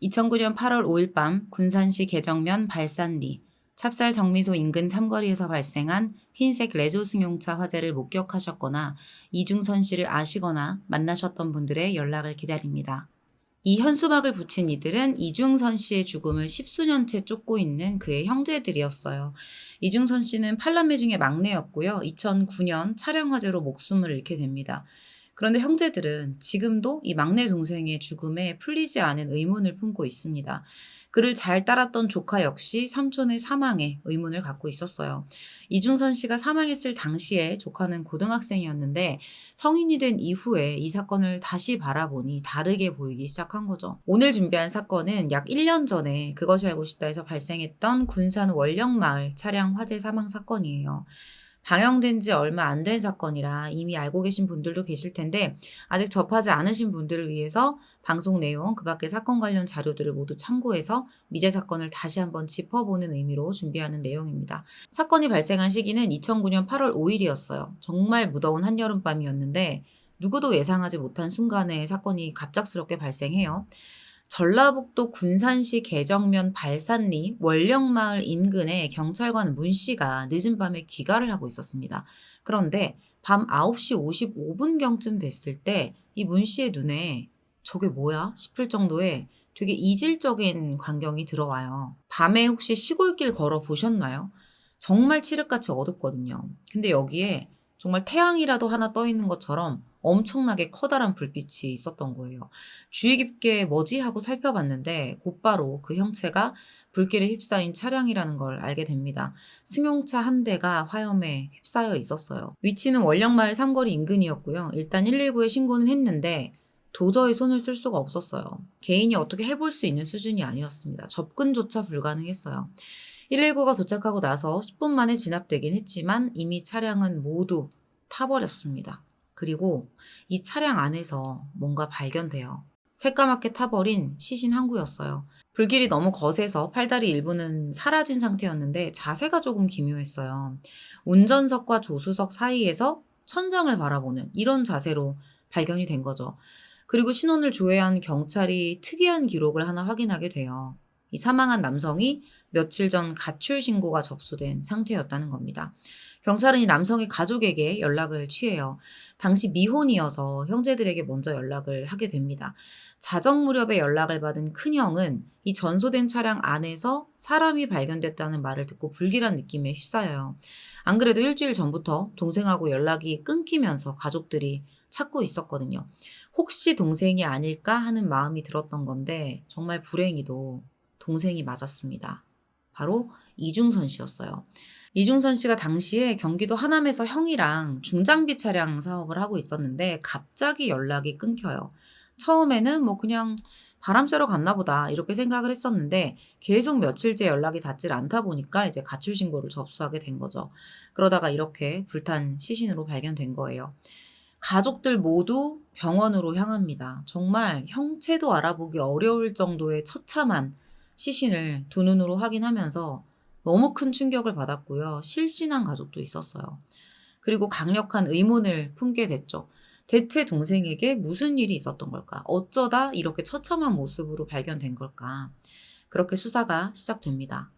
2009년 8월 5일 밤 군산시 개정면 발산리 찹쌀 정미소 인근 삼거리에서 발생한 흰색 레조 승용차 화재를 목격하셨거나 이중선 씨를 아시거나 만나셨던 분들의 연락을 기다립니다. 이 현수막을 붙인 이들은 이중선 씨의 죽음을 십수년째 쫓고 있는 그의 형제들이었어요. 이중선 씨는 8남매 중에 막내였고요. 2009년 차량 화재로 목숨을 잃게 됩니다. 그런데 형제들은 지금도 이 막내 동생의 죽음에 풀리지 않은 의문을 품고 있습니다. 그를 잘 따랐던 조카 역시 삼촌의 사망에 의문을 갖고 있었어요. 이중선 씨가 사망했을 당시에 조카는 고등학생이었는데 성인이 된 이후에 이 사건을 다시 바라보니 다르게 보이기 시작한 거죠. 오늘 준비한 사건은 약 1년 전에 그것이 알고 싶다에서 발생했던 군산 월령마을 차량 화재 사망 사건이에요. 방영된 지 얼마 안 된 사건이라 이미 알고 계신 분들도 계실 텐데 아직 접하지 않으신 분들을 위해서 방송 내용, 그 밖에 사건 관련 자료들을 모두 참고해서 미제 사건을 다시 한번 짚어보는 의미로 준비하는 내용입니다. 사건이 발생한 시기는 2009년 8월 5일이었어요. 정말 무더운 한여름밤이었는데 누구도 예상하지 못한 순간에 사건이 갑작스럽게 발생해요. 전라북도 군산시 개정면 발산리 월령마을 인근에 경찰관 문 씨가 늦은 밤에 귀가를 하고 있었습니다. 그런데 밤 9시 55분경쯤 됐을 때 이 문 씨의 눈에 저게 뭐야? 싶을 정도의 되게 이질적인 광경이 들어와요. 밤에 혹시 시골길 걸어 보셨나요? 정말 칠흑같이 어둡거든요. 근데 여기에 정말 태양이라도 하나 떠 있는 것처럼 엄청나게 커다란 불빛이 있었던 거예요. 주의 깊게 뭐지 하고 살펴봤는데 곧바로 그 형체가 불길에 휩싸인 차량이라는 걸 알게 됩니다. 승용차 한 대가 화염에 휩싸여 있었어요. 위치는 월령마을 삼거리 인근이었고요. 일단 119에 신고는 했는데 도저히 손을 쓸 수가 없었어요. 개인이 어떻게 해볼 수 있는 수준이 아니었습니다. 접근조차 불가능했어요. 119가 도착하고 나서 10분 만에 진압되긴 했지만 이미 차량은 모두 타버렸습니다. 그리고 이 차량 안에서 뭔가 발견돼요. 새까맣게 타버린 시신 한 구였어요. 불길이 너무 거세서 팔다리 일부는 사라진 상태였는데 자세가 조금 기묘했어요. 운전석과 조수석 사이에서 천장을 바라보는 이런 자세로 발견이 된 거죠. 그리고 신원을 조회한 경찰이 특이한 기록을 하나 확인하게 돼요. 이 사망한 남성이 며칠 전 가출 신고가 접수된 상태였다는 겁니다. 경찰은 이 남성의 가족에게 연락을 취해요. 당시 미혼이어서 형제들에게 먼저 연락을 하게 됩니다. 자정 무렵에 연락을 받은 큰형은 이 전소된 차량 안에서 사람이 발견됐다는 말을 듣고 불길한 느낌에 휩싸여요. 안 그래도 일주일 전부터 동생하고 연락이 끊기면서 가족들이 찾고 있었거든요. 혹시 동생이 아닐까 하는 마음이 들었던 건데 정말 불행히도 동생이 맞았습니다. 바로 이중선 씨였어요. 이중선 씨가 당시에 경기도 하남에서 형이랑 중장비 차량 사업을 하고 있었는데 갑자기 연락이 끊겨요. 처음에는 뭐 그냥 바람 쐬러 갔나 보다 이렇게 생각을 했었는데 계속 며칠째 연락이 닿질 않다 보니까 이제 가출 신고를 접수하게 된 거죠. 그러다가 이렇게 불탄 시신으로 발견된 거예요. 가족들 모두 병원으로 향합니다. 정말 형체도 알아보기 어려울 정도의 처참한 시신을 두 눈으로 확인하면서 너무 큰 충격을 받았고요. 실신한 가족도 있었어요. 그리고 강력한 의문을 품게 됐죠. 대체 동생에게 무슨 일이 있었던 걸까? 어쩌다 이렇게 처참한 모습으로 발견된 걸까? 그렇게 수사가 시작됩니다.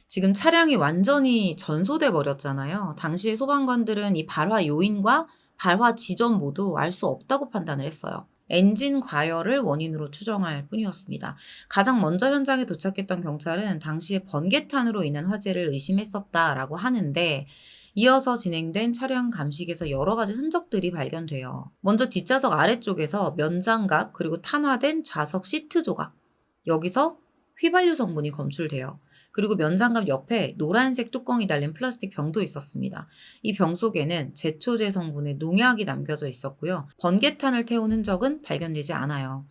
지금 차량이 완전히 전소돼 버렸잖아요. 당시에 소방관들은 이 발화 요인과 발화 지점 모두 알 수 없다고 판단을 했어요. 엔진 과열을 원인으로 추정할 뿐이었습니다. 가장 먼저 현장에 도착했던 경찰은 당시에 번개탄으로 인한 화재를 의심했었다라고 하는데 이어서 진행된 차량 감식에서 여러 가지 흔적들이 발견돼요. 먼저 뒷좌석 아래쪽에서 면장갑 그리고 탄화된 좌석 시트 조각 여기서 휘발유 성분이 검출돼요. 그리고 면장갑 옆에 노란색 뚜껑이 달린 플라스틱 병도 있었습니다. 이 병 속에는 제초제 성분의 농약이 남겨져 있었고요. 번개탄을 태운 흔적은 발견되지 않아요.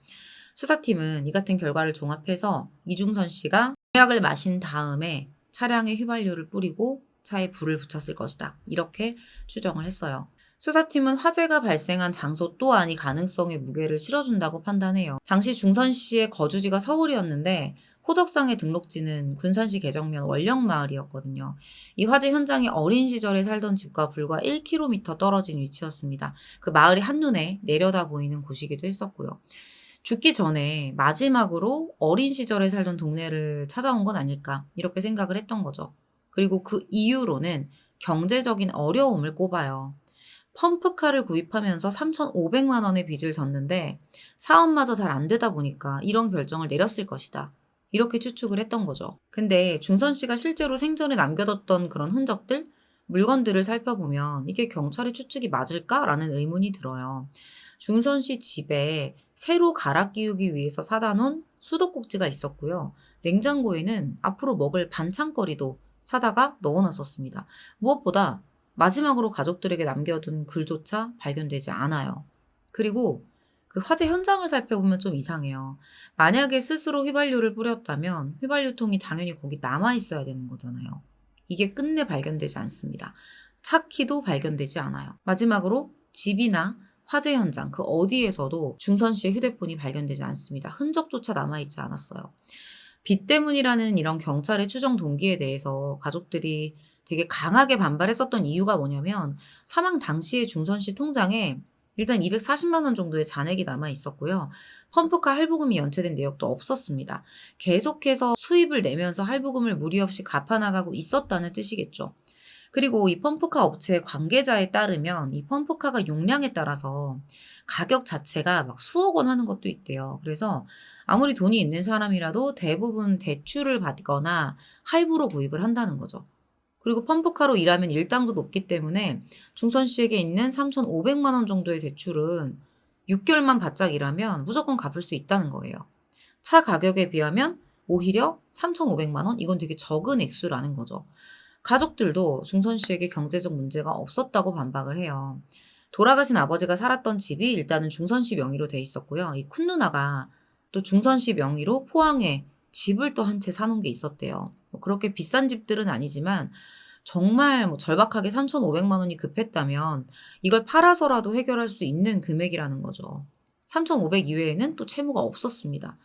수사팀은 이 같은 결과를 종합해서 이중선 씨가 농약을 마신 다음에 차량에 휘발유를 뿌리고 차에 불을 붙였을 것이다. 이렇게 추정을 했어요. 수사팀은 화재가 발생한 장소 또한 이 가능성에 무게를 실어준다고 판단해요. 당시 중선 씨의 거주지가 서울이었는데 호적상의 등록지는 군산시 개정면 월령마을이었거든요. 이 화재 현장이 어린 시절에 살던 집과 불과 1km 떨어진 위치였습니다. 그 마을이 한눈에 내려다 보이는 곳이기도 했었고요. 죽기 전에 마지막으로 어린 시절에 살던 동네를 찾아온 건 아닐까 이렇게 생각을 했던 거죠. 그리고 그 이유로는 경제적인 어려움을 꼽아요. 펌프카를 구입하면서 3,500만 원의 빚을 졌는데 사업마저 잘 안 되다 보니까 이런 결정을 내렸을 것이다. 이렇게 추측을 했던 거죠. 근데 중선 씨가 실제로 생전에 남겨뒀던 그런 흔적들, 물건들을 살펴보면 이게 경찰의 추측이 맞을까라는 의문이 들어요. 중선 씨 집에 새로 갈아 끼우기 위해서 사다 놓은 수도꼭지가 있었고요. 냉장고에는 앞으로 먹을 반찬거리도 사다가 넣어놨었습니다. 무엇보다 마지막으로 가족들에게 남겨둔 글조차 발견되지 않아요. 그리고 그 화재 현장을 살펴보면 좀 이상해요. 만약에 스스로 휘발유를 뿌렸다면 휘발유통이 당연히 거기 남아 있어야 되는 거잖아요. 이게 끝내 발견되지 않습니다. 차 키도 발견되지 않아요. 마지막으로 집이나 화재 현장 그 어디에서도 중선 씨의 휴대폰이 발견되지 않습니다. 흔적조차 남아있지 않았어요. 빚 때문이라는 이런 경찰의 추정 동기에 대해서 가족들이 되게 강하게 반발했었던 이유가 뭐냐면 사망 당시에 중선 씨 통장에 일단 240만 원 정도의 잔액이 남아 있었고요. 펌프카 할부금이 연체된 내역도 없었습니다. 계속해서 수입을 내면서 할부금을 무리 없이 갚아나가고 있었다는 뜻이겠죠. 그리고 이 펌프카 업체 관계자에 따르면 이 펌프카가 용량에 따라서 가격 자체가 막 수억 원 하는 것도 있대요. 그래서 아무리 돈이 있는 사람이라도 대부분 대출을 받거나 할부로 구입을 한다는 거죠. 그리고 펌프카로 일하면 일당도 높기 때문에 중선 씨에게 있는 3,500만 원 정도의 대출은 6개월만 바짝 일하면 무조건 갚을 수 있다는 거예요. 차 가격에 비하면 오히려 3,500만 원? 이건 되게 적은 액수라는 거죠. 가족들도 중선 씨에게 경제적 문제가 없었다고 반박을 해요. 돌아가신 아버지가 살았던 집이 일단은 중선 씨 명의로 돼 있었고요. 이 큰 누나가 또 중선 씨 명의로 포항에 집을 또 한 채 사놓은 게 있었대요. 뭐 그렇게 비싼 집들은 아니지만 정말 뭐 절박하게 3,500만 원이 급했다면 이걸 팔아서라도 해결할 수 있는 금액이라는 거죠. 3,500 이외에는 또 채무가 없었습니다.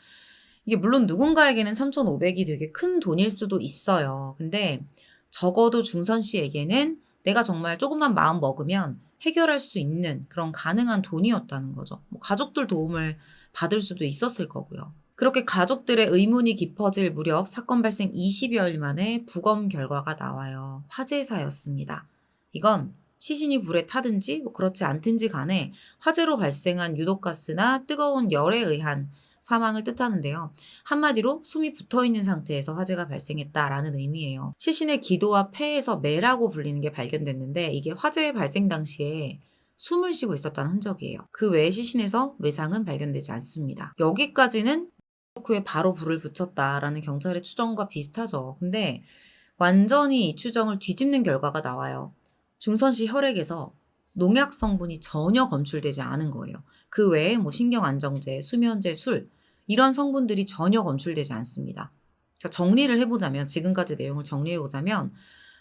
이게 물론 누군가에게는 3,500이 되게 큰 돈일 수도 있어요. 근데 적어도 중선 씨에게는 내가 정말 조금만 마음 먹으면 해결할 수 있는 그런 가능한 돈이었다는 거죠. 뭐 가족들 도움을 받을 수도 있었을 거고요. 그렇게 가족들의 의문이 깊어질 무렵 사건 발생 20여일 만에 부검 결과가 나와요. 화재사였습니다. 이건 시신이 불에 타든지 뭐 그렇지 않든지 간에 화재로 발생한 유독가스나 뜨거운 열에 의한 사망을 뜻하는데요. 한마디로 숨이 붙어있는 상태에서 화재가 발생했다라는 의미예요. 시신의 기도와 폐에서 매라고 불리는 게 발견됐는데 이게 화재 발생 당시에 숨을 쉬고 있었다는 흔적이에요. 그 외에 시신에서 외상은 발견되지 않습니다. 여기까지는 후에 바로 불을 붙였다라는 경찰의 추정과 비슷하죠. 근데 완전히 이 추정을 뒤집는 결과가 나와요. 중선 씨 혈액에서 농약 성분이 전혀 검출되지 않은 거예요. 그 외에 뭐 신경안정제, 수면제, 술 이런 성분들이 전혀 검출되지 않습니다. 자, 정리를 해보자면 지금까지 내용을 정리해보자면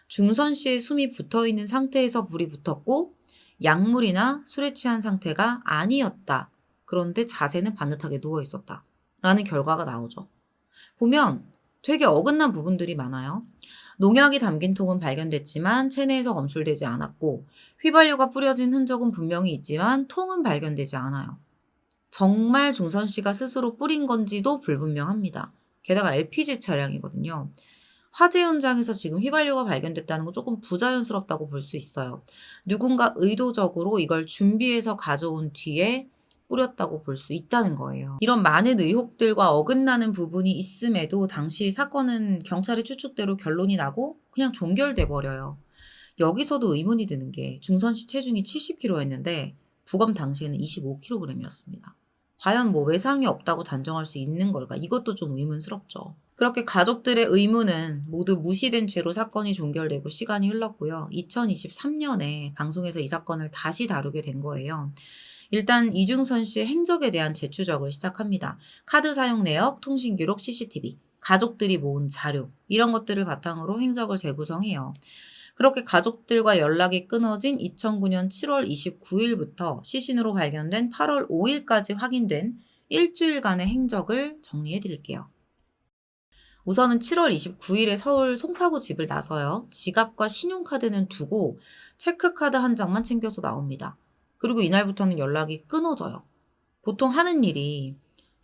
중선 씨의 숨이 붙어있는 상태에서 불이 붙었고 약물이나 술에 취한 상태가 아니었다. 그런데 자세는 반듯하게 누워있었다. 라는 결과가 나오죠. 보면 되게 어긋난 부분들이 많아요. 농약이 담긴 통은 발견됐지만 체내에서 검출되지 않았고 휘발유가 뿌려진 흔적은 분명히 있지만 통은 발견되지 않아요. 정말 중선 씨가 스스로 뿌린 건지도 불분명합니다. 게다가 LPG 차량이거든요. 화재 현장에서 지금 휘발유가 발견됐다는 건 조금 부자연스럽다고 볼 수 있어요. 누군가 의도적으로 이걸 준비해서 가져온 뒤에 뿌렸다고 볼 수 있다는 거예요. 이런 많은 의혹들과 어긋나는 부분이 있음에도 당시 사건은 경찰의 추측대로 결론이 나고 그냥 종결돼 버려요. 여기서도 의문이 드는 게 중선 씨 체중이 70kg였는데 부검 당시에는 25kg이었습니다. 과연 뭐 외상이 없다고 단정할 수 있는 걸까? 이것도 좀 의문스럽죠. 그렇게 가족들의 의문은 모두 무시된 채로 사건이 종결되고 시간이 흘렀고요. 2023년에 방송에서 이 사건을 다시 다루게 된 거예요. 일단 이중선 씨의 행적에 대한 재추적을 시작합니다. 카드 사용 내역, 통신 기록, CCTV, 가족들이 모은 자료 이런 것들을 바탕으로 행적을 재구성해요. 그렇게 가족들과 연락이 끊어진 2009년 7월 29일부터 시신으로 발견된 8월 5일까지 확인된 일주일간의 행적을 정리해 드릴게요. 우선은 7월 29일에 서울 송파구 집을 나서요. 지갑과 신용카드는 두고 체크카드 한 장만 챙겨서 나옵니다. 그리고 이날부터는 연락이 끊어져요. 보통 하는 일이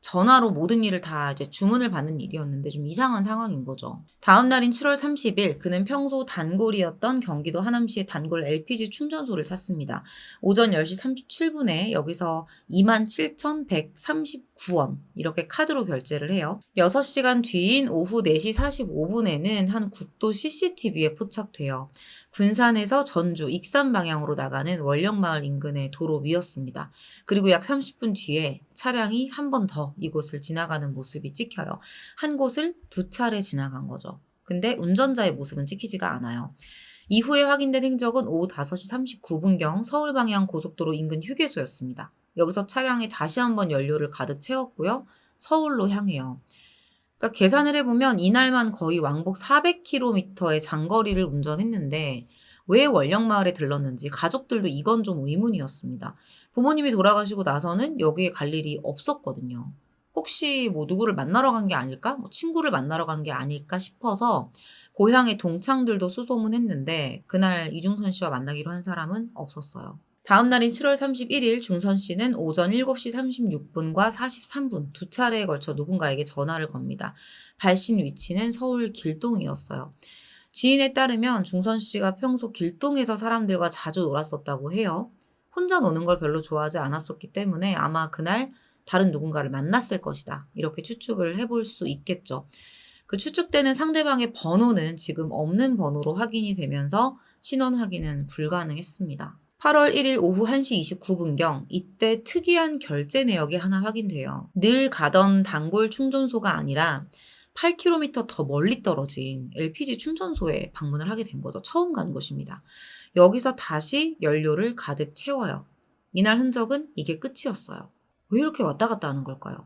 전화로 모든 일을 다 이제 주문을 받는 일이었는데 좀 이상한 상황인 거죠. 다음 날인 7월 30일 그는 평소 단골이었던 경기도 하남시의 단골 LPG 충전소를 찾습니다. 오전 10시 37분에 여기서 27,139원 이렇게 카드로 결제를 해요. 6시간 뒤인 오후 4시 45분에는 한 국도 CCTV에 포착돼요. 군산에서 전주, 익산 방향으로 나가는 원령마을 인근의 도로 위였습니다. 그리고 약 30분 뒤에 차량이 한 번 더 이곳을 지나가는 모습이 찍혀요. 한 곳을 두 차례 지나간 거죠. 근데 운전자의 모습은 찍히지가 않아요. 이후에 확인된 행적은 오후 5시 39분경 서울 방향 고속도로 인근 휴게소였습니다. 여기서 차량에 다시 한번 연료를 가득 채웠고요. 서울로 향해요. 그러니까 계산을 해보면 이날만 거의 왕복 400km의 장거리를 운전했는데 왜 원령마을에 들렀는지 가족들도 이건 좀 의문이었습니다. 부모님이 돌아가시고 나서는 여기에 갈 일이 없었거든요. 혹시 뭐 누구를 만나러 간 게 아닐까? 뭐 친구를 만나러 간 게 아닐까 싶어서 고향의 동창들도 수소문했는데 그날 이중선 씨와 만나기로 한 사람은 없었어요. 다음 날인 7월 31일 중선 씨는 오전 7시 36분과 43분 두 차례에 걸쳐 누군가에게 전화를 겁니다. 발신 위치는 서울 길동이었어요. 지인에 따르면 중선 씨가 평소 길동에서 사람들과 자주 놀았었다고 해요. 혼자 노는 걸 별로 좋아하지 않았었기 때문에 아마 그날 다른 누군가를 만났을 것이다. 이렇게 추측을 해볼 수 있겠죠. 그 추측되는 상대방의 번호는 지금 없는 번호로 확인이 되면서 신원 확인은 불가능했습니다. 8월 1일 오후 1시 29분경 이때 특이한 결제 내역이 하나 확인돼요. 늘 가던 단골 충전소가 아니라 8km 더 멀리 떨어진 LPG 충전소에 방문을 하게 된 거죠. 처음 간 곳입니다. 여기서 다시 연료를 가득 채워요. 이날 흔적은 이게 끝이었어요. 왜 이렇게 왔다 갔다 하는 걸까요?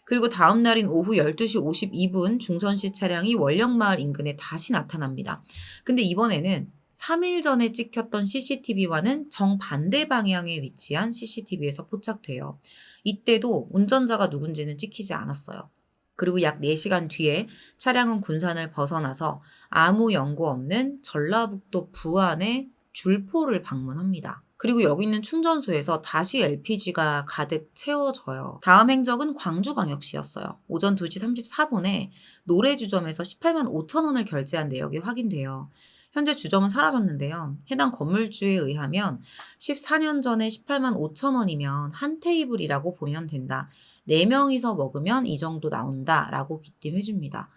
그리고 다음 날인 오후 12시 52분 중선시 차량이 원령마을 인근에 다시 나타납니다. 근데 이번에는 3일 전에 찍혔던 CCTV와는 정반대 방향에 위치한 CCTV에서 포착돼요. 이때도 운전자가 누군지는 찍히지 않았어요. 그리고 약 4시간 뒤에 차량은 군산을 벗어나서 아무 연고 없는 전라북도 부안의 줄포를 방문합니다. 그리고 여기 있는 충전소에서 다시 LPG가 가득 채워져요. 다음 행적은 광주광역시였어요. 오전 2시 34분에 노래주점에서 18만 5천 원을 결제한 내역이 확인돼요. 현재 주점은 사라졌는데요. 해당 건물주에 의하면 14년 전에 18만 5천 원이면 한 테이블이라고 보면 된다. 4명이서 먹으면 이 정도 나온다라고 귀띔해줍니다.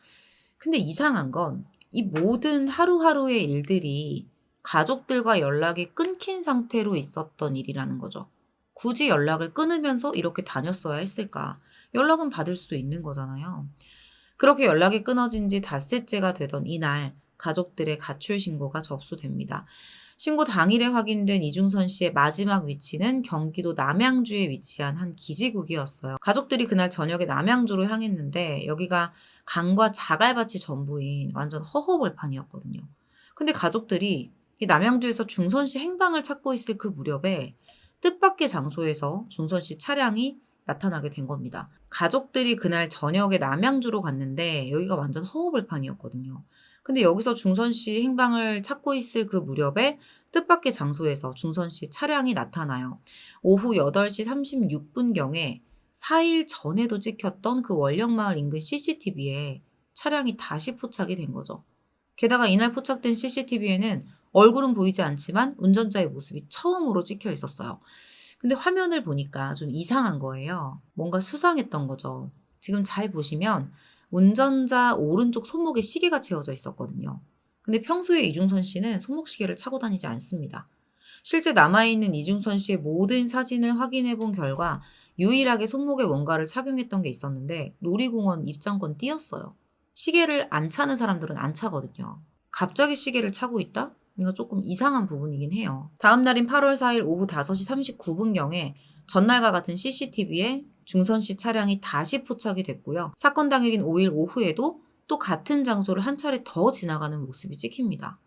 근데 이상한 건 이 모든 하루하루의 일들이 가족들과 연락이 끊긴 상태로 있었던 일이라는 거죠. 굳이 연락을 끊으면서 이렇게 다녔어야 했을까? 연락은 받을 수도 있는 거잖아요. 그렇게 연락이 끊어진 지 닷새째가 되던 이날 가족들의 가출 신고가 접수됩니다. 신고 당일에 확인된 이중선 씨의 마지막 위치는 경기도 남양주에 위치한 한 기지국이었어요. 가족들이 그날 저녁에 남양주로 향했는데 여기가 강과 자갈밭이 전부인 완전 허허벌판이었거든요. 근데 가족들이 이 남양주에서 중선 씨 행방을 찾고 있을 그 무렵에 뜻밖의 장소에서 중선 씨 차량이 나타나게 된 겁니다. 가족들이 그날 저녁에 남양주로 갔는데 여기가 완전 허허벌판이었거든요. 근데 여기서 중선 씨 행방을 찾고 있을 그 무렵에 뜻밖의 장소에서 중선 씨 차량이 나타나요. 오후 8시 36분경에 4일 전에도 찍혔던 그 원령마을 인근 CCTV에 차량이 다시 포착이 된 거죠. 게다가 이날 포착된 CCTV에는 얼굴은 보이지 않지만 운전자의 모습이 처음으로 찍혀 있었어요. 근데 화면을 보니까 좀 이상한 거예요. 뭔가 수상했던 거죠. 지금 잘 보시면 운전자 오른쪽 손목에 시계가 채워져 있었거든요. 근데 평소에 이중선 씨는 손목 시계를 차고 다니지 않습니다. 실제 남아있는 이중선 씨의 모든 사진을 확인해 본 결과 유일하게 손목에 뭔가를 착용했던 게 있었는데 놀이공원 입장권 띄었어요. 시계를 안 차는 사람들은 안 차거든요. 갑자기 시계를 차고 있다? 이거 조금 이상한 부분이긴 해요. 다음 날인 8월 4일 오후 5시 39분경에 전날과 같은 CCTV에 중선 씨 차량이 다시 포착이 됐고요. 사건 당일인 5일 오후에도 또 같은 장소를 한 차례 더 지나가는 모습이 찍힙니다.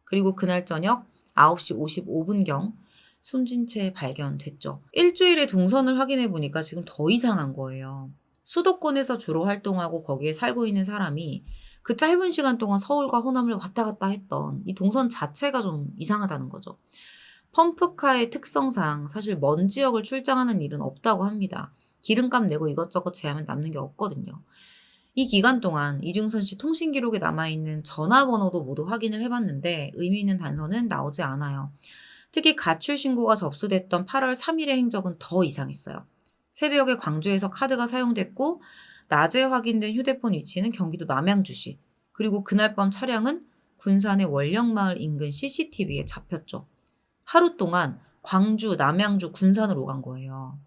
그리고 그날 저녁 9시 55분경 숨진 채 발견됐죠. 일주일의 동선을 확인해 보니까 지금 더 이상한 거예요. 수도권에서 주로 활동하고 거기에 살고 있는 사람이 그 짧은 시간 동안 서울과 호남을 왔다 갔다 했던 이 동선 자체가 좀 이상하다는 거죠. 펌프카의 특성상 사실 먼 지역을 출장하는 일은 없다고 합니다. 기름값 내고 이것저것 제하면 남는 게 없거든요. 이 기간 동안 이중선 씨 통신 기록에 남아있는 전화번호도 모두 확인을 해봤는데 의미 있는 단서는 나오지 않아요. 특히 가출 신고가 접수됐던 8월 3일의 행적은 더 이상했어요. 새벽에 광주에서 카드가 사용됐고 낮에 확인된 휴대폰 위치는 경기도 남양주시. 그리고 그날 밤 차량은 군산의 월령마을 인근 CCTV에 잡혔죠. 하루 동안 광주, 남양주, 군산을 오간 거예요.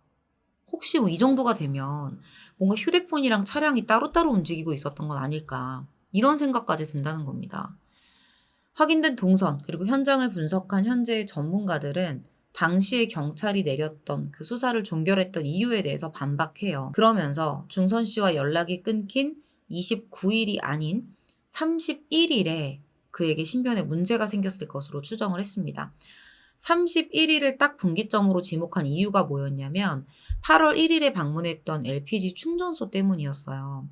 혹시 뭐 이 정도가 되면 뭔가 휴대폰이랑 차량이 따로따로 움직이고 있었던 건 아닐까. 이런 생각까지 든다는 겁니다. 확인된 동선 그리고 현장을 분석한 현재의 전문가들은 당시에 경찰이 내렸던 그 수사를 종결했던 이유에 대해서 반박해요. 그러면서 중선 씨와 연락이 끊긴 29일이 아닌 31일에 그에게 신변에 문제가 생겼을 것으로 추정을 했습니다. 31일을 딱 분기점으로 지목한 이유가 뭐였냐면 8월 1일에 방문했던 LPG 충전소 때문이었어요.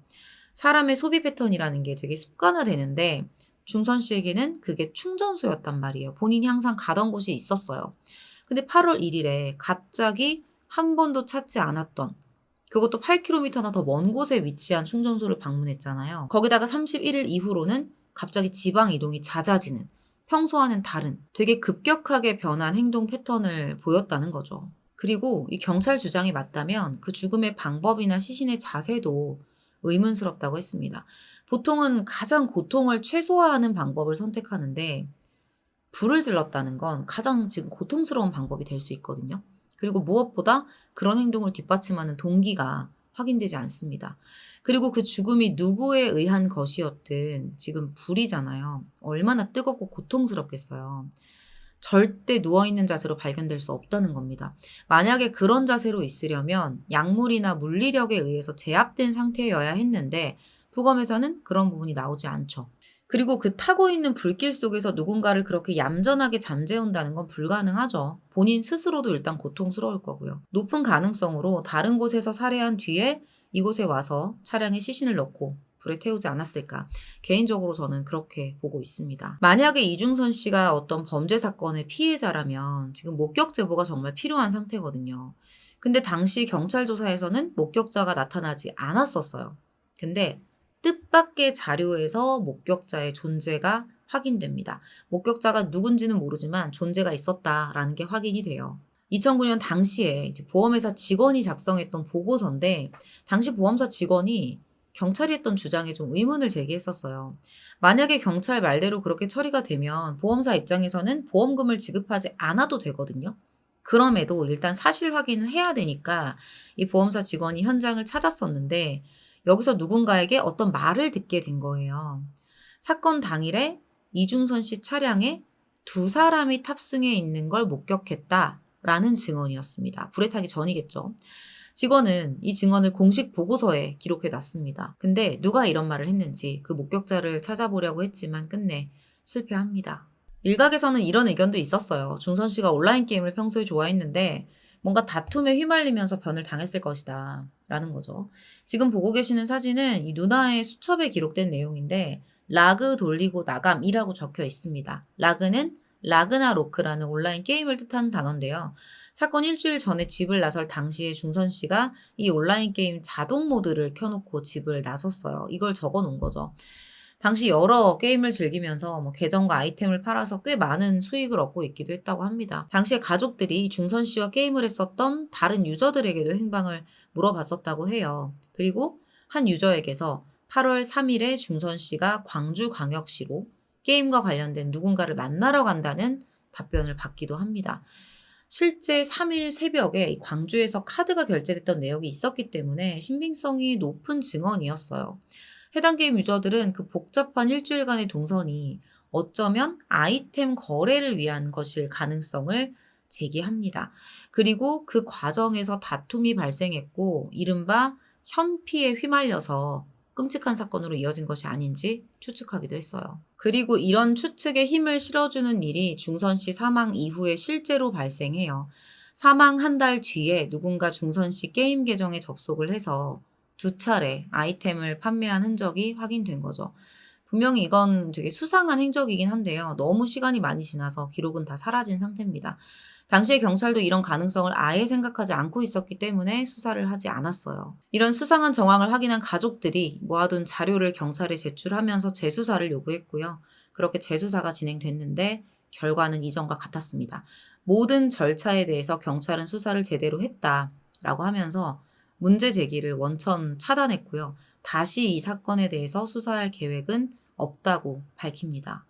사람의 소비 패턴이라는 게 되게 습관화되는데 중선 씨에게는 그게 충전소였단 말이에요. 본인이 항상 가던 곳이 있었어요. 근데 8월 1일에 갑자기 한 번도 찾지 않았던 그것도 8km나 더 먼 곳에 위치한 충전소를 방문했잖아요. 거기다가 31일 이후로는 갑자기 지방 이동이 잦아지는 평소와는 다른 되게 급격하게 변한 행동 패턴을 보였다는 거죠. 그리고 이 경찰 주장이 맞다면 그 죽음의 방법이나 시신의 자세도 의문스럽다고 했습니다. 보통은 가장 고통을 최소화하는 방법을 선택하는데 불을 질렀다는 건 가장 지금 고통스러운 방법이 될 수 있거든요. 그리고 무엇보다 그런 행동을 뒷받침하는 동기가 확인되지 않습니다. 그리고 그 죽음이 누구에 의한 것이었든 지금 불이잖아요. 얼마나 뜨겁고 고통스럽겠어요. 절대 누워있는 자세로 발견될 수 없다는 겁니다. 만약에 그런 자세로 있으려면 약물이나 물리력에 의해서 제압된 상태여야 했는데 부검에서는 그런 부분이 나오지 않죠. 그리고 그 타고 있는 불길 속에서 누군가를 그렇게 얌전하게 잠재운다는 건 불가능하죠. 본인 스스로도 일단 고통스러울 거고요. 높은 가능성으로 다른 곳에서 살해한 뒤에 이곳에 와서 차량에 시신을 넣고 불에 태우지 않았을까. 개인적으로 저는 그렇게 보고 있습니다. 만약에 이중선 씨가 어떤 범죄 사건의 피해자라면 지금 목격 제보가 정말 필요한 상태거든요. 근데 당시 경찰 조사에서는 목격자가 나타나지 않았었어요. 근데 뜻밖의 자료에서 목격자의 존재가 확인됩니다. 목격자가 누군지는 모르지만 존재가 있었다라는 게 확인이 돼요. 2009년 당시에 이제 보험회사 직원이 작성했던 보고서인데 당시 보험사 직원이 경찰이 했던 주장에 좀 의문을 제기했었어요. 만약에 경찰 말대로 그렇게 처리가 되면 보험사 입장에서는 보험금을 지급하지 않아도 되거든요. 그럼에도 일단 사실 확인은 해야 되니까 이 보험사 직원이 현장을 찾았었는데 여기서 누군가에게 어떤 말을 듣게 된 거예요. 사건 당일에 이중선 씨 차량에 두 사람이 탑승해 있는 걸 목격했다라는 증언이었습니다. 불에 타기 전이겠죠. 직원은 이 증언을 공식 보고서에 기록해 놨습니다. 근데 누가 이런 말을 했는지 그 목격자를 찾아보려고 했지만 끝내 실패합니다. 일각에서는 이런 의견도 있었어요. 중선 씨가 온라인 게임을 평소에 좋아했는데 뭔가 다툼에 휘말리면서 변을 당했을 것이다. 라는 거죠. 지금 보고 계시는 사진은 이 누나의 수첩에 기록된 내용인데 라그 돌리고 나감이라고 적혀 있습니다. 라그는 라그나로크라는 온라인 게임을 뜻하는 단어인데요. 사건 일주일 전에 집을 나설 당시에 중선 씨가 이 온라인 게임 자동 모드를 켜놓고 집을 나섰어요. 이걸 적어 놓은 거죠. 당시 여러 게임을 즐기면서 계정과 아이템을 팔아서 꽤 많은 수익을 얻고 있기도 했다고 합니다. 당시에 가족들이 중선 씨와 게임을 했었던 다른 유저들에게도 행방을 물어봤었다고 해요. 그리고 한 유저에게서 8월 3일에 중선 씨가 광주광역시로 게임과 관련된 누군가를 만나러 간다는 답변을 받기도 합니다. 실제 3일 새벽에 광주에서 카드가 결제됐던 내역이 있었기 때문에 신빙성이 높은 증언이었어요. 해당 게임 유저들은 그 복잡한 일주일간의 동선이 어쩌면 아이템 거래를 위한 것일 가능성을 제기합니다. 그리고 그 과정에서 다툼이 발생했고 이른바 현피에 휘말려서 끔찍한 사건으로 이어진 것이 아닌지 추측하기도 했어요. 그리고 이런 추측에 힘을 실어주는 일이 중선 씨 사망 이후에 실제로 발생해요. 사망 한 달 뒤에 누군가 중선 씨 게임 계정에 접속을 해서 두 차례 아이템을 판매한 흔적이 확인된 거죠. 분명히 이건 되게 수상한 행적이긴 한데요. 너무 시간이 많이 지나서 기록은 다 사라진 상태입니다. 당시에 경찰도 이런 가능성을 아예 생각하지 않고 있었기 때문에 수사를 하지 않았어요. 이런 수상한 정황을 확인한 가족들이 모아둔 자료를 경찰에 제출하면서 재수사를 요구했고요. 그렇게 재수사가 진행됐는데 결과는 이전과 같았습니다. 모든 절차에 대해서 경찰은 수사를 제대로 했다라고 하면서 문제 제기를 원천 차단했고요. 다시 이 사건에 대해서 수사할 계획은 없다고 밝힙니다.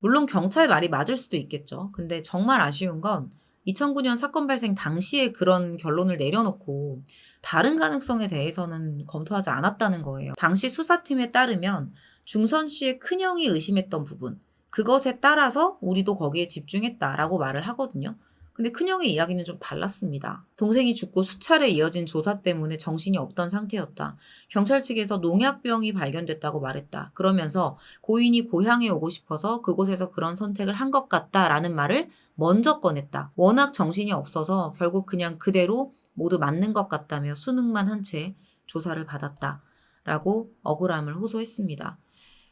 물론 경찰 말이 맞을 수도 있겠죠. 근데 정말 아쉬운 건 2009년 사건 발생 당시에 그런 결론을 내려놓고 다른 가능성에 대해서는 검토하지 않았다는 거예요. 당시 수사팀에 따르면 중선 씨의 큰형이 의심했던 부분, 그것에 따라서 우리도 거기에 집중했다라고 말을 하거든요. 근데 큰형의 이야기는 좀 달랐습니다. 동생이 죽고 수차례 이어진 조사 때문에 정신이 없던 상태였다. 경찰 측에서 농약병이 발견됐다고 말했다. 그러면서 고인이 고향에 오고 싶어서 그곳에서 그런 선택을 한 것 같다라는 말을 먼저 꺼냈다. 워낙 정신이 없어서 결국 그냥 그대로 모두 맞는 것 같다며 수능만 한 채 조사를 받았다라고 억울함을 호소했습니다.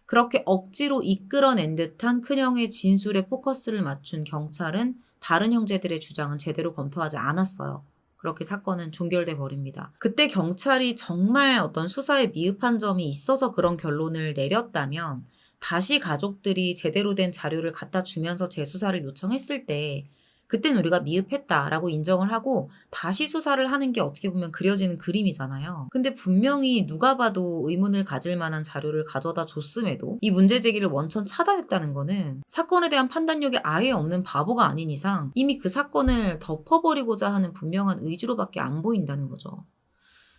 그렇게 억지로 이끌어낸 듯한 큰형의 진술에 포커스를 맞춘 경찰은 다른 형제들의 주장은 제대로 검토하지 않았어요. 그렇게 사건은 종결돼 버립니다. 그때 경찰이 정말 어떤 수사에 미흡한 점이 있어서 그런 결론을 내렸다면 다시 가족들이 제대로 된 자료를 갖다 주면서 재수사를 요청했을 때 그땐 우리가 미흡했다라고 인정을 하고 다시 수사를 하는 게 어떻게 보면 그려지는 그림이잖아요. 근데 분명히 누가 봐도 의문을 가질 만한 자료를 가져다 줬음에도 이 문제 제기를 원천 차단했다는 거는 사건에 대한 판단력이 아예 없는 바보가 아닌 이상 이미 그 사건을 덮어버리고자 하는 분명한 의지로밖에 안 보인다는 거죠.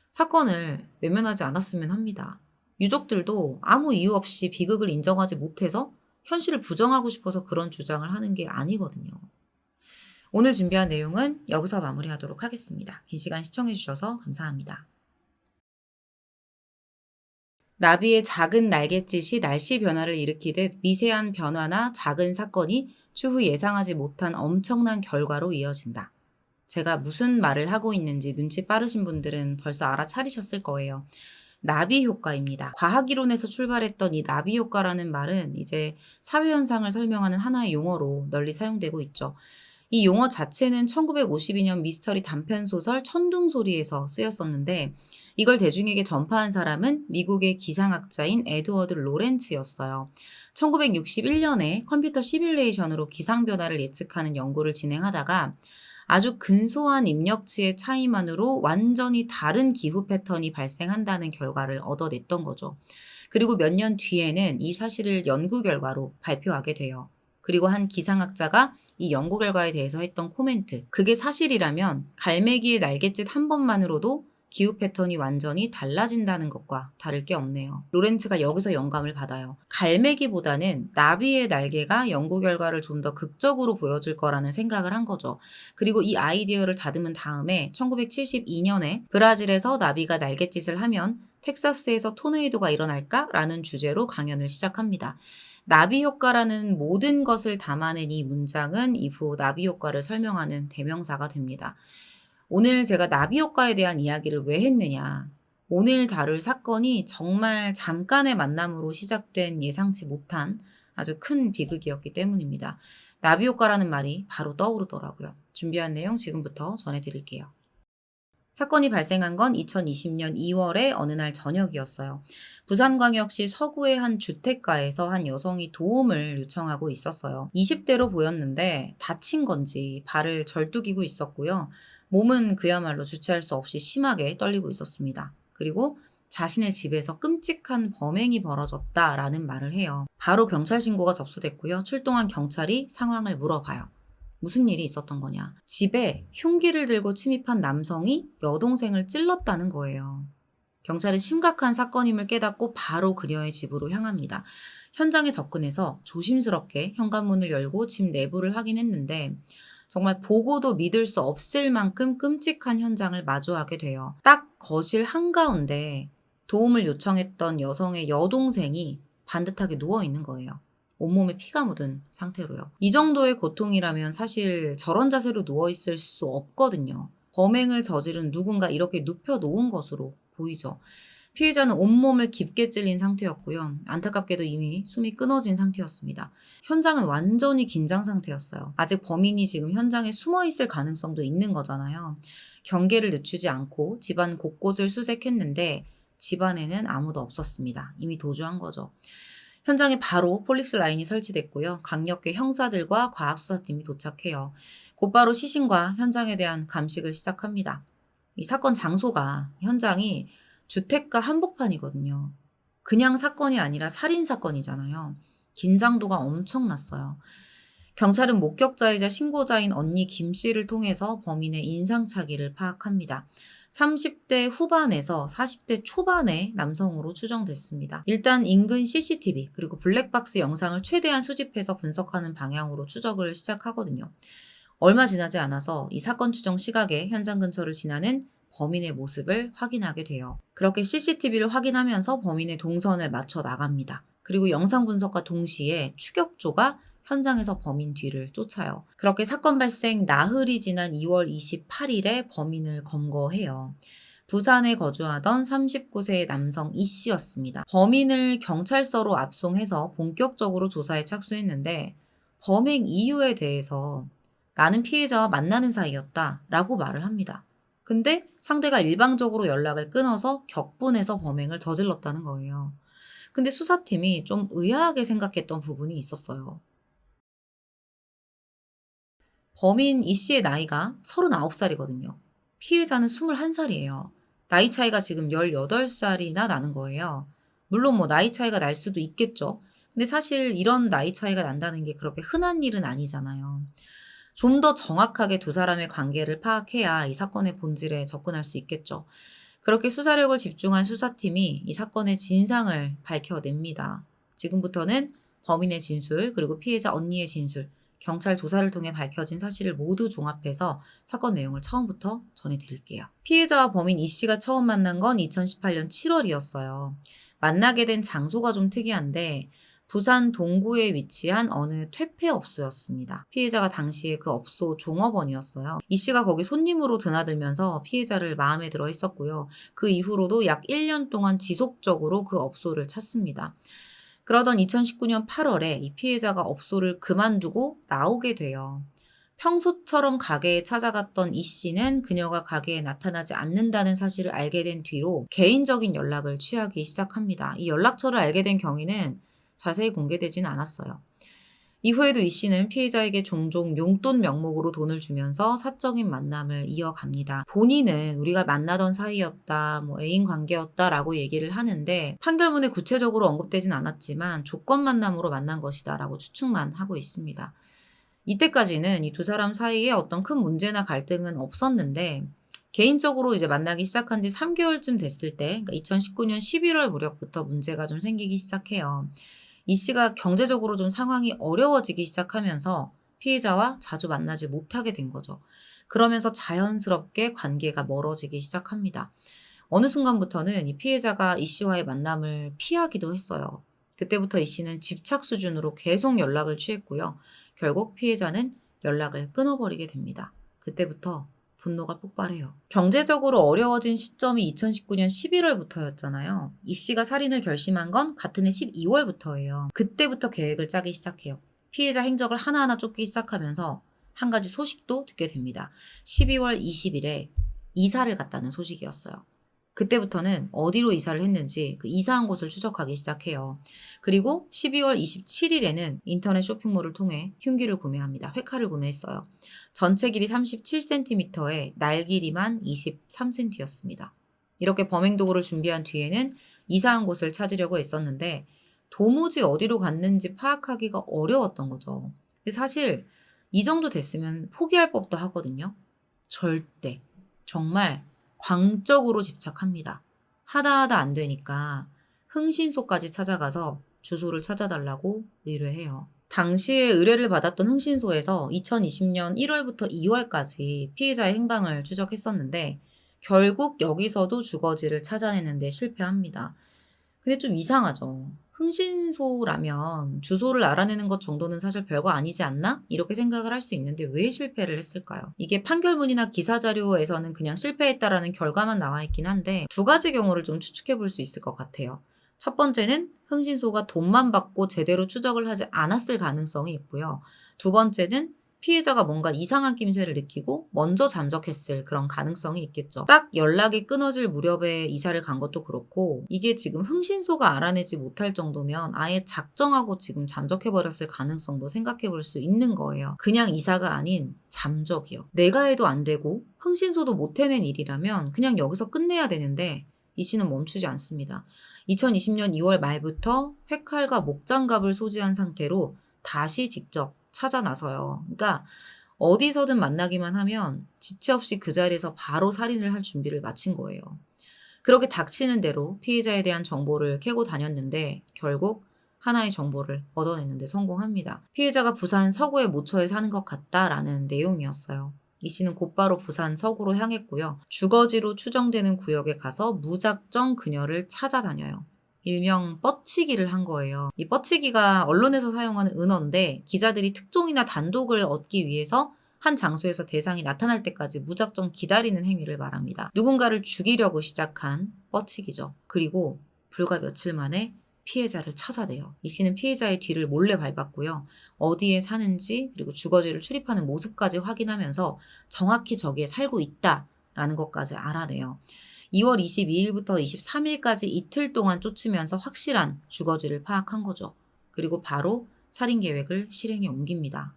사건을 외면하지 않았으면 합니다. 유족들도 아무 이유 없이 비극을 인정하지 못해서 현실을 부정하고 싶어서 그런 주장을 하는 게 아니거든요. 오늘 준비한 내용은 여기서 마무리하도록 하겠습니다. 긴 시간 시청해주셔서 감사합니다. 나비의 작은 날갯짓이 날씨 변화를 일으키듯 미세한 변화나 작은 사건이 추후 예상하지 못한 엄청난 결과로 이어진다. 제가 무슨 말을 하고 있는지 눈치 빠르신 분들은 벌써 알아차리셨을 거예요. 나비 효과입니다. 과학 이론에서 출발했던 이 나비 효과라는 말은 이제 사회 현상을 설명하는 하나의 용어로 널리 사용되고 있죠. 이 용어 자체는 1952년 미스터리 단편 소설 천둥소리에서 쓰였었는데 이걸 대중에게 전파한 사람은 미국의 기상학자인 에드워드 로렌츠였어요. 1961년에 컴퓨터 시뮬레이션으로 기상 변화를 예측하는 연구를 진행하다가 아주 근소한 입력치의 차이만으로 완전히 다른 기후 패턴이 발생한다는 결과를 얻어냈던 거죠. 그리고 몇 년 뒤에는 이 사실을 연구 결과로 발표하게 돼요. 그리고 한 기상학자가 이 연구 결과에 대해서 했던 코멘트. 그게 사실이라면 갈매기의 날갯짓 한 번만으로도 기후 패턴이 완전히 달라진다는 것과 다를 게 없네요. 로렌츠가 여기서 영감을 받아요. 갈매기보다는 나비의 날개가 연구 결과를 좀 더 극적으로 보여줄 거라는 생각을 한 거죠. 그리고 이 아이디어를 다듬은 다음에 1972년에 브라질에서 나비가 날갯짓을 하면 텍사스에서 토네이도가 일어날까라는 주제로 강연을 시작합니다. 나비 효과라는 모든 것을 담아낸 이 문장은 이후 나비 효과를 설명하는 대명사가 됩니다. 오늘 제가 나비 효과에 대한 이야기를 왜 했느냐. 오늘 다룰 사건이 정말 잠깐의 만남으로 시작된 예상치 못한 아주 큰 비극이었기 때문입니다. 나비 효과라는 말이 바로 떠오르더라고요. 준비한 내용 지금부터 전해드릴게요. 사건이 발생한 건 2020년 2월의 어느 날 저녁이었어요. 부산광역시 서구의 한 주택가에서 한 여성이 도움을 요청하고 있었어요. 20대로 보였는데 다친 건지 발을 절뚝이고 있었고요. 몸은 그야말로 주체할 수 없이 심하게 떨리고 있었습니다. 그리고 자신의 집에서 끔찍한 범행이 벌어졌다라는 말을 해요. 바로 경찰 신고가 접수됐고요. 출동한 경찰이 상황을 물어봐요. 무슨 일이 있었던 거냐. 집에 흉기를 들고 침입한 남성이 여동생을 찔렀다는 거예요. 경찰은 심각한 사건임을 깨닫고 바로 그녀의 집으로 향합니다. 현장에 접근해서 조심스럽게 현관문을 열고 집 내부를 확인했는데 정말 보고도 믿을 수 없을 만큼 끔찍한 현장을 마주하게 돼요. 딱 거실 한가운데 도움을 요청했던 여성의 여동생이 반듯하게 누워 있는 거예요. 온몸에 피가 묻은 상태로요. 이 정도의 고통이라면 사실 저런 자세로 누워있을 수 없거든요. 범행을 저지른 누군가 이렇게 눕혀 놓은 것으로 보이죠. 피해자는 온몸을 깊게 찔린 상태였고요. 안타깝게도 이미 숨이 끊어진 상태였습니다. 현장은 완전히 긴장 상태였어요. 아직 범인이 지금 현장에 숨어 있을 가능성도 있는 거잖아요. 경계를 늦추지 않고 집안 곳곳을 수색했는데 집안에는 아무도 없었습니다. 이미 도주한 거죠. 현장에 바로 폴리스 라인이 설치됐고요. 강력계 형사들과 과학수사팀이 도착해요. 곧바로 시신과 현장에 대한 감식을 시작합니다. 이 사건 장소가 현장이 주택가 한복판이거든요. 그냥 사건이 아니라 살인 사건이잖아요. 긴장도가 엄청났어요. 경찰은 목격자이자 신고자인 언니 김 씨를 통해서 범인의 인상착의를 파악합니다. 30대 후반에서 40대 초반의 남성으로 추정됐습니다. 일단 인근 CCTV 그리고 블랙박스 영상을 최대한 수집해서 분석하는 방향으로 추적을 시작하거든요. 얼마 지나지 않아서 이 사건 추정 시각에 현장 근처를 지나는 범인의 모습을 확인하게 돼요. 그렇게 CCTV를 확인하면서 범인의 동선을 맞춰 나갑니다. 그리고 영상 분석과 동시에 추격조가 현장에서 범인 뒤를 쫓아요. 그렇게 사건 발생 나흘이 지난 2월 28일에 범인을 검거해요. 부산에 거주하던 39세의 남성 이 씨였습니다. 범인을 경찰서로 압송해서 본격적으로 조사에 착수했는데 범행 이유에 대해서 나는 피해자와 만나는 사이였다 라고 말을 합니다. 근데 상대가 일방적으로 연락을 끊어서 격분해서 범행을 저질렀다는 거예요. 근데 수사팀이 좀 의아하게 생각했던 부분이 있었어요. 범인 이 씨의 나이가 39살이거든요. 피해자는 21살이에요. 나이 차이가 지금 18살이나 나는 거예요. 물론 뭐 나이 차이가 날 수도 있겠죠. 근데 사실 이런 나이 차이가 난다는 게 그렇게 흔한 일은 아니잖아요. 좀 더 정확하게 두 사람의 관계를 파악해야 이 사건의 본질에 접근할 수 있겠죠. 그렇게 수사력을 집중한 수사팀이 이 사건의 진상을 밝혀냅니다. 지금부터는 범인의 진술, 그리고 피해자 언니의 진술, 경찰 조사를 통해 밝혀진 사실을 모두 종합해서 사건 내용을 처음부터 전해드릴게요. 피해자와 범인 이 씨가 처음 만난 건 2018년 7월이었어요. 만나게 된 장소가 좀 특이한데 부산 동구에 위치한 어느 퇴폐업소였습니다. 피해자가 당시에 그 업소 종업원이었어요. 이 씨가 거기 손님으로 드나들면서 피해자를 마음에 들어 했었고요. 그 이후로도 약 1년 동안 지속적으로 그 업소를 찾습니다. 그러던 2019년 8월에 이 피해자가 업소를 그만두고 나오게 돼요. 평소처럼 가게에 찾아갔던 이 씨는 그녀가 가게에 나타나지 않는다는 사실을 알게 된 뒤로 개인적인 연락을 취하기 시작합니다. 이 연락처를 알게 된 경위는 자세히 공개되지는 않았어요. 이후에도 이 씨는 피해자에게 종종 용돈 명목으로 돈을 주면서 사적인 만남을 이어갑니다. 본인은 우리가 만나던 사이였다, 애인 관계였다라고 얘기를 하는데 판결문에 구체적으로 언급되진 않았지만 조건 만남으로 만난 것이다라고 추측만 하고 있습니다. 이때까지는 이 두 사람 사이에 어떤 큰 문제나 갈등은 없었는데 개인적으로 이제 만나기 시작한 지 3개월쯤 됐을 때, 그러니까 2019년 11월 무렵부터 문제가 좀 생기기 시작해요. 이 씨가 경제적으로 좀 상황이 어려워지기 시작하면서 피해자와 자주 만나지 못하게 된 거죠. 그러면서 자연스럽게 관계가 멀어지기 시작합니다. 어느 순간부터는 이 피해자가 이 씨와의 만남을 피하기도 했어요. 그때부터 이 씨는 집착 수준으로 계속 연락을 취했고요. 결국 피해자는 연락을 끊어버리게 됩니다. 그때부터 분노가 폭발해요. 경제적으로 어려워진 시점이 2019년 11월부터였잖아요. 이 씨가 살인을 결심한 건 같은 해 12월부터예요. 그때부터 계획을 짜기 시작해요. 피해자 행적을 하나하나 쫓기 시작하면서 한 가지 소식도 듣게 됩니다. 12월 20일에 이사를 갔다는 소식이었어요. 그때부터는 어디로 이사를 했는지 그 이사한 곳을 추적하기 시작해요. 그리고 12월 27일에는 인터넷 쇼핑몰을 통해 흉기를 구매합니다. 회칼을 구매했어요. 전체 길이 37cm에 날 길이만 23cm였습니다. 이렇게 범행 도구를 준비한 뒤에는 이사한 곳을 찾으려고 했었는데 도무지 어디로 갔는지 파악하기가 어려웠던 거죠. 근데 사실 이 정도 됐으면 포기할 법도 하거든요. 절대. 정말 광적으로 집착합니다. 하다 안 되니까 흥신소까지 찾아가서 주소를 찾아달라고 의뢰해요. 당시에 의뢰를 받았던 흥신소에서 2020년 1월부터 2월까지 피해자의 행방을 추적했었는데 결국 여기서도 주거지를 찾아내는데 실패합니다. 근데 좀 이상하죠. 흥신소라면 주소를 알아내는 것 정도는 사실 별거 아니지 않나? 이렇게 생각을 할 수 있는데 왜 실패를 했을까요? 이게 판결문이나 기사 자료에서는 그냥 실패했다라는 결과만 나와 있긴 한데 두 가지 경우를 좀 추측해 볼 수 있을 것 같아요. 첫 번째는 흥신소가 돈만 받고 제대로 추적을 하지 않았을 가능성이 있고요. 두 번째는 피해자가 뭔가 이상한 낌새를 느끼고 먼저 잠적했을 그런 가능성이 있겠죠. 딱 연락이 끊어질 무렵에 이사를 간 것도 그렇고 이게 지금 흥신소가 알아내지 못할 정도면 아예 작정하고 지금 잠적해버렸을 가능성도 생각해 볼 수 있는 거예요. 그냥 이사가 아닌 잠적이요. 내가 해도 안 되고 흥신소도 못 해낸 일이라면 그냥 여기서 끝내야 되는데 이 씨는 멈추지 않습니다. 2020년 2월 말부터 회칼과 목장갑을 소지한 상태로 다시 직접 찾아 나서요. 그러니까 어디서든 만나기만 하면 지체 없이 그 자리에서 바로 살인을 할 준비를 마친 거예요. 그렇게 닥치는 대로 피해자에 대한 정보를 캐고 다녔는데 결국 하나의 정보를 얻어내는데 성공합니다. 피해자가 부산 서구의 모처에 사는 것 같다라는 내용이었어요. 이 씨는 곧바로 부산 서구로 향했고요. 주거지로 추정되는 구역에 가서 무작정 그녀를 찾아다녀요. 일명 뻗치기를 한 거예요. 이 뻗치기가 언론에서 사용하는 은어인데 기자들이 특종이나 단독을 얻기 위해서 한 장소에서 대상이 나타날 때까지 무작정 기다리는 행위를 말합니다. 누군가를 죽이려고 시작한 뻗치기죠. 그리고 불과 며칠 만에 피해자를 찾아내요. 이 씨는 피해자의 뒤를 몰래 밟았고요. 어디에 사는지 그리고 주거지를 출입하는 모습까지 확인하면서 정확히 저기에 살고 있다라는 것까지 알아내요. 2월 22일부터 23일까지 이틀 동안 쫓으면서 확실한 주거지를 파악한 거죠. 그리고 바로 살인 계획을 실행에 옮깁니다.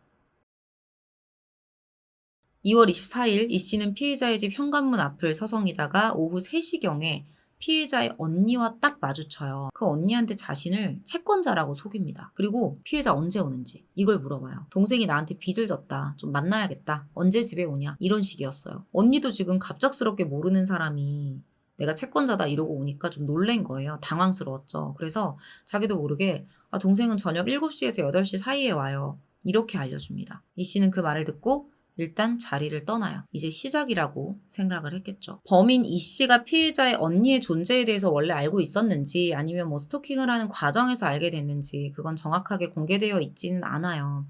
2월 24일 이 씨는 피해자의 집 현관문 앞을 서성이다가 오후 3시경에 피해자의 언니와 딱 마주쳐요. 그 언니한테 자신을 채권자라고 속입니다. 그리고 피해자 언제 오는지 이걸 물어봐요. 동생이 나한테 빚을 졌다. 좀 만나야겠다. 언제 집에 오냐? 이런 식이었어요. 언니도 지금 갑작스럽게 모르는 사람이 내가 채권자다 이러고 오니까 좀 놀란 거예요. 당황스러웠죠. 그래서 자기도 모르게 동생은 저녁 7시에서 8시 사이에 와요. 이렇게 알려줍니다. 이 씨는 그 말을 듣고 일단 자리를 떠나요. 이제 시작이라고 생각을 했겠죠. 범인 이 씨가 피해자의 언니의 존재에 대해서 원래 알고 있었는지 아니면 뭐 스토킹을 하는 과정에서 알게 됐는지 그건 정확하게 공개되어 있지는 않아요.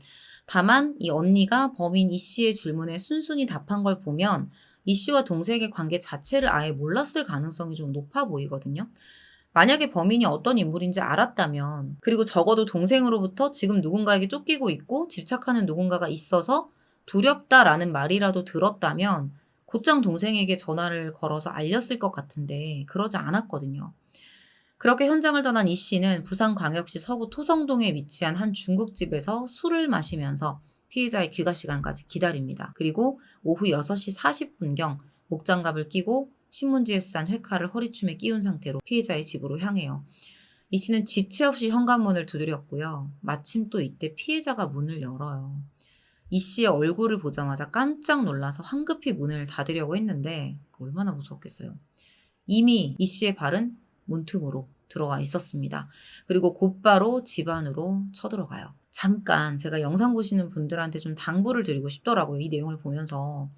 다만 이 언니가 범인 이 씨의 질문에 순순히 답한 걸 보면 이 씨와 동생의 관계 자체를 아예 몰랐을 가능성이 좀 높아 보이거든요. 만약에 범인이 어떤 인물인지 알았다면 그리고 적어도 동생으로부터 지금 누군가에게 쫓기고 있고 집착하는 누군가가 있어서 두렵다라는 말이라도 들었다면 곧장 동생에게 전화를 걸어서 알렸을 것 같은데 그러지 않았거든요. 그렇게 현장을 떠난 이 씨는 부산광역시 서구 토성동에 위치한 한 중국집에서 술을 마시면서 피해자의 귀가 시간까지 기다립니다. 그리고 오후 6시 40분경 목장갑을 끼고 신문지에 싼 회칼을 허리춤에 끼운 상태로 피해자의 집으로 향해요. 이 씨는 지체 없이 현관문을 두드렸고요. 마침 또 이때 피해자가 문을 열어요. 이 씨의 얼굴을 보자마자 깜짝 놀라서 황급히 문을 닫으려고 했는데 얼마나 무서웠겠어요. 이미 이 씨의 발은 문틈으로 들어와 있었습니다. 그리고 곧바로 집 안으로 쳐들어가요. 잠깐 제가 영상 보시는 분들한테 좀 당부를 드리고 싶더라고요. 이 내용을 보면서.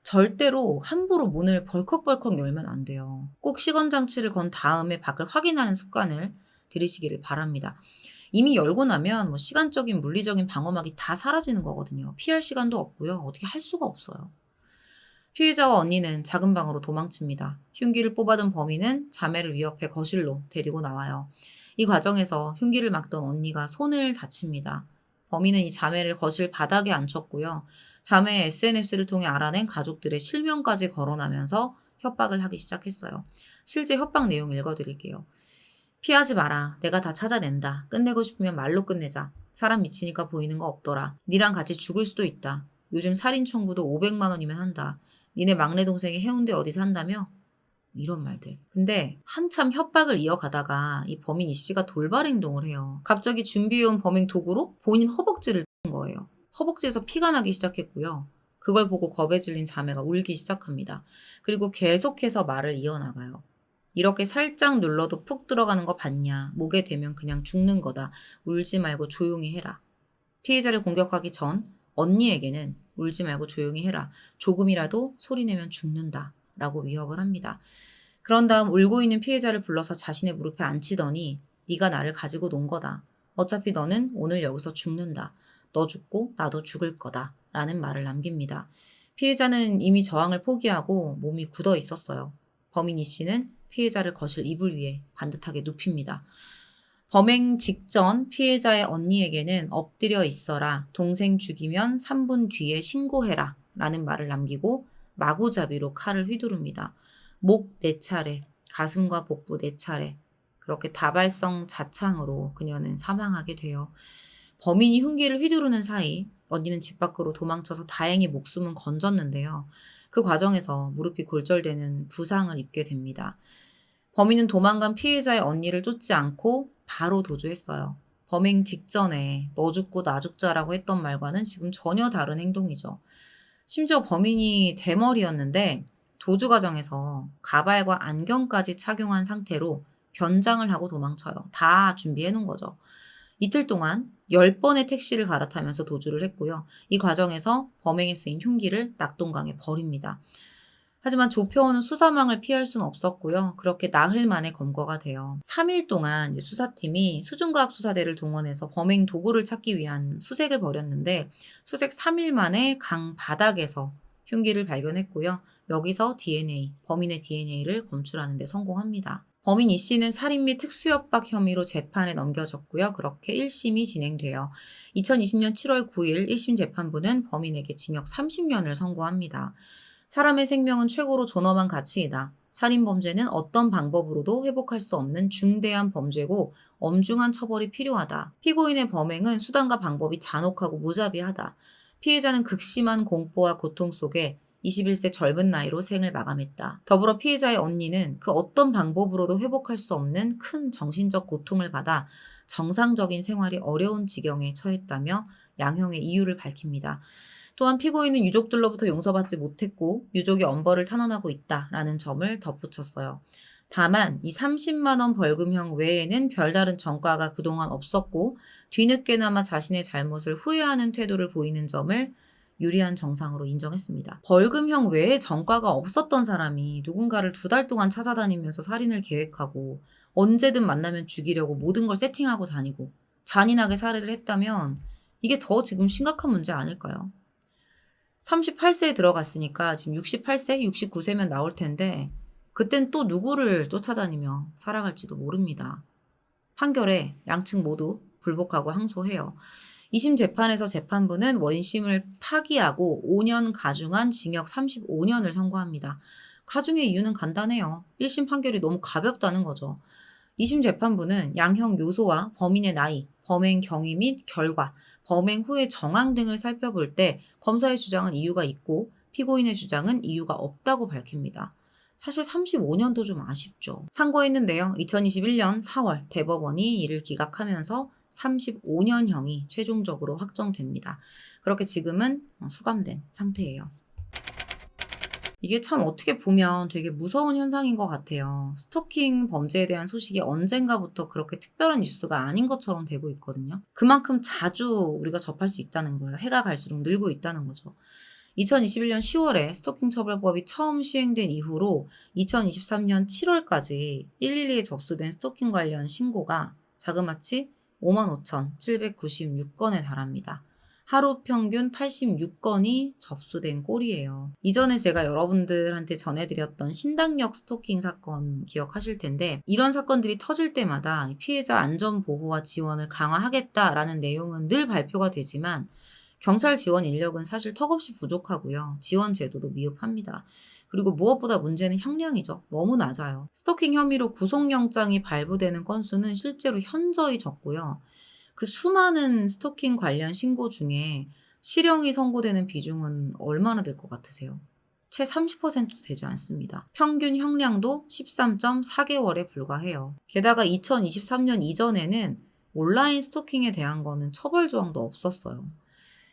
절대로 함부로 문을 벌컥벌컥 열면 안 돼요. 꼭 시건장치를 건 다음에 밖을 확인하는 습관을 들이시기를 바랍니다. 이미 열고 나면 뭐 시간적인 물리적인 방어막이 다 사라지는 거거든요. 피할 시간도 없고요. 어떻게 할 수가 없어요. 피해자와 언니는 작은 방으로 도망칩니다. 흉기를 뽑아둔 범인은 자매를 위협해 거실로 데리고 나와요. 이 과정에서 흉기를 막던 언니가 손을 다칩니다. 범인은 이 자매를 거실 바닥에 앉혔고요. 자매의 SNS를 통해 알아낸 가족들의 실명까지 거론하면서 협박을 하기 시작했어요. 실제 협박 내용 읽어드릴게요. 피하지 마라. 내가 다 찾아낸다. 끝내고 싶으면 말로 끝내자. 사람 미치니까 보이는 거 없더라. 니랑 같이 죽을 수도 있다. 요즘 살인 청구도 500만 원이면 한다. 니네 막내 동생이 해운대 어디 산다며? 이런 말들. 근데 한참 협박을 이어가다가 이 범인 이 씨가 돌발 행동을 해요. 갑자기 준비해온 범행 도구로 본인 허벅지를 친 거예요. 허벅지에서 피가 나기 시작했고요. 그걸 보고 겁에 질린 자매가 울기 시작합니다. 그리고 계속해서 말을 이어나가요. 이렇게 살짝 눌러도 푹 들어가는 거 봤냐? 목에 대면 그냥 죽는 거다. 울지 말고 조용히 해라. 피해자를 공격하기 전 언니에게는 울지 말고 조용히 해라. 조금이라도 소리내면 죽는다. 라고 위협을 합니다. 그런 다음 울고 있는 피해자를 불러서 자신의 무릎에 앉히더니 네가 나를 가지고 논 거다. 어차피 너는 오늘 여기서 죽는다. 너 죽고 나도 죽을 거다. 라는 말을 남깁니다. 피해자는 이미 저항을 포기하고 몸이 굳어 있었어요. 범인 이 씨는 피해자를 거실 이불 위에 반듯하게 눕힙니다. 범행 직전 피해자의 언니에게는 엎드려 있어라, 동생 죽이면 3분 뒤에 신고해라 라는 말을 남기고 마구잡이로 칼을 휘두릅니다. 목 4차례, 가슴과 복부 4차례, 그렇게 다발성 자창으로 그녀는 사망하게 돼요. 범인이 흉기를 휘두르는 사이 언니는 집 밖으로 도망쳐서 다행히 목숨은 건졌는데요. 그 과정에서 무릎이 골절되는 부상을 입게 됩니다. 범인은 도망간 피해자의 언니를 쫓지 않고 바로 도주했어요. 범행 직전에 너 죽고 나 죽자라고 했던 말과는 지금 전혀 다른 행동이죠. 심지어 범인이 대머리였는데 도주 과정에서 가발과 안경까지 착용한 상태로 변장을 하고 도망쳐요. 다 준비해 놓은 거죠. 이틀 동안 10번의 택시를 갈아타면서 도주를 했고요. 이 과정에서 범행에 쓰인 흉기를 낙동강에 버립니다. 하지만 조표호는 수사망을 피할 수는 없었고요. 그렇게 나흘 만에 검거가 돼요. 3일 동안 이제 수사팀이 수중과학수사대를 동원해서 범행 도구를 찾기 위한 수색을 벌였는데 수색 3일 만에 강 바닥에서 흉기를 발견했고요. 여기서 DNA, 범인의 DNA를 검출하는 데 성공합니다. 범인 이 씨는 살인 및 특수협박 혐의로 재판에 넘겨졌고요. 그렇게 1심이 진행돼요. 2020년 7월 9일 1심 재판부는 범인에게 징역 30년을 선고합니다. 사람의 생명은 최고로 존엄한 가치이다. 살인범죄는 어떤 방법으로도 회복할 수 없는 중대한 범죄고 엄중한 처벌이 필요하다. 피고인의 범행은 수단과 방법이 잔혹하고 무자비하다. 피해자는 극심한 공포와 고통 속에 21세 젊은 나이로 생을 마감했다. 더불어 피해자의 언니는 그 어떤 방법으로도 회복할 수 없는 큰 정신적 고통을 받아 정상적인 생활이 어려운 지경에 처했다며 양형의 이유를 밝힙니다. 또한 피고인은 유족들로부터 용서받지 못했고 유족이 엄벌을 탄원하고 있다라는 점을 덧붙였어요. 다만 이 30만 원 벌금형 외에는 별다른 전과가 그동안 없었고 뒤늦게나마 자신의 잘못을 후회하는 태도를 보이는 점을 유리한 정상으로 인정했습니다. 벌금형 외에 전과가 없었던 사람이 누군가를 2달 동안 찾아다니면서 살인을 계획하고 언제든 만나면 죽이려고 모든 걸 세팅하고 다니고 잔인하게 살해를 했다면 이게 더 지금 심각한 문제 아닐까요? 38세에 들어갔으니까 지금 68세, 69세면 나올 텐데 그땐 또 누구를 쫓아다니며 살아갈지도 모릅니다. 판결에 양측 모두 불복하고 항소해요. 2심 재판에서 재판부는 원심을 파기하고 5년 가중한 징역 35년을 선고합니다. 가중의 이유는 간단해요. 1심 판결이 너무 가볍다는 거죠. 2심 재판부는 양형 요소와 범인의 나이, 범행 경위 및 결과, 범행 후의 정황 등을 살펴볼 때 검사의 주장은 이유가 있고 피고인의 주장은 이유가 없다고 밝힙니다. 사실 35년도 좀 아쉽죠. 상고했는데요. 2021년 4월 대법원이 이를 기각하면서 35년형이 최종적으로 확정됩니다. 그렇게 지금은 수감된 상태예요. 이게 참 어떻게 보면 되게 무서운 현상인 것 같아요. 스토킹 범죄에 대한 소식이 언젠가부터 그렇게 특별한 뉴스가 아닌 것처럼 되고 있거든요. 그만큼 자주 우리가 접할 수 있다는 거예요. 해가 갈수록 늘고 있다는 거죠. 2021년 10월에 스토킹 처벌법이 처음 시행된 이후로 2023년 7월까지 112에 접수된 스토킹 관련 신고가 자그마치 55,796건에 달합니다. 하루 평균 86건이 접수된 꼴이에요. 이전에 제가 여러분들한테 전해드렸던 신당역 스토킹 사건 기억하실 텐데 이런 사건들이 터질 때마다 피해자 안전보호와 지원을 강화하겠다라는 내용은 늘 발표가 되지만 경찰 지원 인력은 사실 턱없이 부족하고요. 지원 제도도 미흡합니다. 그리고 무엇보다 문제는 형량이죠. 너무 낮아요. 스토킹 혐의로 구속영장이 발부되는 건수는 실제로 현저히 적고요. 그 수많은 스토킹 관련 신고 중에 실형이 선고되는 비중은 얼마나 될 것 같으세요? 채 30%도 되지 않습니다. 평균 형량도 13.4개월에 불과해요. 게다가 2023년 이전에는 온라인 스토킹에 대한 거는 처벌 조항도 없었어요.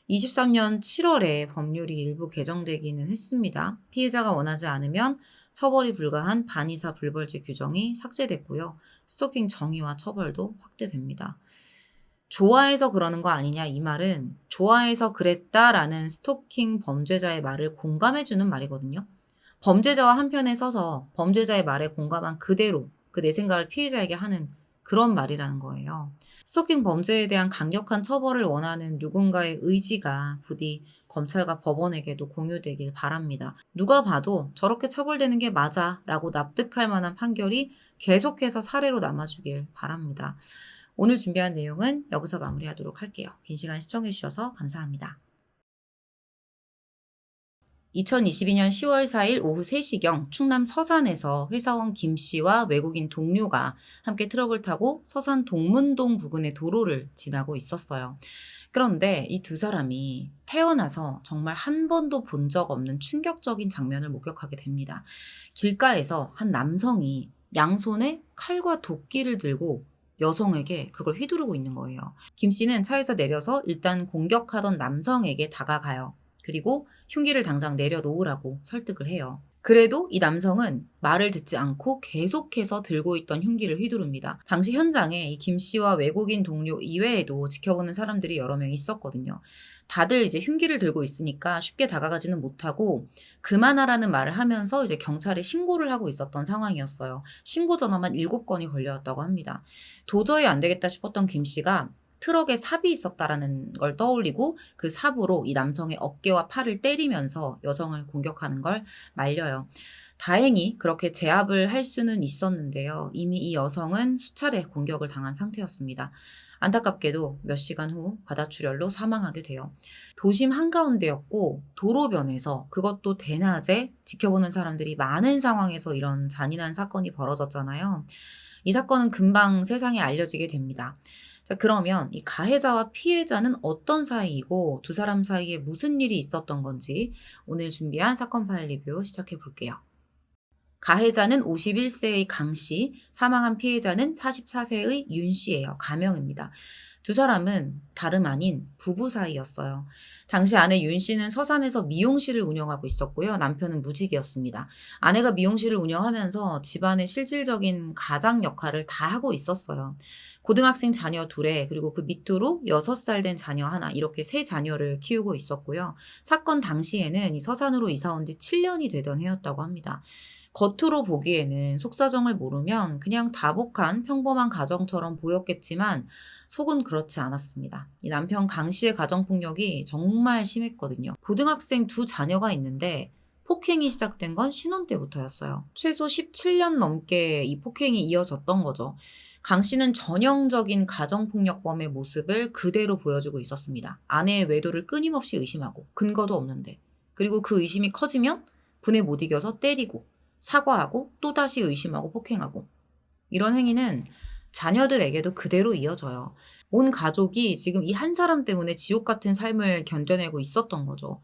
23년 7월에 법률이 일부 개정되기는 했습니다. 피해자가 원하지 않으면 처벌이 불가한 반의사 불벌죄 규정이 삭제됐고요. 스토킹 정의와 처벌도 확대됩니다. 좋아해서 그러는 거 아니냐 이 말은 좋아해서 그랬다라는 스토킹 범죄자의 말을 공감해주는 말이거든요. 범죄자와 한편에 서서 범죄자의 말에 공감한 그대로 그 내 생각을 피해자에게 하는 그런 말이라는 거예요. 스토킹 범죄에 대한 강력한 처벌을 원하는 누군가의 의지가 부디 검찰과 법원에게도 공유되길 바랍니다. 누가 봐도 저렇게 처벌되는 게 맞아 라고 납득할 만한 판결이 계속해서 사례로 남아주길 바랍니다. 오늘 준비한 내용은 여기서 마무리하도록 할게요. 긴 시간 시청해주셔서 감사합니다. 2022년 10월 4일 오후 3시경 충남 서산에서 회사원 김 씨와 외국인 동료가 함께 트럭을 타고 서산 동문동 부근의 도로를 지나고 있었어요. 그런데 이 두 사람이 태어나서 정말 한 번도 본 적 없는 충격적인 장면을 목격하게 됩니다. 길가에서 한 남성이 양손에 칼과 도끼를 들고 여성에게 그걸 휘두르고 있는 거예요. 김 씨는 차에서 내려서 일단 공격하던 남성에게 다가가요. 그리고 흉기를 당장 내려놓으라고 설득을 해요. 그래도 이 남성은 말을 듣지 않고 계속해서 들고 있던 흉기를 휘두릅니다. 당시 현장에 이 김 씨와 외국인 동료 이외에도 지켜보는 사람들이 여러 명 있었거든요. 다들 이제 흉기를 들고 있으니까 쉽게 다가가지는 못하고 그만하라는 말을 하면서 이제 경찰에 신고를 하고 있었던 상황이었어요. 신고 전화만 7건이 걸려왔다고 합니다. 도저히 안 되겠다 싶었던 김 씨가 트럭에 삽이 있었다라는 걸 떠올리고 그 삽으로 이 남성의 어깨와 팔을 때리면서 여성을 공격하는 걸 말려요. 다행히 그렇게 제압을 할 수는 있었는데요. 이미 이 여성은 수차례 공격을 당한 상태였습니다. 안타깝게도 몇 시간 후 과다출혈로 사망하게 돼요. 도심 한가운데였고 도로변에서 그것도 대낮에 지켜보는 사람들이 많은 상황에서 이런 잔인한 사건이 벌어졌잖아요. 이 사건은 금방 세상에 알려지게 됩니다. 자, 그러면 이 가해자와 피해자는 어떤 사이이고 두 사람 사이에 무슨 일이 있었던 건지 오늘 준비한 사건 파일 리뷰 시작해 볼게요. 가해자는 51세의 강 씨, 사망한 피해자는 44세의 윤 씨예요. 가명입니다. 두 사람은 다름 아닌 부부 사이였어요. 당시 아내 윤 씨는 서산에서 미용실을 운영하고 있었고요. 남편은 무직이었습니다. 아내가 미용실을 운영하면서 집안의 실질적인 가장 역할을 다 하고 있었어요. 고등학생 자녀 둘에 그리고 그 밑으로 6살 된 자녀 하나 이렇게 세 자녀를 키우고 있었고요. 사건 당시에는 이 서산으로 이사 온 지 7년이 되던 해였다고 합니다. 겉으로 보기에는 속사정을 모르면 그냥 다복한 평범한 가정처럼 보였겠지만 속은 그렇지 않았습니다. 이 남편 강 씨의 가정폭력이 정말 심했거든요. 고등학생 두 자녀가 있는데 폭행이 시작된 건 신혼 때부터였어요. 최소 17년 넘게 이 폭행이 이어졌던 거죠. 강 씨는 전형적인 가정폭력범의 모습을 그대로 보여주고 있었습니다. 아내의 외도를 끊임없이 의심하고 근거도 없는데 그리고 그 의심이 커지면 분에 못 이겨서 때리고 사과하고 또다시 의심하고 폭행하고 이런 행위는 자녀들에게도 그대로 이어져요. 온 가족이 지금 이 한 사람 때문에 지옥 같은 삶을 견뎌내고 있었던 거죠.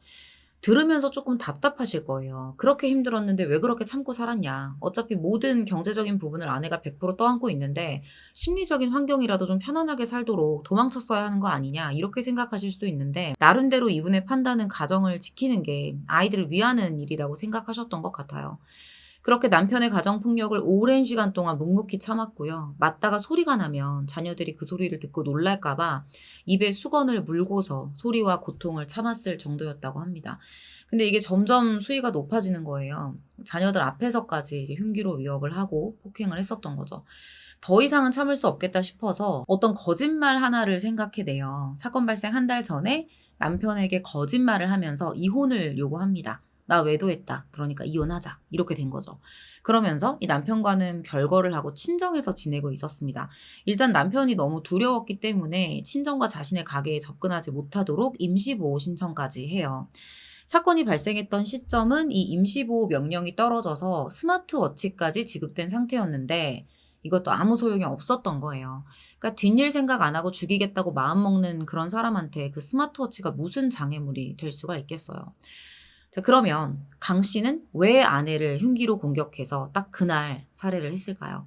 들으면서 조금 답답하실 거예요. 그렇게 힘들었는데 왜 그렇게 참고 살았냐. 어차피 모든 경제적인 부분을 아내가 100% 떠안고 있는데 심리적인 환경이라도 좀 편안하게 살도록 도망쳤어야 하는 거 아니냐. 이렇게 생각하실 수도 있는데 나름대로 이분의 판단은 가정을 지키는 게 아이들을 위하는 일이라고 생각하셨던 것 같아요. 그렇게 남편의 가정폭력을 오랜 시간 동안 묵묵히 참았고요. 맞다가 소리가 나면 자녀들이 그 소리를 듣고 놀랄까봐 입에 수건을 물고서 소리와 고통을 참았을 정도였다고 합니다. 근데 이게 점점 수위가 높아지는 거예요. 자녀들 앞에서까지 이제 흉기로 위협을 하고 폭행을 했었던 거죠. 더 이상은 참을 수 없겠다 싶어서 어떤 거짓말 하나를 생각해내요. 사건 발생 한 달 전에 남편에게 거짓말을 하면서 이혼을 요구합니다. 나 외도했다. 그러니까 이혼하자. 이렇게 된 거죠. 그러면서 이 남편과는 별거를 하고 친정에서 지내고 있었습니다. 일단 남편이 너무 두려웠기 때문에 친정과 자신의 가게에 접근하지 못하도록 임시보호 신청까지 해요. 사건이 발생했던 시점은 이 임시보호 명령이 떨어져서 스마트워치까지 지급된 상태였는데 이것도 아무 소용이 없었던 거예요. 그러니까 뒷일 생각 안 하고 죽이겠다고 마음먹는 그런 사람한테 그 스마트워치가 무슨 장애물이 될 수가 있겠어요. 자, 그러면 강 씨는 왜 아내를 흉기로 공격해서 딱 그날 살해를 했을까요?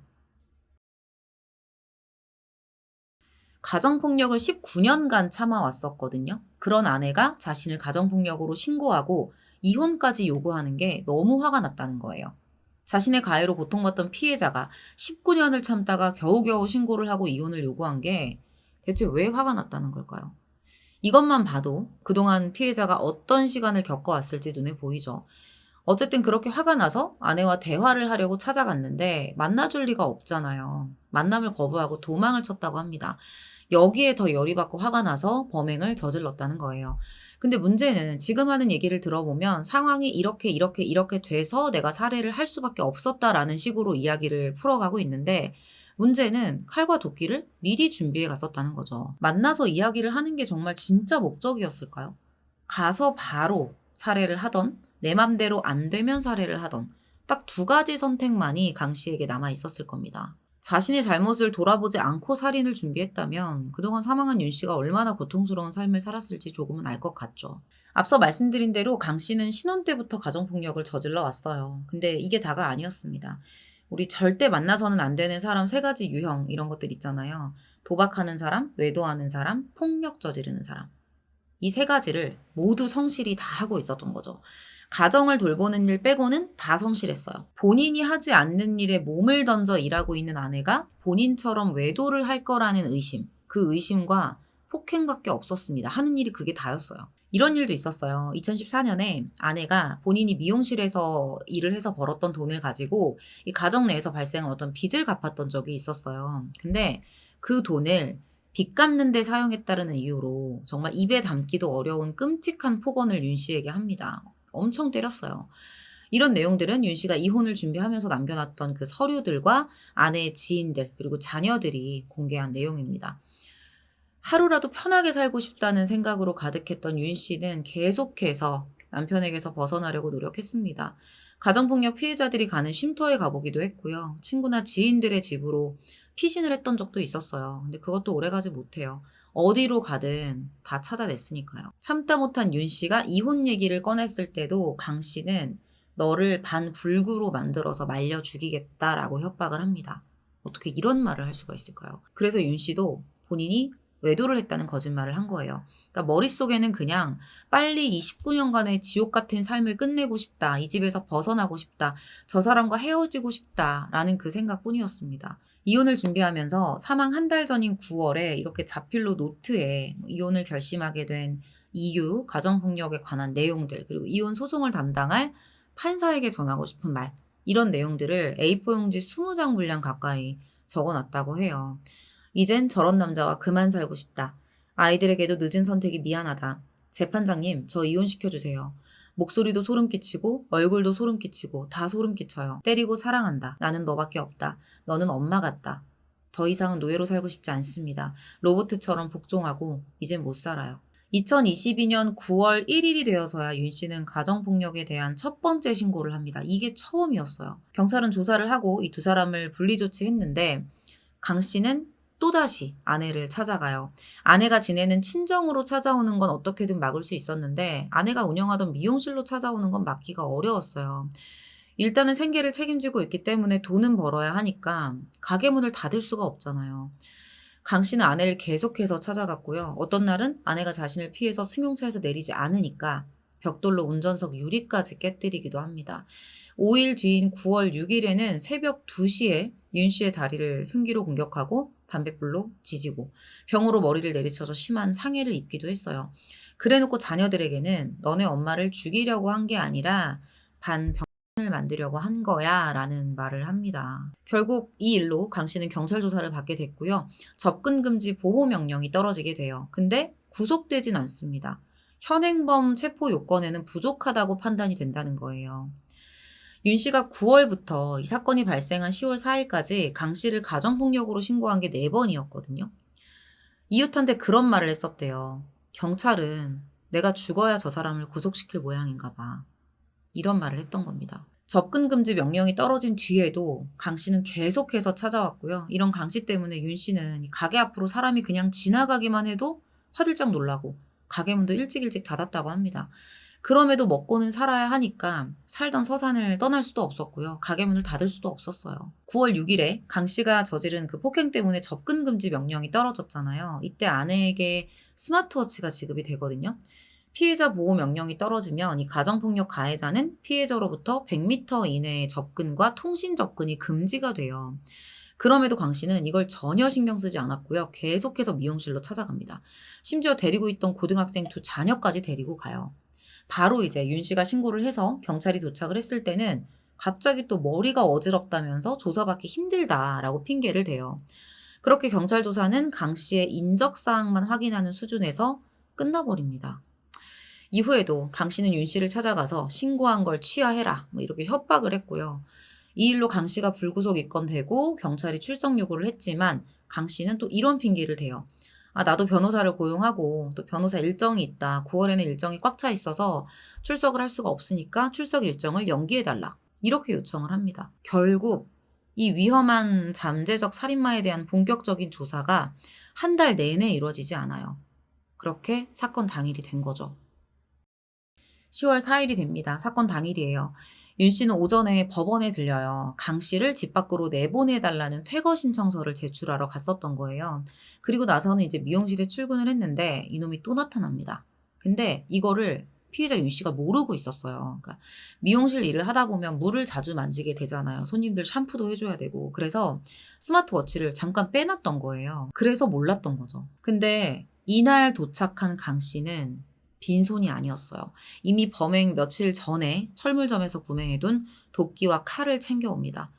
가정폭력을 19년간 참아왔었거든요. 그런 아내가 자신을 가정폭력으로 신고하고 이혼까지 요구하는 게 너무 화가 났다는 거예요. 자신의 가해로 고통받던 피해자가 19년을 참다가 겨우겨우 신고를 하고 이혼을 요구한 게 대체 왜 화가 났다는 걸까요? 이것만 봐도 그동안 피해자가 어떤 시간을 겪어왔을지 눈에 보이죠. 어쨌든 그렇게 화가 나서 아내와 대화를 하려고 찾아갔는데 만나줄 리가 없잖아요. 만남을 거부하고 도망을 쳤다고 합니다. 여기에 더 열이 받고 화가 나서 범행을 저질렀다는 거예요. 근데 문제는 지금 하는 얘기를 들어보면 상황이 이렇게 돼서 내가 살해를 할 수밖에 없었다라는 식으로 이야기를 풀어가고 있는데 문제는 칼과 도끼를 미리 준비해 갔었다는 거죠. 만나서 이야기를 하는 게 정말 진짜 목적이었을까요? 가서 바로 살해를 하던 내 맘대로 안 되면 살해를 하던 딱 두 가지 선택만이 강 씨에게 남아 있었을 겁니다. 자신의 잘못을 돌아보지 않고 살인을 준비했다면 그동안 사망한 윤 씨가 얼마나 고통스러운 삶을 살았을지 조금은 알 것 같죠. 앞서 말씀드린 대로 강 씨는 신혼 때부터 가정폭력을 저질러 왔어요. 근데 이게 다가 아니었습니다. 우리 절대 만나서는 안 되는 사람 세 가지 유형 이런 것들 있잖아요. 도박하는 사람, 외도하는 사람, 폭력 저지르는 사람. 이 세 가지를 모두 성실히 다 하고 있었던 거죠. 가정을 돌보는 일 빼고는 다 성실했어요. 본인이 하지 않는 일에 몸을 던져 일하고 있는 아내가 본인처럼 외도를 할 거라는 의심, 그 의심과 폭행밖에 없었습니다. 하는 일이 그게 다였어요. 이런 일도 있었어요. 2014년에 아내가 본인이 미용실에서 일을 해서 벌었던 돈을 가지고 이 가정 내에서 발생한 어떤 빚을 갚았던 적이 있었어요. 근데 그 돈을 빚 갚는 데 사용했다는 이유로 정말 입에 담기도 어려운 끔찍한 폭언을 윤 씨에게 합니다. 엄청 때렸어요. 이런 내용들은 윤 씨가 이혼을 준비하면서 남겨놨던 그 서류들과 아내의 지인들 그리고 자녀들이 공개한 내용입니다. 하루라도 편하게 살고 싶다는 생각으로 가득했던 윤 씨는 계속해서 남편에게서 벗어나려고 노력했습니다. 가정폭력 피해자들이 가는 쉼터에 가보기도 했고요. 친구나 지인들의 집으로 피신을 했던 적도 있었어요. 근데 그것도 오래가지 못해요. 어디로 가든 다 찾아냈으니까요. 참다 못한 윤 씨가 이혼 얘기를 꺼냈을 때도 강 씨는 너를 반불구로 만들어서 말려 죽이겠다라고 협박을 합니다. 어떻게 이런 말을 할 수가 있을까요? 그래서 윤 씨도 본인이 외도를 했다는 거짓말을 한 거예요. 그러니까 머릿속에는 그냥 빨리 이 19년간의 지옥 같은 삶을 끝내고 싶다. 이 집에서 벗어나고 싶다. 저 사람과 헤어지고 싶다라는 그 생각뿐이었습니다. 이혼을 준비하면서 사망 한 달 전인 9월에 이렇게 자필로 노트에 이혼을 결심하게 된 이유, 가정폭력에 관한 내용들, 그리고 이혼 소송을 담당할 판사에게 전하고 싶은 말, 이런 내용들을 A4 용지 20장 분량 가까이 적어놨다고 해요. 이젠 저런 남자와 그만 살고 싶다. 아이들에게도 늦은 선택이 미안하다. 재판장님, 저 이혼시켜주세요. 목소리도 소름 끼치고 얼굴도 소름 끼치고 다 소름 끼쳐요. 때리고 사랑한다. 나는 너밖에 없다. 너는 엄마 같다. 더 이상은 노예로 살고 싶지 않습니다. 로보트처럼 복종하고 이젠 못 살아요. 2022년 9월 1일이 되어서야 윤 씨는 가정폭력에 대한 첫 번째 신고를 합니다. 이게 처음이었어요. 경찰은 조사를 하고 이 두 사람을 분리조치했는데 강 씨는 또다시 아내를 찾아가요. 아내가 지내는 친정으로 찾아오는 건 어떻게든 막을 수 있었는데 아내가 운영하던 미용실로 찾아오는 건 막기가 어려웠어요. 일단은 생계를 책임지고 있기 때문에 돈은 벌어야 하니까 가게 문을 닫을 수가 없잖아요. 강 씨는 아내를 계속해서 찾아갔고요. 어떤 날은 아내가 자신을 피해서 승용차에서 내리지 않으니까 벽돌로 운전석 유리까지 깨뜨리기도 합니다. 5일 뒤인 9월 6일에는 새벽 2시에 윤 씨의 다리를 흉기로 공격하고 담뱃불로 지지고 병으로 머리를 내리쳐서 심한 상해를 입기도 했어요. 그래놓고 자녀들에게는 너네 엄마를 죽이려고 한 게 아니라 반병을 만들려고 한 거야 라는 말을 합니다. 결국 이 일로 강 씨는 경찰 조사를 받게 됐고요. 접근 금지 보호 명령이 떨어지게 돼요. 근데 구속되진 않습니다. 현행범 체포 요건에는 부족하다고 판단이 된다는 거예요. 윤 씨가 9월부터 이 사건이 발생한 10월 4일까지 강 씨를 가정폭력으로 신고한 게 4번이었거든요. 이웃한테 그런 말을 했었대요. 경찰은 내가 죽어야 저 사람을 구속시킬 모양인가 봐. 이런 말을 했던 겁니다. 접근 금지 명령이 떨어진 뒤에도 강 씨는 계속해서 찾아왔고요. 이런 강 씨 때문에 윤 씨는 가게 앞으로 사람이 그냥 지나가기만 해도 화들짝 놀라고 가게 문도 일찍 닫았다고 합니다. 그럼에도 먹고는 살아야 하니까 살던 서산을 떠날 수도 없었고요. 가게 문을 닫을 수도 없었어요. 9월 6일에 강 씨가 저지른 그 폭행 때문에 접근 금지 명령이 떨어졌잖아요. 이때 아내에게 스마트워치가 지급이 되거든요. 피해자 보호 명령이 떨어지면 이 가정폭력 가해자는 피해자로부터 100m 이내의 접근과 통신 접근이 금지가 돼요. 그럼에도 강 씨는 이걸 전혀 신경 쓰지 않았고요. 계속해서 미용실로 찾아갑니다. 심지어 데리고 있던 고등학생 두 자녀까지 데리고 가요. 바로 이제 윤 씨가 신고를 해서 경찰이 도착을 했을 때는 갑자기 또 머리가 어지럽다면서 조사받기 힘들다라고 핑계를 대요. 그렇게 경찰 조사는 강 씨의 인적 사항만 확인하는 수준에서 끝나버립니다. 이후에도 강 씨는 윤 씨를 찾아가서 신고한 걸 취하해라 뭐 이렇게 협박을 했고요. 이 일로 강 씨가 불구속 입건되고 경찰이 출석 요구를 했지만 강 씨는 또 이런 핑계를 대요. 아, 나도 변호사를 고용하고 또 변호사 일정이 있다. 9월에는 일정이 꽉 차 있어서 출석을 할 수가 없으니까 출석 일정을 연기해달라. 이렇게 요청을 합니다. 결국 이 위험한 잠재적 살인마에 대한 본격적인 조사가 한 달 내내 이루어지지 않아요. 그렇게 사건 당일이 된 거죠. 10월 4일이 됩니다. 사건 당일이에요. 윤 씨는 오전에 법원에 들려요. 강 씨를 집 밖으로 내보내달라는 퇴거 신청서를 제출하러 갔었던 거예요. 그리고 나서는 이제 미용실에 출근을 했는데 이놈이 또 나타납니다. 근데 이거를 피해자 윤 씨가 모르고 있었어요. 그러니까 미용실 일을 하다 보면 물을 자주 만지게 되잖아요. 손님들 샴푸도 해줘야 되고. 그래서 스마트워치를 잠깐 빼놨던 거예요. 그래서 몰랐던 거죠. 근데 이날 도착한 강 씨는 빈손이 아니었어요. 이미 범행 며칠 전에 철물점에서 구매해둔 도끼와 칼을 챙겨옵니다.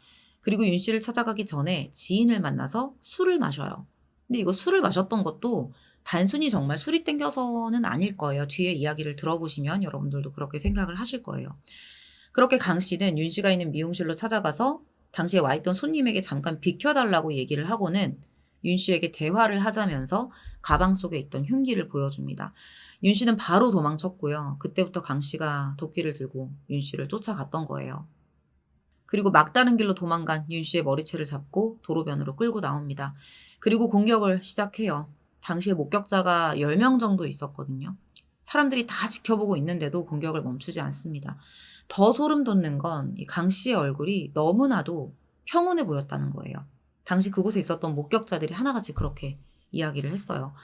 그리고 윤 씨를 찾아가기 전에 지인을 만나서 술을 마셔요. 근데 이거 술을 마셨던 것도 단순히 정말 술이 땡겨서는 아닐 거예요. 뒤에 이야기를 들어보시면 여러분들도 그렇게 생각을 하실 거예요. 그렇게 강 씨는 윤 씨가 있는 미용실로 찾아가서 당시에 와 있던 손님에게 잠깐 비켜달라고 얘기를 하고는 윤 씨에게 대화를 하자면서 가방 속에 있던 흉기를 보여줍니다. 윤 씨는 바로 도망쳤고요. 그때부터 강 씨가 도끼를 들고 윤 씨를 쫓아갔던 거예요. 그리고 막다른 길로 도망간 윤 씨의 머리채를 잡고 도로변으로 끌고 나옵니다. 그리고 공격을 시작해요. 당시에 목격자가 10명 정도 있었거든요. 사람들이 다 지켜보고 있는데도 공격을 멈추지 않습니다. 더 소름 돋는 건 이 강 씨의 얼굴이 너무나도 평온해 보였다는 거예요. 당시 그곳에 있었던 목격자들이 하나같이 그렇게 이야기를 했어요.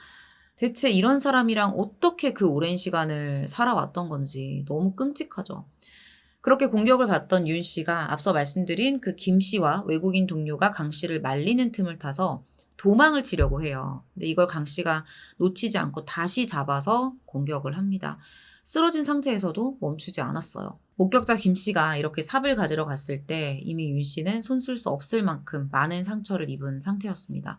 대체 이런 사람이랑 어떻게 그 오랜 시간을 살아왔던 건지 너무 끔찍하죠. 그렇게 공격을 받던 윤 씨가 앞서 말씀드린 그 김 씨와 외국인 동료가 강 씨를 말리는 틈을 타서 도망을 치려고 해요. 근데 이걸 강 씨가 놓치지 않고 다시 잡아서 공격을 합니다. 쓰러진 상태에서도 멈추지 않았어요. 목격자 김 씨가 이렇게 삽을 가지러 갔을 때 이미 윤 씨는 손쓸 수 없을 만큼 많은 상처를 입은 상태였습니다.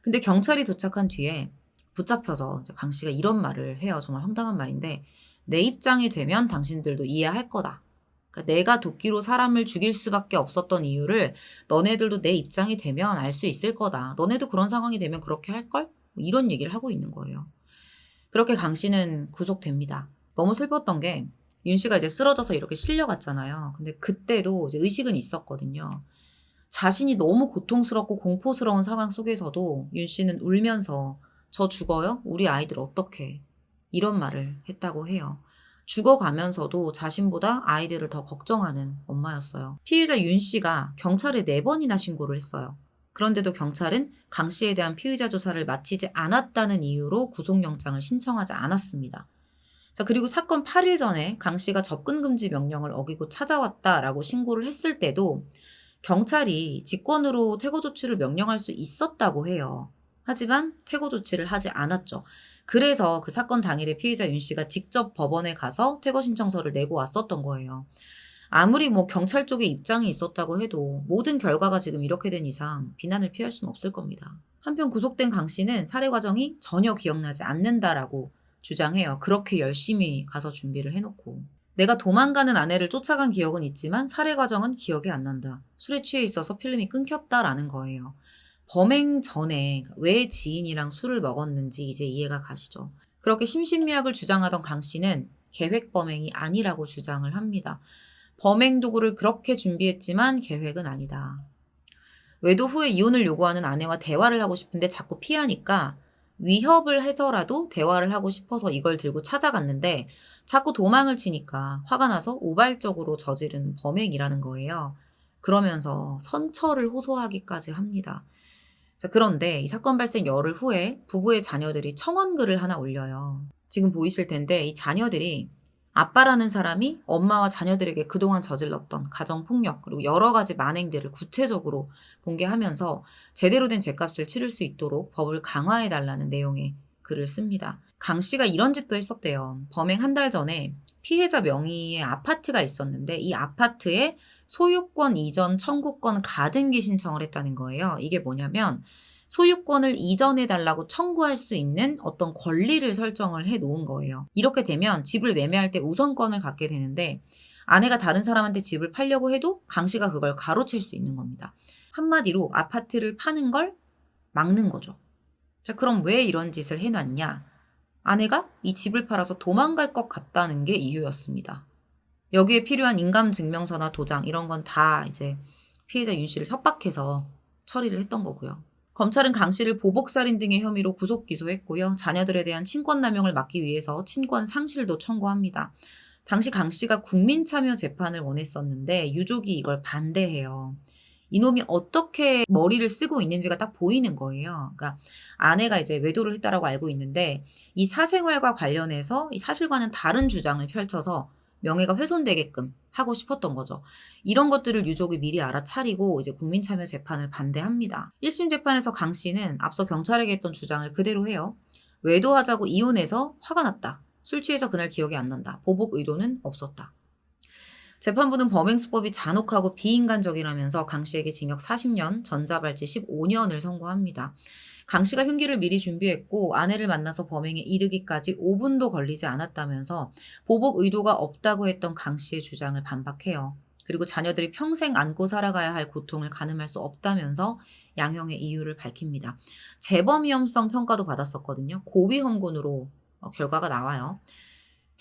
근데 경찰이 도착한 뒤에 붙잡혀서 이제 강 씨가 이런 말을 해요. 정말 황당한 말인데, 내 입장이 되면 당신들도 이해할 거다. 그러니까 내가 도끼로 사람을 죽일 수밖에 없었던 이유를 너네들도 내 입장이 되면 알 수 있을 거다. 너네도 그런 상황이 되면 그렇게 할걸? 뭐 이런 얘기를 하고 있는 거예요. 그렇게 강 씨는 구속됩니다. 너무 슬펐던 게 윤 씨가 이제 쓰러져서 이렇게 실려갔잖아요. 근데 그때도 이제 의식은 있었거든요. 자신이 너무 고통스럽고 공포스러운 상황 속에서도 윤 씨는 울면서 저 죽어요? 우리 아이들 어떡해? 이런 말을 했다고 해요. 죽어가면서도 자신보다 아이들을 더 걱정하는 엄마였어요. 피해자 윤 씨가 경찰에 4번이나 신고를 했어요. 그런데도 경찰은 강 씨에 대한 피의자 조사를 마치지 않았다는 이유로 구속영장을 신청하지 않았습니다. 자, 그리고 사건 8일 전에 강 씨가 접근금지 명령을 어기고 찾아왔다라고 신고를 했을 때도 경찰이 직권으로 퇴거 조치를 명령할 수 있었다고 해요. 하지만 퇴거 조치를 하지 않았죠. 그래서 그 사건 당일에 피해자 윤 씨가 직접 법원에 가서 퇴거 신청서를 내고 왔었던 거예요. 아무리 뭐 경찰 쪽에 입장이 있었다고 해도 모든 결과가 지금 이렇게 된 이상 비난을 피할 수는 없을 겁니다. 한편 구속된 강 씨는 살해 과정이 전혀 기억나지 않는다라고 주장해요. 그렇게 열심히 가서 준비를 해놓고. 내가 도망가는 아내를 쫓아간 기억은 있지만 살해 과정은 기억이 안 난다. 술에 취해 있어서 필름이 끊겼다라는 거예요. 범행 전에 왜 지인이랑 술을 먹었는지 이제 이해가 가시죠. 그렇게 심신미약을 주장하던 강 씨는 계획 범행이 아니라고 주장을 합니다. 범행 도구를 그렇게 준비했지만 계획은 아니다. 외도 후에 이혼을 요구하는 아내와 대화를 하고 싶은데 자꾸 피하니까 위협을 해서라도 대화를 하고 싶어서 이걸 들고 찾아갔는데 자꾸 도망을 치니까 화가 나서 우발적으로 저지른 범행이라는 거예요. 그러면서 선처를 호소하기까지 합니다. 자, 그런데 이 사건 발생 열흘 후에 부부의 자녀들이 청원글을 하나 올려요. 지금 보이실 텐데 이 자녀들이 아빠라는 사람이 엄마와 자녀들에게 그동안 저질렀던 가정폭력 그리고 여러 가지 만행들을 구체적으로 공개하면서 제대로 된 죗값을 치를 수 있도록 법을 강화해달라는 내용의 글을 씁니다. 강 씨가 이런 짓도 했었대요. 범행 한 달 전에 피해자 명의의 아파트가 있었는데 이 아파트에 소유권 이전 청구권 가등기 신청을 했다는 거예요. 이게 뭐냐면 소유권을 이전해 달라고 청구할 수 있는 어떤 권리를 설정을 해 놓은 거예요. 이렇게 되면 집을 매매할 때 우선권을 갖게 되는데 아내가 다른 사람한테 집을 팔려고 해도 강 씨가 그걸 가로챌 수 있는 겁니다. 한마디로 아파트를 파는 걸 막는 거죠. 자, 그럼 왜 이런 짓을 해놨냐? 아내가 이 집을 팔아서 도망갈 것 같다는 게 이유였습니다. 여기에 필요한 인감증명서나 도장 이런 건 다 이제 피해자 윤 씨를 협박해서 처리를 했던 거고요. 검찰은 강 씨를 보복살인 등의 혐의로 구속 기소했고요. 자녀들에 대한 친권남용을 막기 위해서 친권 상실도 청구합니다. 당시 강 씨가 국민참여 재판을 원했었는데 유족이 이걸 반대해요. 이놈이 어떻게 머리를 쓰고 있는지가 딱 보이는 거예요. 그러니까 아내가 이제 외도를 했다라고 알고 있는데 이 사생활과 관련해서 이 사실과는 다른 주장을 펼쳐서 명예가 훼손되게끔 하고 싶었던 거죠. 이런 것들을 유족이 미리 알아차리고 이제 국민참여 재판을 반대합니다. 1심 재판에서 강 씨는 앞서 경찰에게 했던 주장을 그대로 해요. 외도하자고 이혼해서 화가 났다. 술 취해서 그날 기억이 안 난다. 보복 의도는 없었다. 재판부는 범행 수법이 잔혹하고 비인간적이라면서 강 씨에게 징역 40년, 전자발찌 15년을 선고합니다. 강 씨가 흉기를 미리 준비했고 아내를 만나서 범행에 이르기까지 5분도 걸리지 않았다면서 보복 의도가 없다고 했던 강 씨의 주장을 반박해요. 그리고 자녀들이 평생 안고 살아가야 할 고통을 가늠할 수 없다면서 양형의 이유를 밝힙니다. 재범 위험성 평가도 받았었거든요. 고위험군으로 결과가 나와요.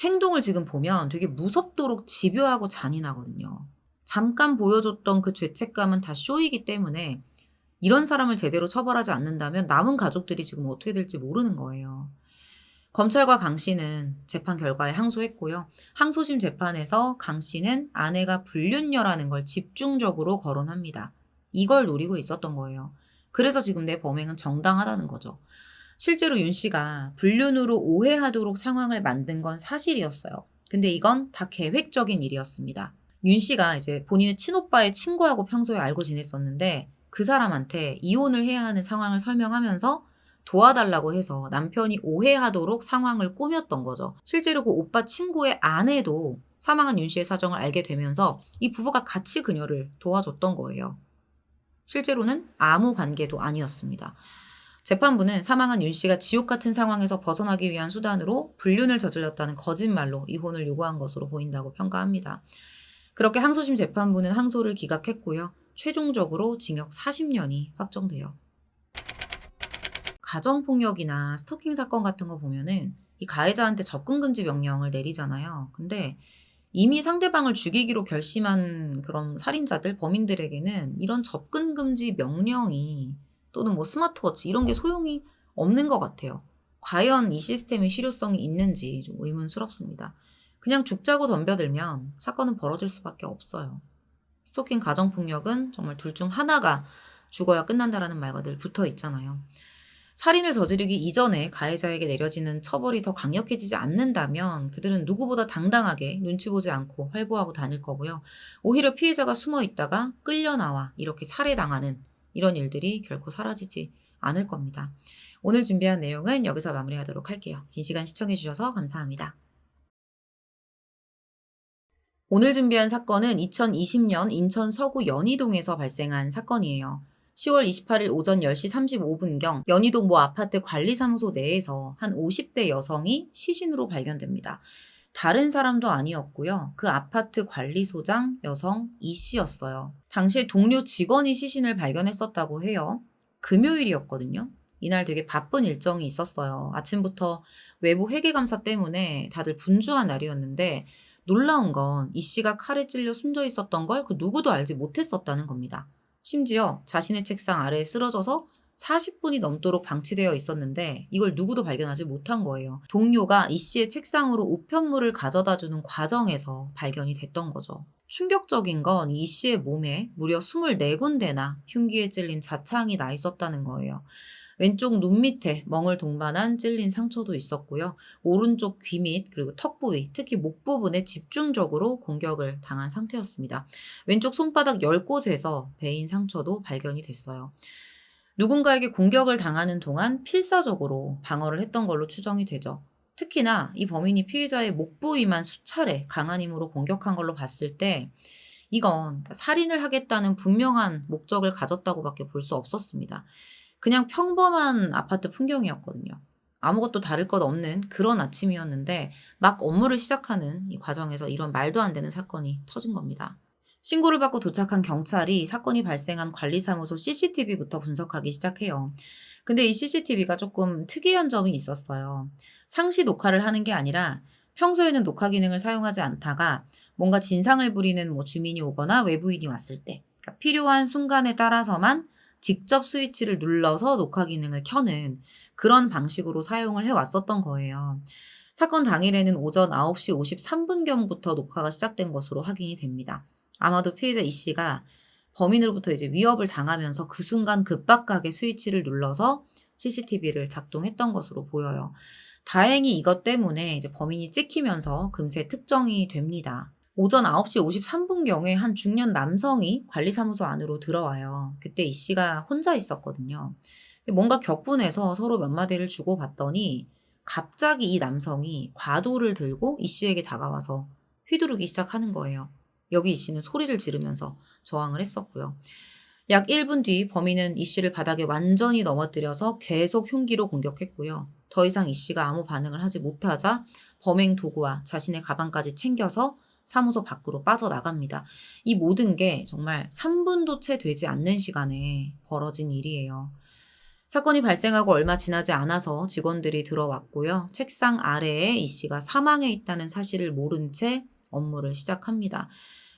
행동을 지금 보면 되게 무섭도록 집요하고 잔인하거든요. 잠깐 보여줬던 그 죄책감은 다 쇼이기 때문에 이런 사람을 제대로 처벌하지 않는다면 남은 가족들이 지금 어떻게 될지 모르는 거예요. 검찰과 강 씨는 재판 결과에 항소했고요. 항소심 재판에서 강 씨는 아내가 불륜녀라는 걸 집중적으로 거론합니다. 이걸 노리고 있었던 거예요. 그래서 지금 내 범행은 정당하다는 거죠. 실제로 윤 씨가 불륜으로 오해하도록 상황을 만든 건 사실이었어요. 근데 이건 다 계획적인 일이었습니다. 윤 씨가 이제 본인의 친오빠의 친구하고 평소에 알고 지냈었는데 그 사람한테 이혼을 해야 하는 상황을 설명하면서 도와달라고 해서 남편이 오해하도록 상황을 꾸몄던 거죠. 실제로 그 오빠 친구의 아내도 사망한 윤 씨의 사정을 알게 되면서 이 부부가 같이 그녀를 도와줬던 거예요. 실제로는 아무 관계도 아니었습니다. 재판부는 사망한 윤 씨가 지옥 같은 상황에서 벗어나기 위한 수단으로 불륜을 저질렀다는 거짓말로 이혼을 요구한 것으로 보인다고 평가합니다. 그렇게 항소심 재판부는 항소를 기각했고요. 최종적으로 징역 40년이 확정돼요. 가정폭력이나 스토킹 사건 같은 거 보면은 이 가해자한테 접근금지 명령을 내리잖아요. 근데 이미 상대방을 죽이기로 결심한 그런 살인자들, 범인들에게는 이런 접근금지 명령이 또는 뭐 스마트워치 이런 게 소용이 없는 것 같아요. 과연 이 시스템의 실효성이 있는지 좀 의문스럽습니다. 그냥 죽자고 덤벼들면 사건은 벌어질 수밖에 없어요. 스토킹 가정폭력은 정말 둘 중 하나가 죽어야 끝난다라는 말과 늘 붙어 있잖아요. 살인을 저지르기 이전에 가해자에게 내려지는 처벌이 더 강력해지지 않는다면 그들은 누구보다 당당하게 눈치 보지 않고 활보하고 다닐 거고요. 오히려 피해자가 숨어 있다가 끌려나와 이렇게 살해당하는 이런 일들이 결코 사라지지 않을 겁니다. 오늘 준비한 내용은 여기서 마무리하도록 할게요. 긴 시간 시청해주셔서 감사합니다. 오늘 준비한 사건은 2020년 인천 서구 연희동에서 발생한 사건이에요. 10월 28일 오전 10시 35분경 연희동 모 아파트 관리사무소 내에서 한 50대 여성이 시신으로 발견됩니다. 다른 사람도 아니었고요. 그 아파트 관리소장 여성 이 씨였어요. 당시에 동료 직원이 시신을 발견했었다고 해요. 금요일이었거든요. 이날 되게 바쁜 일정이 있었어요. 아침부터 외부 회계감사 때문에 다들 분주한 날이었는데 놀라운 건 이 씨가 칼에 찔려 숨져 있었던 걸 그 누구도 알지 못했었다는 겁니다. 심지어 자신의 책상 아래에 쓰러져서 40분이 넘도록 방치되어 있었는데 이걸 누구도 발견하지 못한 거예요. 동료가 이 씨의 책상으로 우편물을 가져다 주는 과정에서 발견이 됐던 거죠. 충격적인 건 이 씨의 몸에 무려 24군데나 흉기에 찔린 자창이 나 있었다는 거예요. 왼쪽 눈 밑에 멍을 동반한 찔린 상처도 있었고요. 오른쪽 귀 밑 그리고 턱 부위, 특히 목 부분에 집중적으로 공격을 당한 상태였습니다. 왼쪽 손바닥 10곳에서 베인 상처도 발견이 됐어요. 누군가에게 공격을 당하는 동안 필사적으로 방어를 했던 걸로 추정이 되죠. 특히나 이 범인이 피해자의 목 부위만 수차례 강한 힘으로 공격한 걸로 봤을 때 이건 살인을 하겠다는 분명한 목적을 가졌다고밖에 볼 수 없었습니다. 그냥 평범한 아파트 풍경이었거든요. 아무것도 다를 것 없는 그런 아침이었는데 막 업무를 시작하는 이 과정에서 이런 말도 안 되는 사건이 터진 겁니다. 신고를 받고 도착한 경찰이 사건이 발생한 관리사무소 CCTV부터 분석하기 시작해요. 근데 이 CCTV가 조금 특이한 점이 있었어요. 상시 녹화를 하는 게 아니라 평소에는 녹화 기능을 사용하지 않다가 뭔가 진상을 부리는 주민이 오거나 외부인이 왔을 때 그러니까 필요한 순간에 따라서만 직접 스위치를 눌러서 녹화 기능을 켜는 그런 방식으로 사용을 해 왔었던 거예요. 사건 당일에는 오전 9시 53분경부터 녹화가 시작된 것으로 확인이 됩니다. 아마도 피해자 이 씨가 범인으로부터 이제 위협을 당하면서 그 순간 급박하게 스위치를 눌러서 CCTV를 작동했던 것으로 보여요. 다행히 이것 때문에 이제 범인이 찍히면서 금세 특정이 됩니다. 오전 9시 53분경에 한 중년 남성이 관리사무소 안으로 들어와요. 그때 이 씨가 혼자 있었거든요. 근데 뭔가 격분해서 서로 몇 마디를 주고받더니 갑자기 이 남성이 과도를 들고 이 씨에게 다가와서 휘두르기 시작하는 거예요. 여기 이 씨는 소리를 지르면서 저항을 했었고요. 약 1분 뒤 범인은 이 씨를 바닥에 완전히 넘어뜨려서 계속 흉기로 공격했고요. 더 이상 이 씨가 아무 반응을 하지 못하자 범행 도구와 자신의 가방까지 챙겨서 사무소 밖으로 빠져나갑니다. 이 모든 게 정말 3분도 채 되지 않는 시간에 벌어진 일이에요. 사건이 발생하고 얼마 지나지 않아서 직원들이 들어왔고요. 책상 아래에 이 씨가 사망해 있다는 사실을 모른 채 업무를 시작합니다.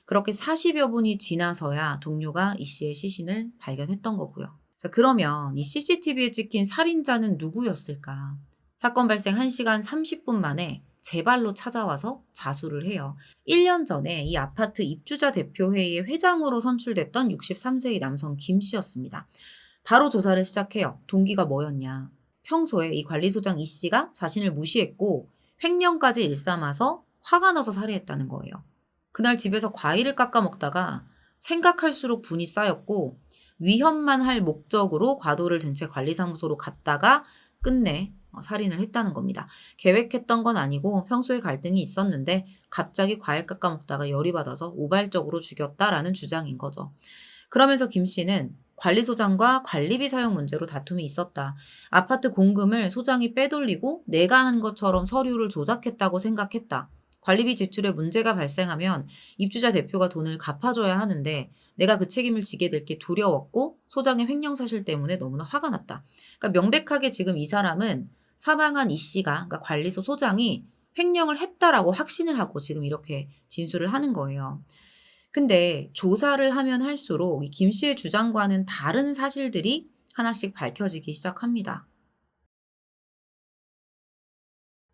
그렇게 40여 분이 지나서야 동료가 이 씨의 시신을 발견했던 거고요. 자, 그러면 이 CCTV에 찍힌 살인자는 누구였을까? 사건 발생 1시간 30분 만에 제 발로 찾아와서 자수를 해요. 1년 전에 이 아파트 입주자 대표회의의 회장으로 선출됐던 63세의 남성 김 씨였습니다. 바로 조사를 시작해요. 동기가 뭐였냐. 평소에 이 관리소장 이 씨가 자신을 무시했고 횡령까지 일삼아서 화가 나서 살해했다는 거예요. 그날 집에서 과일을 깎아 먹다가 생각할수록 분이 쌓였고 위협만 할 목적으로 과도를 든 채 관리사무소로 갔다가 끝내 살인을 했다는 겁니다. 계획했던 건 아니고 평소에 갈등이 있었는데 갑자기 과일 깎아 먹다가 열이 받아서 우발적으로 죽였다라는 주장인 거죠. 그러면서 김 씨는 관리소장과 관리비 사용 문제로 다툼이 있었다. 아파트 공금을 소장이 빼돌리고 내가 한 것처럼 서류를 조작했다고 생각했다. 관리비 지출에 문제가 발생하면 입주자 대표가 돈을 갚아줘야 하는데 내가 그 책임을 지게 될 게 두려웠고 소장의 횡령 사실 때문에 너무나 화가 났다. 그러니까 명백하게 지금 이 사람은 사망한 이 씨가 그러니까 관리소 소장이 횡령을 했다라고 확신을 하고 지금 이렇게 진술을 하는 거예요. 근데 조사를 하면 할수록 이 김 씨의 주장과는 다른 사실들이 하나씩 밝혀지기 시작합니다.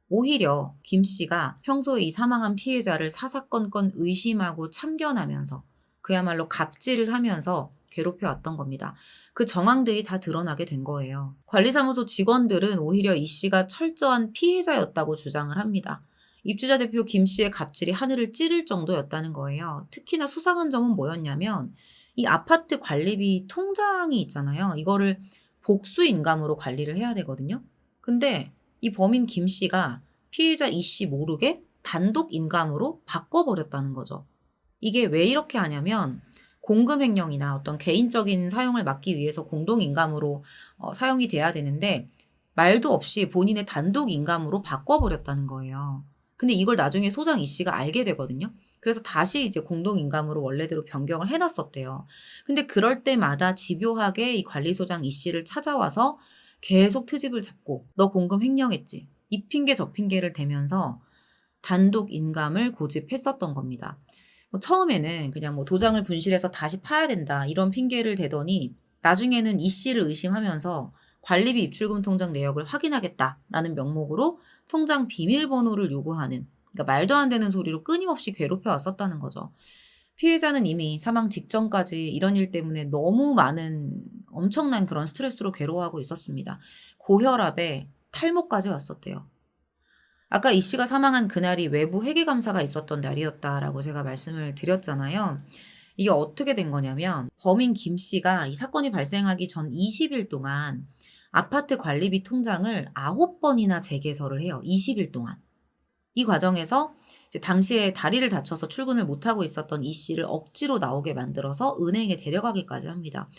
오히려 김 씨가 평소에 이 사망한 피해자를 사사건건 의심하고 참견하면서 그야말로 갑질을 하면서 괴롭혀 왔던 겁니다. 그 정황들이 다 드러나게 된 거예요. 관리사무소 직원들은 오히려 이 씨가 철저한 피해자였다고 주장을 합니다. 입주자 대표 김 씨의 갑질이 하늘을 찌를 정도였다는 거예요. 특히나 수상한 점은 뭐였냐면 이 아파트 관리비 통장이 있잖아요. 이거를 복수 인감으로 관리를 해야 되거든요. 근데 이 범인 김 씨가 피해자 이 씨 모르게 단독 인감으로 바꿔버렸다는 거죠. 이게 왜 이렇게 하냐면 공금 횡령이나 어떤 개인적인 사용을 막기 위해서 공동 인감으로 사용이 돼야 되는데 말도 없이 본인의 단독 인감으로 바꿔버렸다는 거예요. 근데 이걸 나중에 소장 이 씨가 알게 되거든요. 그래서 다시 이제 공동 인감으로 원래대로 변경을 해놨었대요. 근데 그럴 때마다 집요하게 이 관리소장 이 씨를 찾아와서 계속 트집을 잡고 너 공금 횡령했지. 이 핑계 저 핑계를 대면서 단독 인감을 고집했었던 겁니다. 처음에는 그냥 도장을 분실해서 다시 파야 된다 이런 핑계를 대더니 나중에는 이 씨를 의심하면서 관리비 입출금 통장 내역을 확인하겠다라는 명목으로 통장 비밀번호를 요구하는 그러니까 말도 안 되는 소리로 끊임없이 괴롭혀 왔었다는 거죠. 피해자는 이미 사망 직전까지 이런 일 때문에 너무 많은 엄청난 그런 스트레스로 괴로워하고 있었습니다. 고혈압에 탈모까지 왔었대요. 아까 이 씨가 사망한 그날이 외부 회계감사가 있었던 날이었다라고 제가 말씀을 드렸잖아요. 이게 어떻게 된 거냐면 범인 김 씨가 이 사건이 발생하기 전 20일 동안 아파트 관리비 통장을 9번이나 재개설을 해요. 20일 동안. 이 과정에서 이제 당시에 다리를 다쳐서 출근을 못하고 있었던 이 씨를 억지로 나오게 만들어서 은행에 데려가기까지 합니다.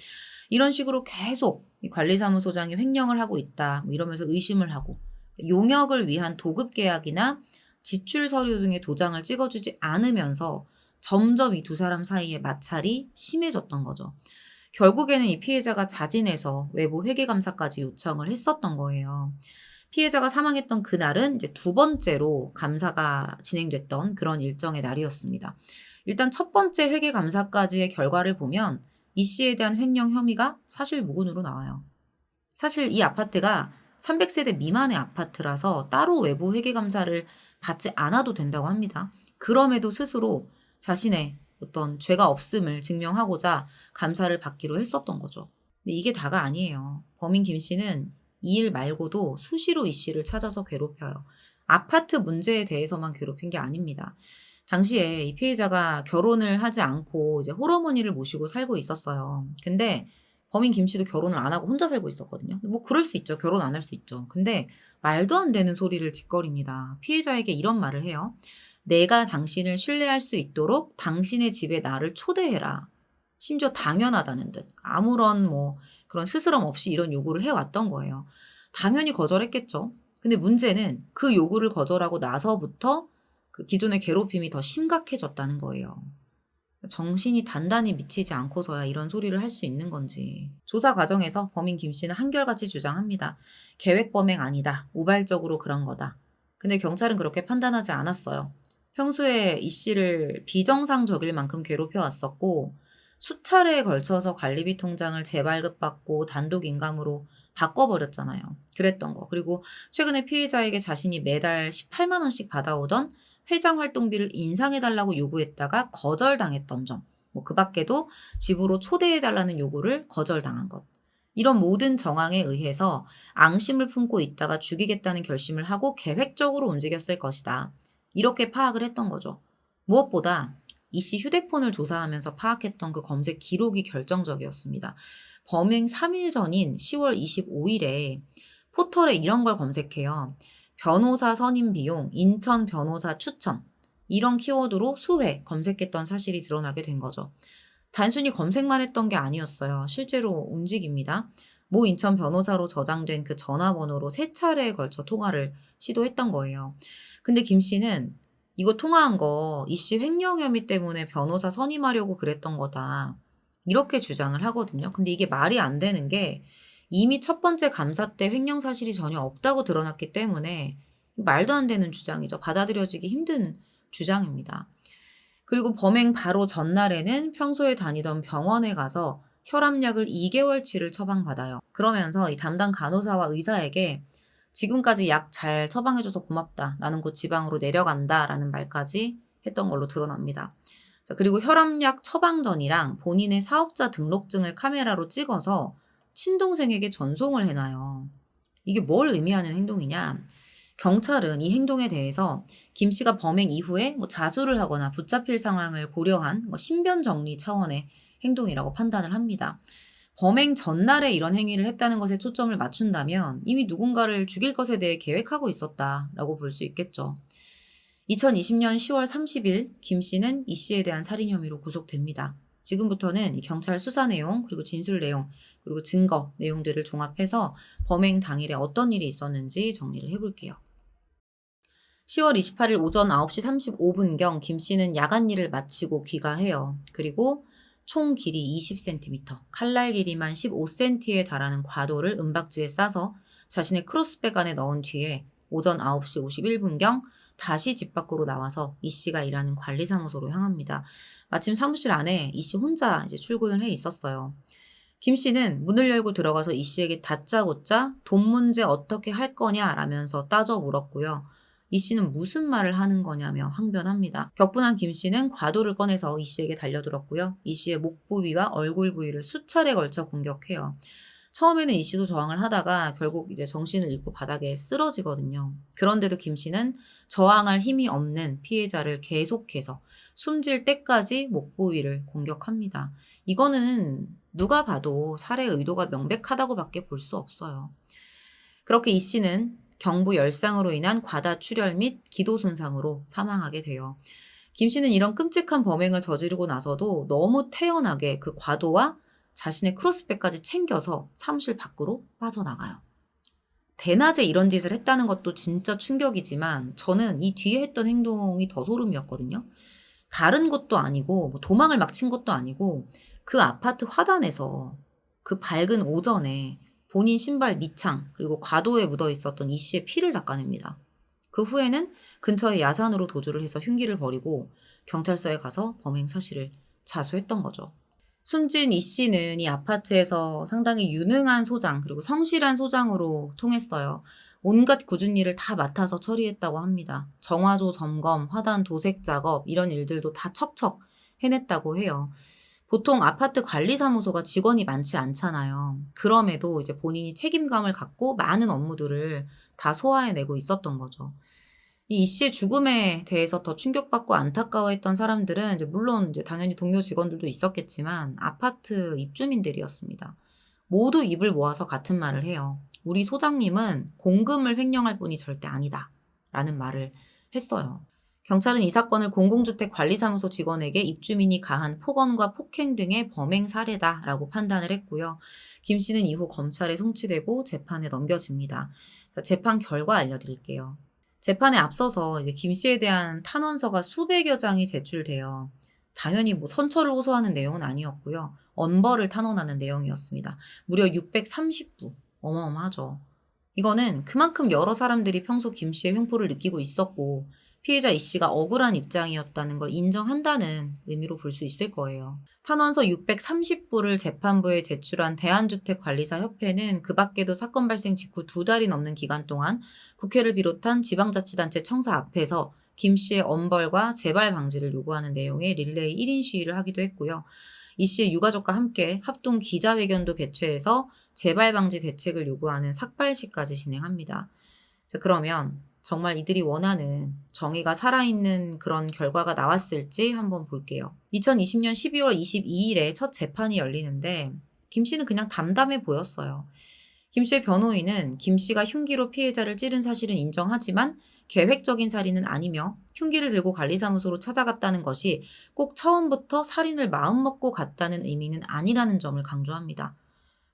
이런 식으로 계속 이 관리사무소장이 횡령을 하고 있다, 뭐 이러면서 의심을 하고, 용역을 위한 도급 계약이나 지출 서류 등의 도장을 찍어주지 않으면서 점점 이 두 사람 사이의 마찰이 심해졌던 거죠. 결국에는 이 피해자가 자진해서 외부 회계감사까지 요청을 했었던 거예요. 피해자가 사망했던 그날은 이제 두 번째로 감사가 진행됐던 그런 일정의 날이었습니다. 일단 첫 번째 회계감사까지의 결과를 보면 이 씨에 대한 횡령 혐의가 사실 무근으로 나와요. 사실 이 아파트가 300세대 미만의 아파트라서 따로 외부 회계감사를 받지 않아도 된다고 합니다. 그럼에도 스스로 자신의 어떤 죄가 없음을 증명하고자 감사를 받기로 했었던 거죠. 근데 이게 다가 아니에요. 범인 김 씨는 이 일 말고도 수시로 이 씨를 찾아서 괴롭혀요. 아파트 문제에 대해서만 괴롭힌 게 아닙니다. 당시에 이 피해자가 결혼을 하지 않고 이제 홀어머니를 모시고 살고 있었어요. 근데 범인 김 씨도 결혼을 안 하고 혼자 살고 있었거든요. 뭐 그럴 수 있죠. 결혼 안 할 수 있죠. 근데 말도 안 되는 소리를 짓거립니다. 피해자에게 이런 말을 해요. 내가 당신을 신뢰할 수 있도록 당신의 집에 나를 초대해라. 심지어 당연하다는 듯. 아무런 뭐 그런 스스럼 없이 이런 요구를 해왔던 거예요. 당연히 거절했겠죠. 근데 문제는 그 요구를 거절하고 나서부터 그 기존의 괴롭힘이 더 심각해졌다는 거예요. 정신이 단단히 미치지 않고서야 이런 소리를 할 수 있는 건지. 조사 과정에서 범인 김 씨는 한결같이 주장합니다. 계획 범행 아니다. 우발적으로 그런 거다. 근데 경찰은 그렇게 판단하지 않았어요. 평소에 이 씨를 비정상적일 만큼 괴롭혀 왔었고 수차례에 걸쳐서 관리비 통장을 재발급받고 단독 인감으로 바꿔버렸잖아요. 그랬던 거. 그리고 최근에 피해자에게 자신이 매달 18만 원씩 받아오던 회장 활동비를 인상해달라고 요구했다가 거절당했던 점. 뭐 그 밖에도 집으로 초대해달라는 요구를 거절당한 것. 이런 모든 정황에 의해서 앙심을 품고 있다가 죽이겠다는 결심을 하고 계획적으로 움직였을 것이다. 이렇게 파악을 했던 거죠. 무엇보다 이 씨 휴대폰을 조사하면서 파악했던 그 검색 기록이 결정적이었습니다. 범행 3일 전인 10월 25일에 포털에 이런 걸 검색해요. 변호사 선임 비용, 인천 변호사 추천 이런 키워드로 수회 검색했던 사실이 드러나게 된 거죠. 단순히 검색만 했던 게 아니었어요. 실제로 움직입니다. 모 인천 변호사로 저장된 그 전화번호로 3차례에 걸쳐 통화를 시도했던 거예요. 근데 김 씨는 이거 통화한 거 이 씨 횡령 혐의 때문에 변호사 선임하려고 그랬던 거다. 이렇게 주장을 하거든요. 근데 이게 말이 안 되는 게 이미 첫 번째 감사 때 횡령 사실이 전혀 없다고 드러났기 때문에 말도 안 되는 주장이죠. 받아들여지기 힘든 주장입니다. 그리고 범행 바로 전날에는 평소에 다니던 병원에 가서 혈압약을 2개월치를 처방받아요. 그러면서 이 담당 간호사와 의사에게 지금까지 약 잘 처방해줘서 고맙다. 나는 곧 지방으로 내려간다. 라는 말까지 했던 걸로 드러납니다. 자, 그리고 혈압약 처방 전이랑 본인의 사업자 등록증을 카메라로 찍어서 친동생에게 전송을 해놔요. 이게 뭘 의미하는 행동이냐? 경찰은 이 행동에 대해서 김 씨가 범행 이후에 뭐 자수를 하거나 붙잡힐 상황을 고려한 뭐 신변 정리 차원의 행동이라고 판단을 합니다. 범행 전날에 이런 행위를 했다는 것에 초점을 맞춘다면 이미 누군가를 죽일 것에 대해 계획하고 있었다라고 볼 수 있겠죠. 2020년 10월 30일 김 씨는 이 씨에 대한 살인 혐의로 구속됩니다. 지금부터는 경찰 수사 내용, 그리고 진술 내용, 그리고 증거 내용들을 종합해서 범행 당일에 어떤 일이 있었는지 정리를 해볼게요. 10월 28일 오전 9시 35분경 김 씨는 야간 일을 마치고 귀가해요. 그리고 총 길이 20cm, 칼날 길이만 15cm에 달하는 과도를 은박지에 싸서 자신의 크로스백 안에 넣은 뒤에 오전 9시 51분경 다시 집 밖으로 나와서 이 씨가 일하는 관리사무소로 향합니다. 마침 사무실 안에 이 씨 혼자 이제 출근을 해 있었어요. 김 씨는 문을 열고 들어가서 이 씨에게 다짜고짜 돈 문제 어떻게 할 거냐라면서 따져 물었고요. 이 씨는 무슨 말을 하는 거냐며 항변합니다. 격분한 김 씨는 과도를 꺼내서 이 씨에게 달려들었고요. 이 씨의 목 부위와 얼굴 부위를 수차례 걸쳐 공격해요. 처음에는 이 씨도 저항을 하다가 결국 이제 정신을 잃고 바닥에 쓰러지거든요. 그런데도 김 씨는 저항할 힘이 없는 피해자를 계속해서 숨질 때까지 목 부위를 공격합니다. 이거는 누가 봐도 살해 의도가 명백하다고밖에 볼 수 없어요. 그렇게 이 씨는 경부 열상으로 인한 과다 출혈 및 기도 손상으로 사망하게 돼요. 김 씨는 이런 끔찍한 범행을 저지르고 나서도 너무 태연하게 그 과도와 자신의 크로스백까지 챙겨서 사무실 밖으로 빠져나가요. 대낮에 이런 짓을 했다는 것도 진짜 충격이지만 저는 이 뒤에 했던 행동이 더 소름이었거든요. 다른 것도 아니고 뭐 도망을 막 친 것도 아니고 그 아파트 화단에서 그 밝은 오전에 본인 신발 밑창 그리고 과도에 묻어 있었던 이 씨의 피를 닦아냅니다. 그 후에는 근처의 야산으로 도주를 해서 흉기를 버리고 경찰서에 가서 범행 사실을 자수했던 거죠. 숨진 이 씨는 이 아파트에서 상당히 유능한 소장 그리고 성실한 소장으로 통했어요. 온갖 굳은 일을 다 맡아서 처리했다고 합니다. 정화조 점검, 화단 도색 작업 이런 일들도 다 척척 해냈다고 해요. 보통 아파트 관리사무소가 직원이 많지 않잖아요. 그럼에도 이제 본인이 책임감을 갖고 많은 업무들을 다 소화해내고 있었던 거죠. 이 씨의 죽음에 대해서 더 충격받고 안타까워했던 사람들은 이제 물론 이제 당연히 동료 직원들도 있었겠지만 아파트 입주민들이었습니다. 모두 입을 모아서 같은 말을 해요. 우리 소장님은 공금을 횡령할 분이 절대 아니다. 라는 말을 했어요. 경찰은 이 사건을 공공주택 관리사무소 직원에게 입주민이 가한 폭언과 폭행 등의 범행 사례다라고 판단을 했고요. 김 씨는 이후 검찰에 송치되고 재판에 넘겨집니다. 재판 결과 알려드릴게요. 재판에 앞서서 이제 김 씨에 대한 탄원서가 수백여 장이 제출돼요. 당연히 뭐 선처를 호소하는 내용은 아니었고요. 엄벌을 탄원하는 내용이었습니다. 무려 630부. 어마어마하죠. 이거는 그만큼 여러 사람들이 평소 김 씨의 횡포를 느끼고 있었고 피해자 이 씨가 억울한 입장이었다는 걸 인정한다는 의미로 볼 수 있을 거예요. 탄원서 630부를 재판부에 제출한 대한주택관리사협회는 그 밖에도 사건 발생 직후 2달이 넘는 기간 동안 국회를 비롯한 지방자치단체 청사 앞에서 김 씨의 엄벌과 재발 방지를 요구하는 내용의 릴레이 1인 시위를 하기도 했고요. 이 씨의 유가족과 함께 합동 기자회견도 개최해서 재발 방지 대책을 요구하는 삭발식까지 진행합니다. 자, 그러면 정말 이들이 원하는 정의가 살아있는 그런 결과가 나왔을지 한번 볼게요. 2020년 12월 22일에 첫 재판이 열리는데 김 씨는 그냥 담담해 보였어요. 김 씨의 변호인은 김 씨가 흉기로 피해자를 찌른 사실은 인정하지만 계획적인 살인은 아니며 흉기를 들고 관리사무소로 찾아갔다는 것이 꼭 처음부터 살인을 마음먹고 갔다는 의미는 아니라는 점을 강조합니다.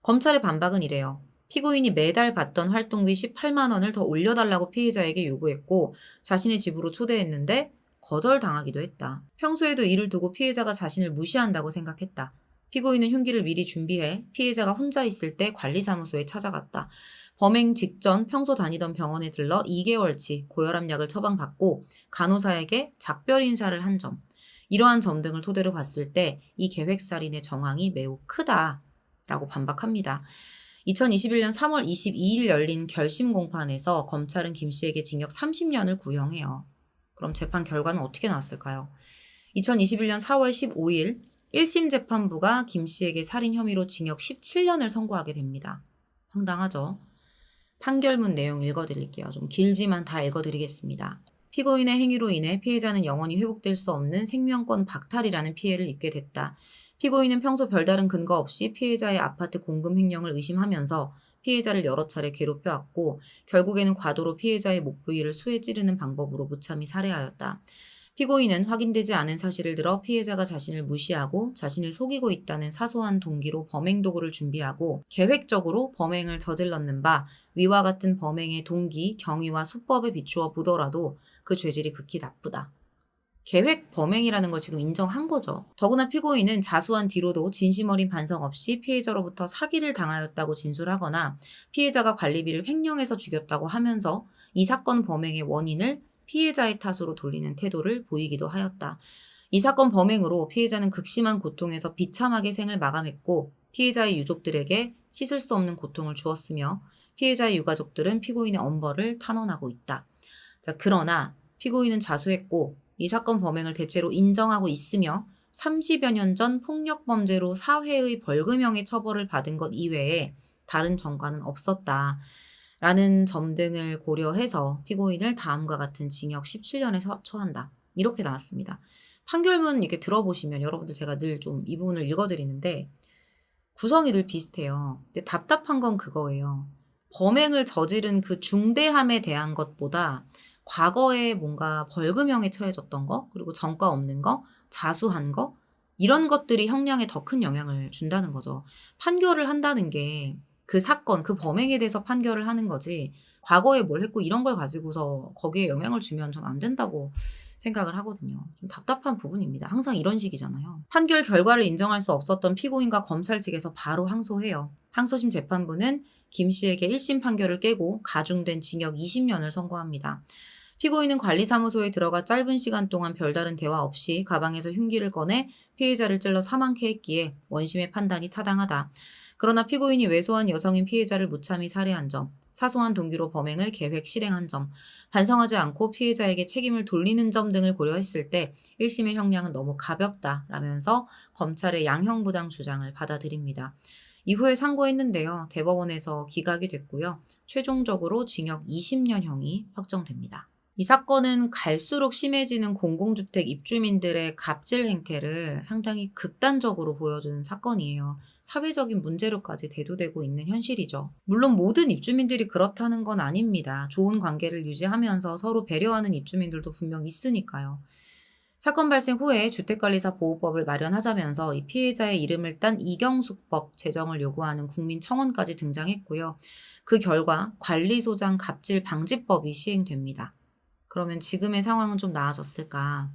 검찰의 반박은 이래요. 피고인이 매달 받던 활동비 18만 원을 더 올려달라고 피해자에게 요구했고 자신의 집으로 초대했는데 거절당하기도 했다. 평소에도 이를 두고 피해자가 자신을 무시한다고 생각했다. 피고인은 흉기를 미리 준비해 피해자가 혼자 있을 때 관리사무소에 찾아갔다. 범행 직전 평소 다니던 병원에 들러 2개월치 고혈압 약을 처방받고 간호사에게 작별 인사를 한 점. 이러한 점 등을 토대로 봤을 때 이 계획살인의 정황이 매우 크다라고 반박합니다. 2021년 3월 22일 열린 결심 공판에서 검찰은 김 씨에게 징역 30년을 구형해요. 그럼 재판 결과는 어떻게 나왔을까요? 2021년 4월 15일 1심 재판부가 김 씨에게 살인 혐의로 징역 17년을 선고하게 됩니다. 황당하죠? 판결문 내용 읽어드릴게요. 좀 길지만 다 읽어드리겠습니다. 피고인의 행위로 인해 피해자는 영원히 회복될 수 없는 생명권 박탈이라는 피해를 입게 됐다. 피고인은 평소 별다른 근거 없이 피해자의 아파트 공금 횡령을 의심하면서 피해자를 여러 차례 괴롭혀왔고 결국에는 과도로 피해자의 목 부위를 수에 찌르는 방법으로 무참히 살해하였다. 피고인은 확인되지 않은 사실을 들어 피해자가 자신을 무시하고 자신을 속이고 있다는 사소한 동기로 범행 도구를 준비하고 계획적으로 범행을 저질렀는 바 위와 같은 범행의 동기, 경위와 수법에 비추어 보더라도 그 죄질이 극히 나쁘다. 계획 범행이라는 걸 지금 인정한 거죠. 더구나 피고인은 자수한 뒤로도 진심 어린 반성 없이 피해자로부터 사기를 당하였다고 진술하거나 피해자가 관리비를 횡령해서 죽였다고 하면서 이 사건 범행의 원인을 피해자의 탓으로 돌리는 태도를 보이기도 하였다. 이 사건 범행으로 피해자는 극심한 고통에서 비참하게 생을 마감했고 피해자의 유족들에게 씻을 수 없는 고통을 주었으며 피해자의 유가족들은 피고인의 엄벌을 탄원하고 있다. 자, 그러나 피고인은 자수했고 이 사건 범행을 대체로 인정하고 있으며 30여 년 전 폭력범죄로 사회의 벌금형의 처벌을 받은 것 이외에 다른 전과는 없었다라는 점 등을 고려해서 피고인을 다음과 같은 징역 17년에 처한다. 이렇게 나왔습니다. 판결문 이렇게 들어보시면 여러분들 제가 늘 좀 이 부분을 읽어드리는데 구성이 늘 비슷해요. 근데 답답한 건 그거예요. 범행을 저지른 그 중대함에 대한 것보다 과거에 뭔가 벌금형에 처해졌던 거, 그리고 전과 없는 거, 자수한 거, 이런 것들이 형량에 더 큰 영향을 준다는 거죠. 판결을 한다는 게 그 사건, 그 범행에 대해서 판결을 하는 거지, 과거에 뭘 했고 이런 걸 가지고서 거기에 영향을 주면 전 안 된다고 생각을 하거든요. 좀 답답한 부분입니다. 항상 이런 식이잖아요. 판결 결과를 인정할 수 없었던 피고인과 검찰 측에서 바로 항소해요. 항소심 재판부는 김 씨에게 1심 판결을 깨고 가중된 징역 20년을 선고합니다. 피고인은 관리사무소에 들어가 짧은 시간 동안 별다른 대화 없이 가방에서 흉기를 꺼내 피해자를 찔러 사망케 했기에 원심의 판단이 타당하다. 그러나 피고인이 왜소한 여성인 피해자를 무참히 살해한 점, 사소한 동기로 범행을 계획 실행한 점, 반성하지 않고 피해자에게 책임을 돌리는 점 등을 고려했을 때 1심의 형량은 너무 가볍다라면서 검찰의 양형부당 주장을 받아들입니다. 이후에 상고했는데요. 대법원에서 기각이 됐고요. 최종적으로 징역 20년형이 확정됩니다. 이 사건은 갈수록 심해지는 공공주택 입주민들의 갑질 행태를 상당히 극단적으로 보여주는 사건이에요. 사회적인 문제로까지 대두되고 있는 현실이죠. 물론 모든 입주민들이 그렇다는 건 아닙니다. 좋은 관계를 유지하면서 서로 배려하는 입주민들도 분명 있으니까요. 사건 발생 후에 주택관리사 보호법을 마련하자면서 이 피해자의 이름을 딴 이경숙법 제정을 요구하는 국민청원까지 등장했고요. 그 결과 관리소장 갑질 방지법이 시행됩니다. 그러면 지금의 상황은 좀 나아졌을까?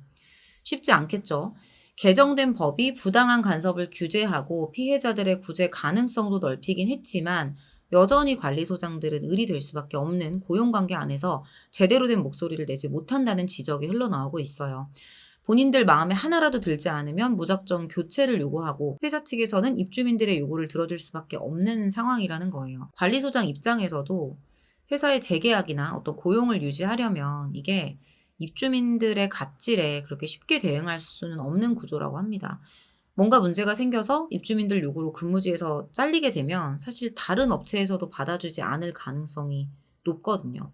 쉽지 않겠죠. 개정된 법이 부당한 간섭을 규제하고 피해자들의 구제 가능성도 넓히긴 했지만 여전히 관리소장들은 을이 될 수밖에 없는 고용관계 안에서 제대로 된 목소리를 내지 못한다는 지적이 흘러나오고 있어요. 본인들 마음에 하나라도 들지 않으면 무작정 교체를 요구하고 회사 측에서는 입주민들의 요구를 들어줄 수밖에 없는 상황이라는 거예요. 관리소장 입장에서도 회사의 재계약이나 어떤 고용을 유지하려면 이게 입주민들의 갑질에 그렇게 쉽게 대응할 수는 없는 구조라고 합니다. 뭔가 문제가 생겨서 입주민들 요구로 근무지에서 잘리게 되면 사실 다른 업체에서도 받아주지 않을 가능성이 높거든요.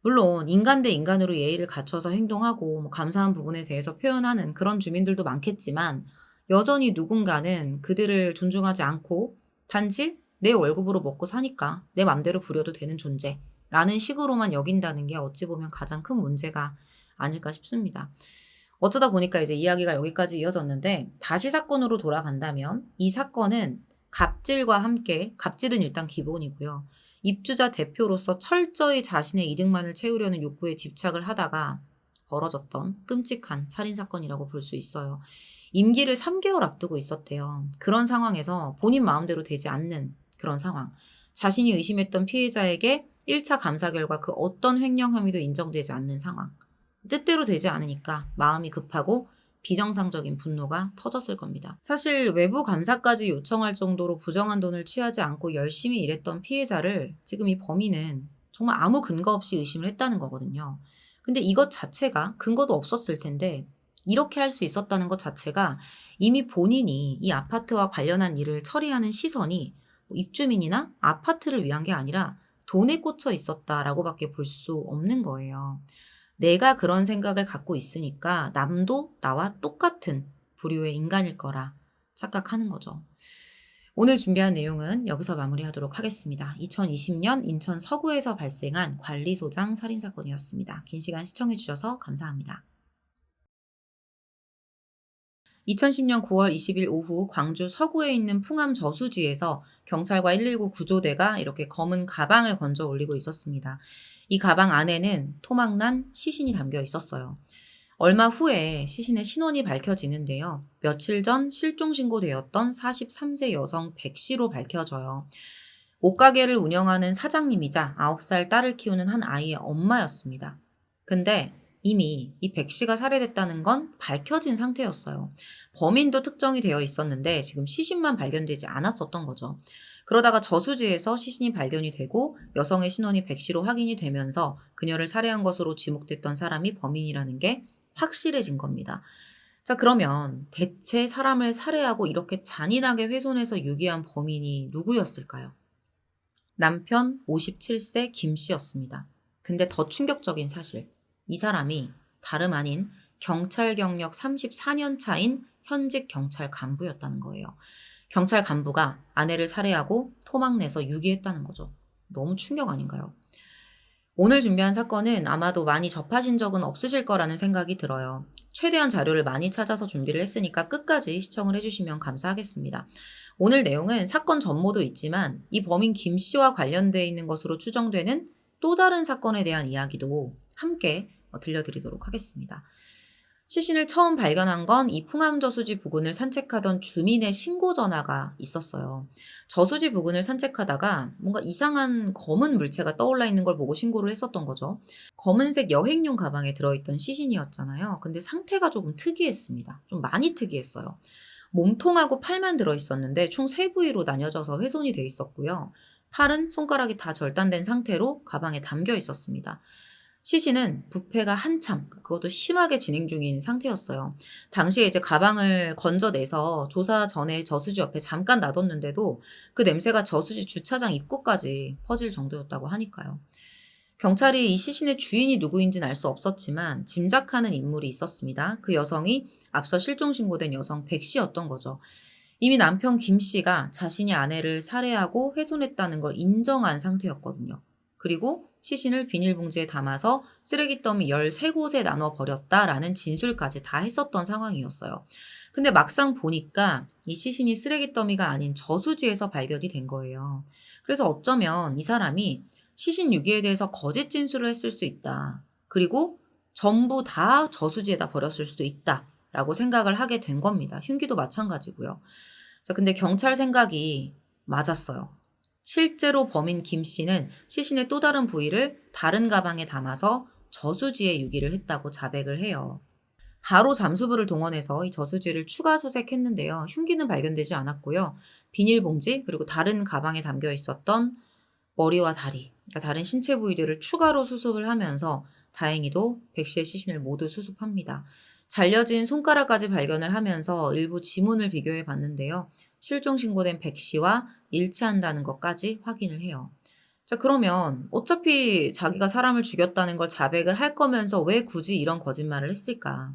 물론 인간 대 인간으로 예의를 갖춰서 행동하고 감사한 부분에 대해서 표현하는 그런 주민들도 많겠지만 여전히 누군가는 그들을 존중하지 않고 단지 내 월급으로 먹고 사니까 내 맘대로 부려도 되는 존재라는 식으로만 여긴다는 게 어찌 보면 가장 큰 문제가 아닐까 싶습니다. 어쩌다 보니까 이제 이야기가 여기까지 이어졌는데 다시 사건으로 돌아간다면 이 사건은 갑질과 함께 갑질은 일단 기본이고요. 입주자 대표로서 철저히 자신의 이득만을 채우려는 욕구에 집착을 하다가 벌어졌던 끔찍한 살인사건이라고 볼 수 있어요. 임기를 3개월 앞두고 있었대요. 그런 상황에서 본인 마음대로 되지 않는 그런 상황. 자신이 의심했던 피해자에게 1차 감사 결과 그 어떤 횡령 혐의도 인정되지 않는 상황. 뜻대로 되지 않으니까 마음이 급하고 비정상적인 분노가 터졌을 겁니다. 사실 외부 감사까지 요청할 정도로 부정한 돈을 취하지 않고 열심히 일했던 피해자를 지금 이 범인은 정말 아무 근거 없이 의심을 했다는 거거든요. 근데 이것 자체가 근거도 없었을 텐데 이렇게 할 수 있었다는 것 자체가 이미 본인이 이 아파트와 관련한 일을 처리하는 시선이 입주민이나 아파트를 위한 게 아니라 돈에 꽂혀 있었다라고밖에 볼 수 없는 거예요. 내가 그런 생각을 갖고 있으니까 남도 나와 똑같은 부류의 인간일 거라 착각하는 거죠. 오늘 준비한 내용은 여기서 마무리하도록 하겠습니다. 2020년 인천 서구에서 발생한 관리소장 살인사건이었습니다. 긴 시간 시청해주셔서 감사합니다. 2010년 9월 20일 오후 광주 서구에 있는 풍암 저수지에서 경찰과 119 구조대가 이렇게 검은 가방을 건져 올리고 있었습니다. 이 가방 안에는 토막난 시신이 담겨 있었어요. 얼마 후에 시신의 신원이 밝혀지는데요. 며칠 전 실종 신고되었던 43세 여성 백 씨로 밝혀져요. 옷가게를 운영하는 사장님이자 9살 딸을 키우는 한 아이의 엄마였습니다. 근데 이미 이 백 씨가 살해됐다는 건 밝혀진 상태였어요. 범인도 특정이 되어 있었는데 지금 시신만 발견되지 않았었던 거죠. 그러다가 저수지에서 시신이 발견이 되고 여성의 신원이 백 씨로 확인이 되면서 그녀를 살해한 것으로 지목됐던 사람이 범인이라는 게 확실해진 겁니다. 자, 그러면 대체 사람을 살해하고 이렇게 잔인하게 훼손해서 유기한 범인이 누구였을까요? 남편 57세 김 씨였습니다. 근데 더 충격적인 사실, 이 사람이 다름 아닌 경찰 경력 34년 차인 현직 경찰 간부였다는 거예요. 경찰 간부가 아내를 살해하고 토막내서 유기했다는 거죠. 너무 충격 아닌가요? 오늘 준비한 사건은 아마도 많이 접하신 적은 없으실 거라는 생각이 들어요. 최대한 자료를 많이 찾아서 준비를 했으니까 끝까지 시청을 해주시면 감사하겠습니다. 오늘 내용은 사건 전모도 있지만 이 범인 김 씨와 관련되어 있는 것으로 추정되는 또 다른 사건에 대한 이야기도 함께 들려드리도록 하겠습니다. 시신을 처음 발견한 건 이 풍암저수지 부근을 산책하던 주민의 신고 전화가 있었어요. 저수지 부근을 산책하다가 뭔가 이상한 검은 물체가 떠올라 있는 걸 보고 신고를 했었던 거죠. 검은색 여행용 가방에 들어있던 시신이었잖아요. 근데 상태가 조금 특이했습니다. 좀 많이 특이했어요. 몸통하고 팔만 들어있었는데 총 3부위로 나뉘어져서 훼손이 돼 있었고요. 팔은 손가락이 다 절단된 상태로 가방에 담겨 있었습니다. 시신은 부패가 한참, 그것도 심하게 진행 중인 상태였어요. 당시에 이제 가방을 건져내서 조사 전에 저수지 옆에 잠깐 놔뒀는데도 그 냄새가 저수지 주차장 입구까지 퍼질 정도였다고 하니까요. 경찰이 이 시신의 주인이 누구인지는 알 수 없었지만 짐작하는 인물이 있었습니다. 그 여성이 앞서 실종 신고된 여성 백 씨였던 거죠. 이미 남편 김 씨가 자신이 아내를 살해하고 훼손했다는 걸 인정한 상태였거든요. 그리고 시신을 비닐봉지에 담아서 쓰레기 더미 13곳에 나눠 버렸다라는 진술까지 다 했었던 상황이었어요. 근데 막상 보니까 이 시신이 쓰레기 더미가 아닌 저수지에서 발견이 된 거예요. 그래서 어쩌면 이 사람이 시신 유기에 대해서 거짓 진술을 했을 수 있다. 그리고 전부 다 저수지에다 버렸을 수도 있다라고 생각을 하게 된 겁니다. 흉기도 마찬가지고요. 자, 근데 경찰 생각이 맞았어요. 실제로 범인 김 씨는 시신의 또 다른 부위를 다른 가방에 담아서 저수지에 유기를 했다고 자백을 해요. 바로 잠수부를 동원해서 이 저수지를 추가 수색했는데요. 흉기는 발견되지 않았고요. 비닐봉지 그리고 다른 가방에 담겨 있었던 머리와 다리, 그러니까 다른 신체 부위들을 추가로 수습을 하면서 다행히도 백 씨의 시신을 모두 수습합니다. 잘려진 손가락까지 발견을 하면서 일부 지문을 비교해 봤는데요. 실종 신고된 백 씨와 일치한다는 것까지 확인을 해요. 자, 그러면 어차피 자기가 사람을 죽였다는 걸 자백을 할 거면서 왜 굳이 이런 거짓말을 했을까?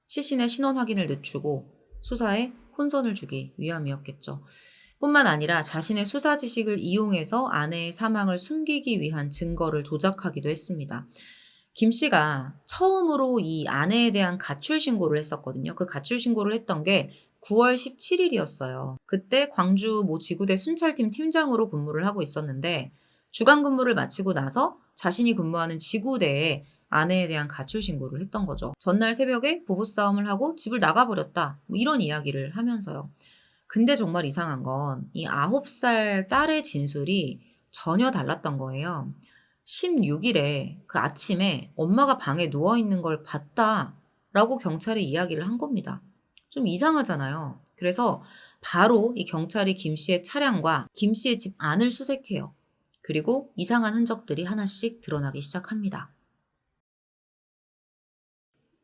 시신의 신원 확인을 늦추고 수사에 혼선을 주기 위함이었겠죠. 뿐만 아니라 자신의 수사 지식을 이용해서 아내의 사망을 숨기기 위한 증거를 조작하기도 했습니다. 김 씨가 처음으로 이 아내에 대한 가출 신고를 했었거든요. 그 가출 신고를 했던 게 9월 17일이었어요. 그때 광주 모 지구대 순찰팀 팀장으로 근무를 하고 있었는데 주간 근무를 마치고 나서 자신이 근무하는 지구대에 아내에 대한 가출 신고를 했던 거죠. 전날 새벽에 부부싸움을 하고 집을 나가버렸다. 뭐 이런 이야기를 하면서요. 근데 정말 이상한 건 이 9살 딸의 진술이 전혀 달랐던 거예요. 16일에 그 아침에 엄마가 방에 누워있는 걸 봤다라고 경찰에 이야기를 한 겁니다. 좀 이상하잖아요. 그래서 바로 이 경찰이 김 씨의 차량과 김 씨의 집 안을 수색해요. 그리고 이상한 흔적들이 하나씩 드러나기 시작합니다.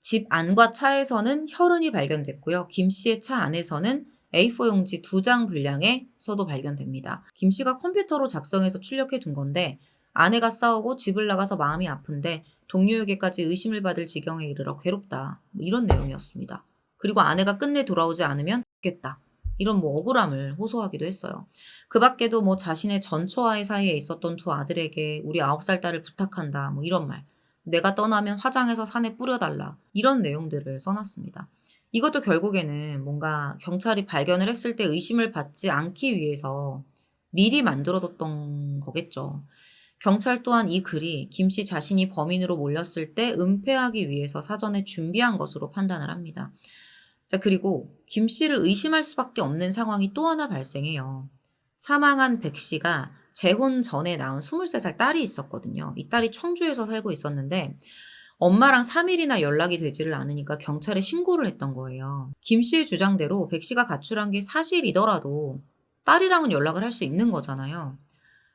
집 안과 차에서는 혈흔이 발견됐고요. 김 씨의 차 안에서는 A4 용지 2장 분량의 서도 발견됩니다. 김 씨가 컴퓨터로 작성해서 출력해 둔 건데 아내가 싸우고 집을 나가서 마음이 아픈데 동료에게까지 의심을 받을 지경에 이르러 괴롭다. 뭐 이런 내용이었습니다. 그리고 아내가 끝내 돌아오지 않으면 죽겠다. 이런 뭐 억울함을 호소하기도 했어요. 그 밖에도 뭐 자신의 전처와의 사이에 있었던 두 아들에게 우리 9살 딸을 부탁한다. 뭐 이런 말. 내가 떠나면 화장해서 산에 뿌려달라. 이런 내용들을 써놨습니다. 이것도 결국에는 뭔가 경찰이 발견을 했을 때 의심을 받지 않기 위해서 미리 만들어뒀던 거겠죠. 경찰 또한 이 글이 김 씨 자신이 범인으로 몰렸을 때 은폐하기 위해서 사전에 준비한 것으로 판단을 합니다. 자, 그리고 김 씨를 의심할 수밖에 없는 상황이 또 하나 발생해요. 사망한 백 씨가 재혼 전에 낳은 23살 딸이 있었거든요. 이 딸이 청주에서 살고 있었는데 엄마랑 3일이나 연락이 되지를 않으니까 경찰에 신고를 했던 거예요. 김 씨의 주장대로 백 씨가 가출한 게 사실이더라도 딸이랑은 연락을 할 수 있는 거잖아요.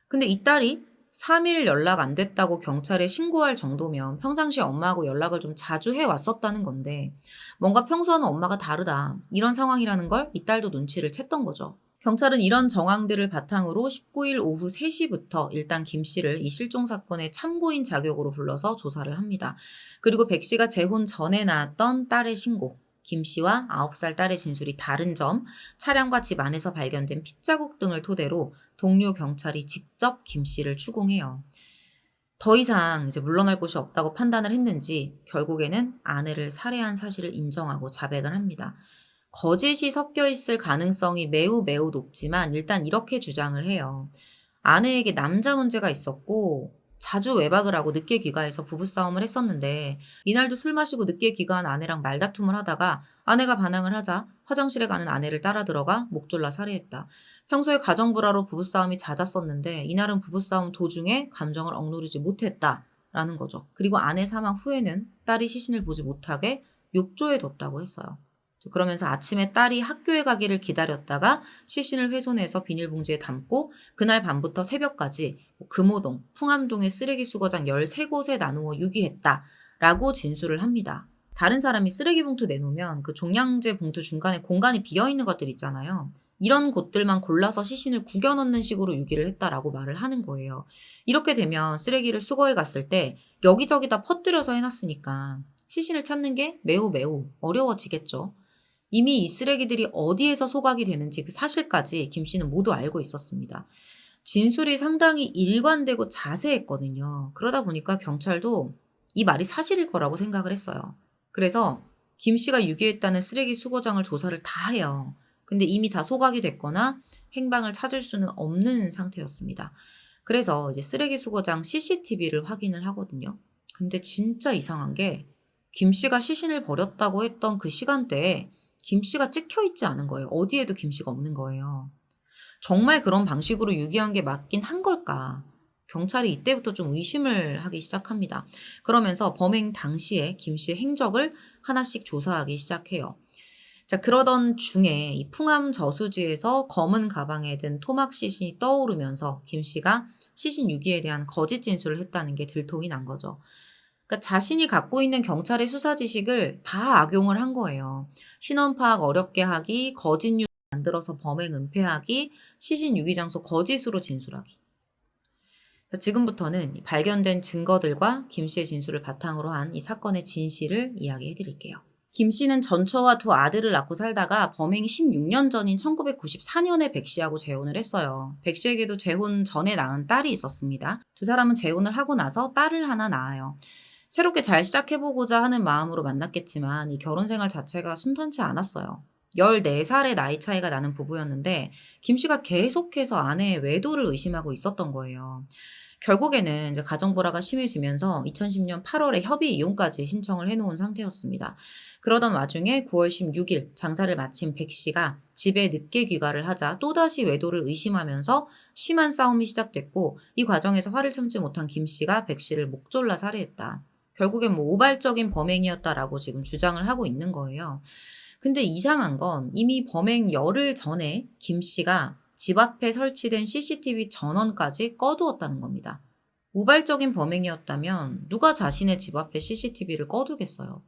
근데 이 딸이 3일 연락 안 됐다고 경찰에 신고할 정도면 평상시에 엄마하고 연락을 좀 자주 해왔었다는 건데 뭔가 평소와는 엄마가 다르다. 이런 상황이라는 걸 이 딸도 눈치를 챘던 거죠. 경찰은 이런 정황들을 바탕으로 19일 오후 3시부터 일단 김 씨를 이 실종 사건의 참고인 자격으로 불러서 조사를 합니다. 그리고 백 씨가 재혼 전에 낳았던 딸의 신고, 김 씨와 9살 딸의 진술이 다른 점, 차량과 집 안에서 발견된 핏자국 등을 토대로 동료 경찰이 직접 김 씨를 추궁해요. 더 이상 이제 물러날 곳이 없다고 판단을 했는지 결국에는 아내를 살해한 사실을 인정하고 자백을 합니다. 거짓이 섞여 있을 가능성이 매우 매우 높지만 일단 이렇게 주장을 해요. 아내에게 남자 문제가 있었고 자주 외박을 하고 늦게 귀가해서 부부싸움을 했었는데 이날도 술 마시고 늦게 귀가한 아내랑 말다툼을 하다가 아내가 반항을 하자 화장실에 가는 아내를 따라 들어가 목 졸라 살해했다. 평소에 가정불화로 부부싸움이 잦았었는데 이날은 부부싸움 도중에 감정을 억누르지 못했다라는 거죠. 그리고 아내 사망 후에는 딸이 시신을 보지 못하게 욕조에 뒀다고 했어요. 그러면서 아침에 딸이 학교에 가기를 기다렸다가 시신을 훼손해서 비닐봉지에 담고 그날 밤부터 새벽까지 금호동, 풍암동의 쓰레기 수거장 13곳에 나누어 유기했다라고 진술을 합니다. 다른 사람이 쓰레기 봉투 내놓으면 그 종량제 봉투 중간에 공간이 비어있는 것들 있잖아요. 이런 곳들만 골라서 시신을 구겨 넣는 식으로 유기를 했다라고 말을 하는 거예요. 이렇게 되면 쓰레기를 수거해 갔을 때 여기저기다 퍼뜨려서 해놨으니까 시신을 찾는 게 매우 매우 어려워지겠죠. 이미 이 쓰레기들이 어디에서 소각이 되는지 그 사실까지 김 씨는 모두 알고 있었습니다. 진술이 상당히 일관되고 자세했거든요. 그러다 보니까 경찰도 이 말이 사실일 거라고 생각을 했어요. 그래서 김 씨가 유기했다는 쓰레기 수거장을 조사를 다 해요. 근데 이미 다 소각이 됐거나 행방을 찾을 수는 없는 상태였습니다. 그래서 이제 쓰레기 수거장 CCTV를 확인을 하거든요. 근데 진짜 이상한 게 김 씨가 시신을 버렸다고 했던 그 시간대에 김 씨가 찍혀 있지 않은 거예요. 어디에도 김 씨가 없는 거예요. 정말 그런 방식으로 유기한 게 맞긴 한 걸까? 경찰이 이때부터 좀 의심을 하기 시작합니다. 그러면서 범행 당시에 김 씨의 행적을 하나씩 조사하기 시작해요. 자, 그러던 중에 이 풍암 저수지에서 검은 가방에 든 토막 시신이 떠오르면서 김 씨가 시신 유기에 대한 거짓 진술을 했다는 게 들통이 난 거죠. 그러니까 자신이 갖고 있는 경찰의 수사 지식을 다 악용을 한 거예요. 신원 파악 어렵게 하기, 거짓 뉴스 만들어서 범행 은폐하기, 시신 유기 장소 거짓으로 진술하기. 지금부터는 발견된 증거들과 김 씨의 진술을 바탕으로 한 이 사건의 진실을 이야기해 드릴게요. 김 씨는 전처와 두 아들을 낳고 살다가 범행 16년 전인 1994년에 백 씨하고 재혼을 했어요. 백 씨에게도 재혼 전에 낳은 딸이 있었습니다. 두 사람은 재혼을 하고 나서 딸을 하나 낳아요. 새롭게 잘 시작해보고자 하는 마음으로 만났겠지만 이 결혼 생활 자체가 순탄치 않았어요. 14살의 나이 차이가 나는 부부였는데 김 씨가 계속해서 아내의 외도를 의심하고 있었던 거예요. 결국에는 이제 가정불화가 심해지면서 2010년 8월에 협의 이혼까지 신청을 해놓은 상태였습니다. 그러던 와중에 9월 16일 장사를 마친 백 씨가 집에 늦게 귀가를 하자 또다시 외도를 의심하면서 심한 싸움이 시작됐고 이 과정에서 화를 참지 못한 김 씨가 백 씨를 목졸라 살해했다. 결국엔 우발적인 범행이었다라고 지금 주장을 하고 있는 거예요. 근데 이상한 건 이미 범행 열흘 전에 김 씨가 집 앞에 설치된 CCTV 전원까지 꺼두었다는 겁니다. 우발적인 범행이었다면 누가 자신의 집 앞에 CCTV를 꺼두겠어요.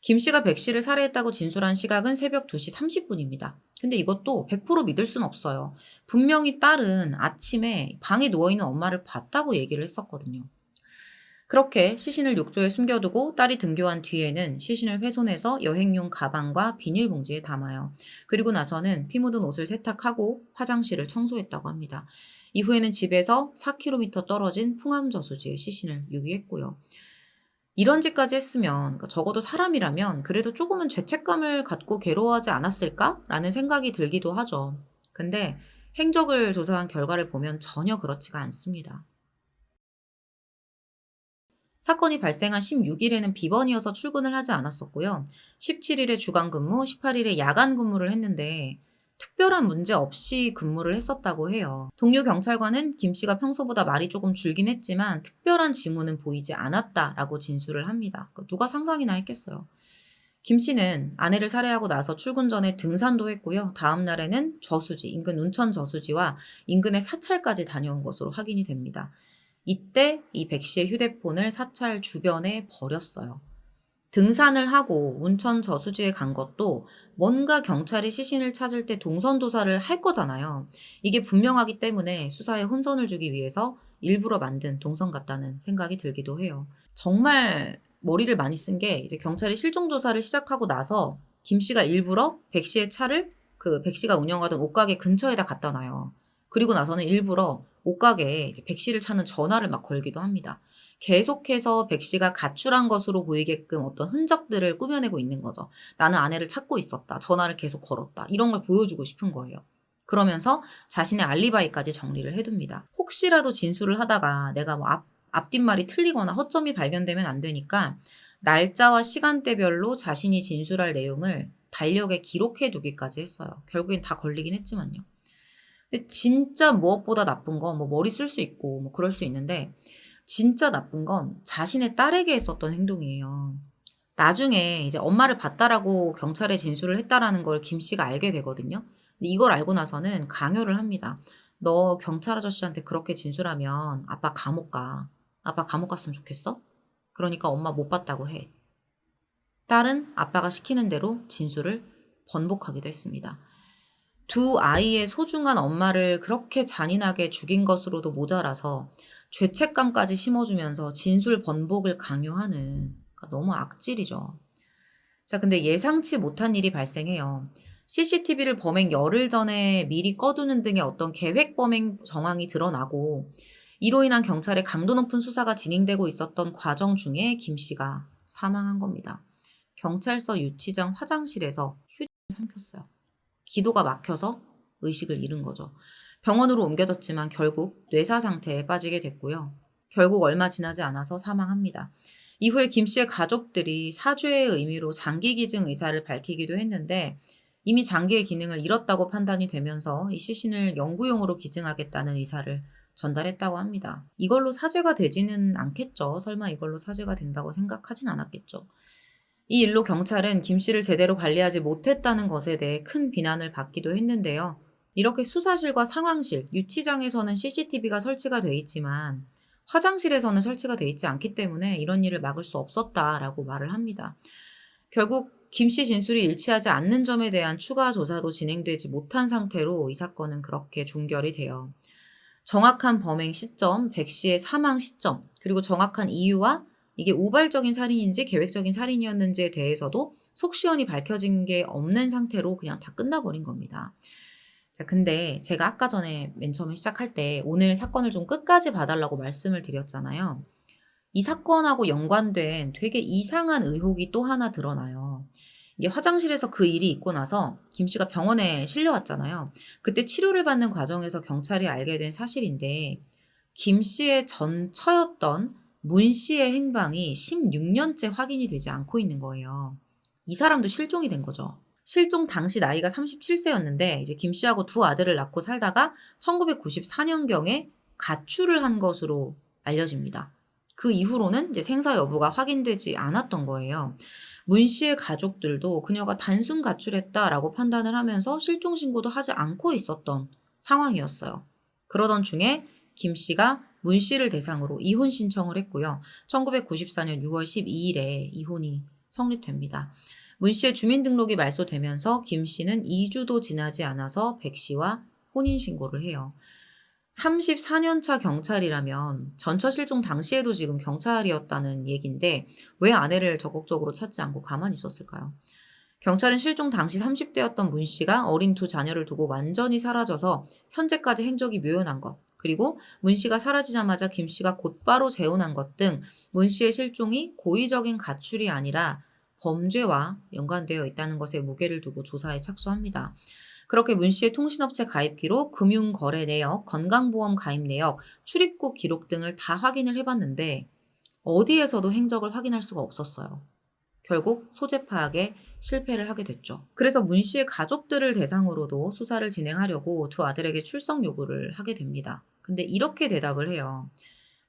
김 씨가 백 씨를 살해했다고 진술한 시각은 새벽 2시 30분입니다. 근데 이것도 100% 믿을 순 없어요. 분명히 딸은 아침에 방에 누워있는 엄마를 봤다고 얘기를 했었거든요. 그렇게 시신을 욕조에 숨겨두고 딸이 등교한 뒤에는 시신을 훼손해서 여행용 가방과 비닐봉지에 담아요. 그리고 나서는 피 묻은 옷을 세탁하고 화장실을 청소했다고 합니다. 이후에는 집에서 4km 떨어진 풍암저수지에 시신을 유기했고요. 이런 짓까지 했으면 그러니까 적어도 사람이라면 그래도 조금은 죄책감을 갖고 괴로워하지 않았을까라는 생각이 들기도 하죠. 근데 행적을 조사한 결과를 보면 전혀 그렇지가 않습니다. 사건이 발생한 16일에는 비번이어서 출근을 하지 않았었고요. 17일에 주간 근무, 18일에 야간 근무를 했는데 특별한 문제 없이 근무를 했었다고 해요. 동료 경찰관은 김 씨가 평소보다 말이 조금 줄긴 했지만 특별한 징후는 보이지 않았다라고 진술을 합니다. 누가 상상이나 했겠어요. 김 씨는 아내를 살해하고 나서 출근 전에 등산도 했고요. 다음 날에는 저수지, 인근 운천 저수지와 인근의 사찰까지 다녀온 것으로 확인이 됩니다. 이때 이 백 씨의 휴대폰을 사찰 주변에 버렸어요. 등산을 하고 운천 저수지에 간 것도 뭔가 경찰이 시신을 찾을 때 동선도사를 할 거잖아요. 이게 분명하기 때문에 수사에 혼선을 주기 위해서 일부러 만든 동선 같다는 생각이 들기도 해요. 정말 머리를 많이 쓴 게 이제 경찰이 실종 조사를 시작하고 나서 김 씨가 일부러 백 씨의 차를 그 백 씨가 운영하던 옷가게 근처에다 갖다 놔요. 그리고 나서는 일부러 옷가게에 이제 백 씨를 찾는 전화를 막 걸기도 합니다. 계속해서 백 씨가 가출한 것으로 보이게끔 어떤 흔적들을 꾸며내고 있는 거죠. 나는 아내를 찾고 있었다. 전화를 계속 걸었다. 이런 걸 보여주고 싶은 거예요. 그러면서 자신의 알리바이까지 정리를 해둡니다. 혹시라도 진술을 하다가 내가 뭐 앞뒷말이 틀리거나 허점이 발견되면 안 되니까 날짜와 시간대별로 자신이 진술할 내용을 달력에 기록해 두기까지 했어요. 결국엔 다 걸리긴 했지만요. 근데 진짜 무엇보다 나쁜 건 뭐 머리 쓸 수 있고 뭐 그럴 수 있는데 진짜 나쁜 건 자신의 딸에게 했었던 행동이에요. 나중에 이제 엄마를 봤다라고 경찰에 진술을 했다라는 걸 김 씨가 알게 되거든요. 근데 이걸 알고 나서는 강요를 합니다. "너 경찰 아저씨한테 그렇게 진술하면 아빠 감옥 가. 아빠 감옥 갔으면 좋겠어? 그러니까 엄마 못 봤다고 해." 딸은 아빠가 시키는 대로 진술을 번복하기도 했습니다. 두 아이의 소중한 엄마를 그렇게 잔인하게 죽인 것으로도 모자라서 죄책감까지 심어주면서 진술 번복을 강요하는, 그러니까 너무 악질이죠. 자, 근데 예상치 못한 일이 발생해요. CCTV를 범행 열흘 전에 미리 꺼두는 등의 어떤 계획 범행 정황이 드러나고 이로 인한 경찰의 강도 높은 수사가 진행되고 있었던 과정 중에 김 씨가 사망한 겁니다. 경찰서 유치장 화장실에서 휴지를 삼켰어요. 기도가 막혀서 의식을 잃은 거죠. 병원으로 옮겨졌지만 결국 뇌사 상태에 빠지게 됐고요. 결국 얼마 지나지 않아서 사망합니다. 이후에 김 씨의 가족들이 사죄의 의미로 장기 기증 의사를 밝히기도 했는데 이미 장기의 기능을 잃었다고 판단이 되면서 이 시신을 연구용으로 기증하겠다는 의사를 전달했다고 합니다. 이걸로 사죄가 되지는 않겠죠. 설마 이걸로 사죄가 된다고 생각하진 않았겠죠. 이 일로 경찰은 김 씨를 제대로 관리하지 못했다는 것에 대해 큰 비난을 받기도 했는데요. 이렇게 수사실과 상황실, 유치장에서는 CCTV가 설치가 돼 있지만 화장실에서는 설치가 돼 있지 않기 때문에 이런 일을 막을 수 없었다라고 말을 합니다. 결국 김 씨 진술이 일치하지 않는 점에 대한 추가 조사도 진행되지 못한 상태로 이 사건은 그렇게 종결이 돼요. 정확한 범행 시점, 백 씨의 사망 시점, 그리고 정확한 이유와 이게 우발적인 살인인지 계획적인 살인이었는지에 대해서도 속 시원히 밝혀진 게 없는 상태로 그냥 다 끝나버린 겁니다. 자, 근데 제가 아까 전에 맨 처음에 시작할 때 오늘 사건을 좀 끝까지 봐달라고 말씀을 드렸잖아요. 이 사건하고 연관된 되게 이상한 의혹이 또 하나 드러나요. 이게 화장실에서 그 일이 있고 나서 김 씨가 병원에 실려왔잖아요. 그때 치료를 받는 과정에서 경찰이 알게 된 사실인데 김 씨의 전 처였던 문 씨의 행방이 16년째 확인이 되지 않고 있는 거예요. 이 사람도 실종이 된 거죠. 실종 당시 나이가 37세였는데 이제 김 씨하고 두 아들을 낳고 살다가 1994년경에 가출을 한 것으로 알려집니다. 그 이후로는 이제 생사 여부가 확인되지 않았던 거예요. 문 씨의 가족들도 그녀가 단순 가출했다라고 판단을 하면서 실종 신고도 하지 않고 있었던 상황이었어요. 그러던 중에 김 씨가 문 씨를 대상으로 이혼 신청을 했고요. 1994년 6월 12일에 이혼이 성립됩니다. 문 씨의 주민등록이 말소되면서 김 씨는 2주도 지나지 않아서 백 씨와 혼인신고를 해요. 34년 차 경찰이라면 전처 실종 당시에도 지금 경찰이었다는 얘기인데 왜 아내를 적극적으로 찾지 않고 가만히 있었을까요? 경찰은 실종 당시 30대였던 문 씨가 어린 두 자녀를 두고 완전히 사라져서 현재까지 행적이 묘연한 것, 그리고 문 씨가 사라지자마자 김 씨가 곧바로 재혼한 것 등 문 씨의 실종이 고의적인 가출이 아니라 범죄와 연관되어 있다는 것에 무게를 두고 조사에 착수합니다. 그렇게 문 씨의 통신업체 가입 기록, 금융거래 내역, 건강보험 가입 내역, 출입국 기록 등을 다 확인을 해봤는데 어디에서도 행적을 확인할 수가 없었어요. 결국 소재 파악에 실패를 하게 됐죠. 그래서 문 씨의 가족들을 대상으로도 수사를 진행하려고 두 아들에게 출석 요구를 하게 됩니다. 근데 이렇게 대답을 해요.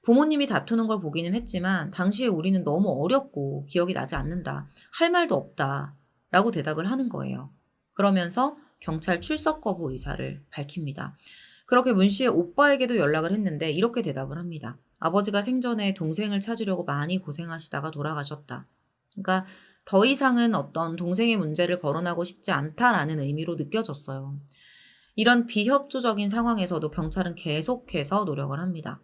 부모님이 다투는 걸 보기는 했지만 당시에 우리는 너무 어렸고 기억이 나지 않는다. 할 말도 없다. 라고 대답을 하는 거예요. 그러면서 경찰 출석 거부 의사를 밝힙니다. 그렇게 문 씨의 오빠에게도 연락을 했는데 이렇게 대답을 합니다. 아버지가 생전에 동생을 찾으려고 많이 고생하시다가 돌아가셨다. 그러니까 더 이상은 어떤 동생의 문제를 거론하고 싶지 않다라는 의미로 느껴졌어요. 이런 비협조적인 상황에서도 경찰은 계속해서 노력을 합니다.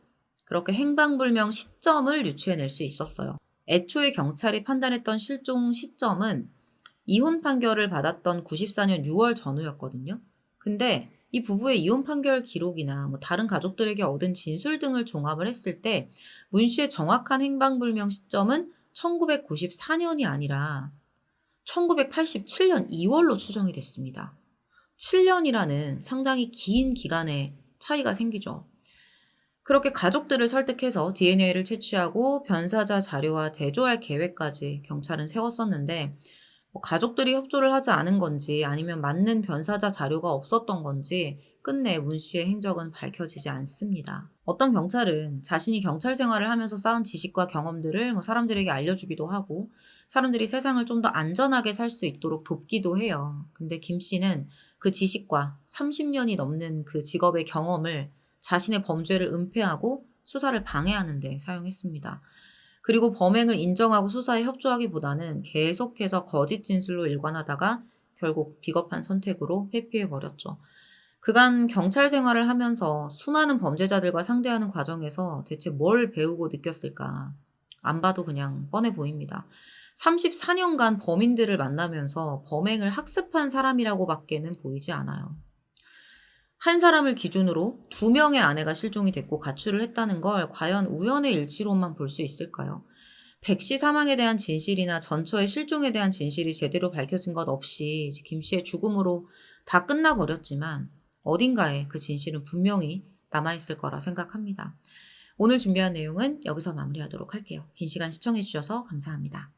그렇게 행방불명 시점을 유추해낼 수 있었어요. 애초에 경찰이 판단했던 실종 시점은 이혼 판결을 받았던 94년 6월 전후였거든요. 근데 이 부부의 이혼 판결 기록이나 뭐 다른 가족들에게 얻은 진술 등을 종합을 했을 때 문 씨의 정확한 행방불명 시점은 1994년이 아니라 1987년 2월로 추정이 됐습니다. 7년이라는 상당히 긴 기간의 차이가 생기죠. 그렇게 가족들을 설득해서 DNA를 채취하고 변사자 자료와 대조할 계획까지 경찰은 세웠었는데 뭐 가족들이 협조를 하지 않은 건지 아니면 맞는 변사자 자료가 없었던 건지 끝내 문 씨의 행적은 밝혀지지 않습니다. 어떤 경찰은 자신이 경찰 생활을 하면서 쌓은 지식과 경험들을 뭐 사람들에게 알려주기도 하고 사람들이 세상을 좀 더 안전하게 살 수 있도록 돕기도 해요. 근데 김 씨는 그 지식과 30년이 넘는 그 직업의 경험을 자신의 범죄를 은폐하고 수사를 방해하는 데 사용했습니다. 그리고 범행을 인정하고 수사에 협조하기보다는 계속해서 거짓 진술로 일관하다가 결국 비겁한 선택으로 회피해버렸죠. 그간 경찰 생활을 하면서 수많은 범죄자들과 상대하는 과정에서 대체 뭘 배우고 느꼈을까? 안 봐도 그냥 뻔해 보입니다. 34년간 범인들을 만나면서 범행을 학습한 사람이라고밖에는 보이지 않아요. 한 사람을 기준으로 2명의 아내가 실종이 됐고 가출을 했다는 걸 과연 우연의 일치로만 볼 수 있을까요? 백 씨 사망에 대한 진실이나 전처의 실종에 대한 진실이 제대로 밝혀진 것 없이 김 씨의 죽음으로 다 끝나버렸지만 어딘가에 그 진실은 분명히 남아있을 거라 생각합니다. 오늘 준비한 내용은 여기서 마무리하도록 할게요. 긴 시간 시청해주셔서 감사합니다.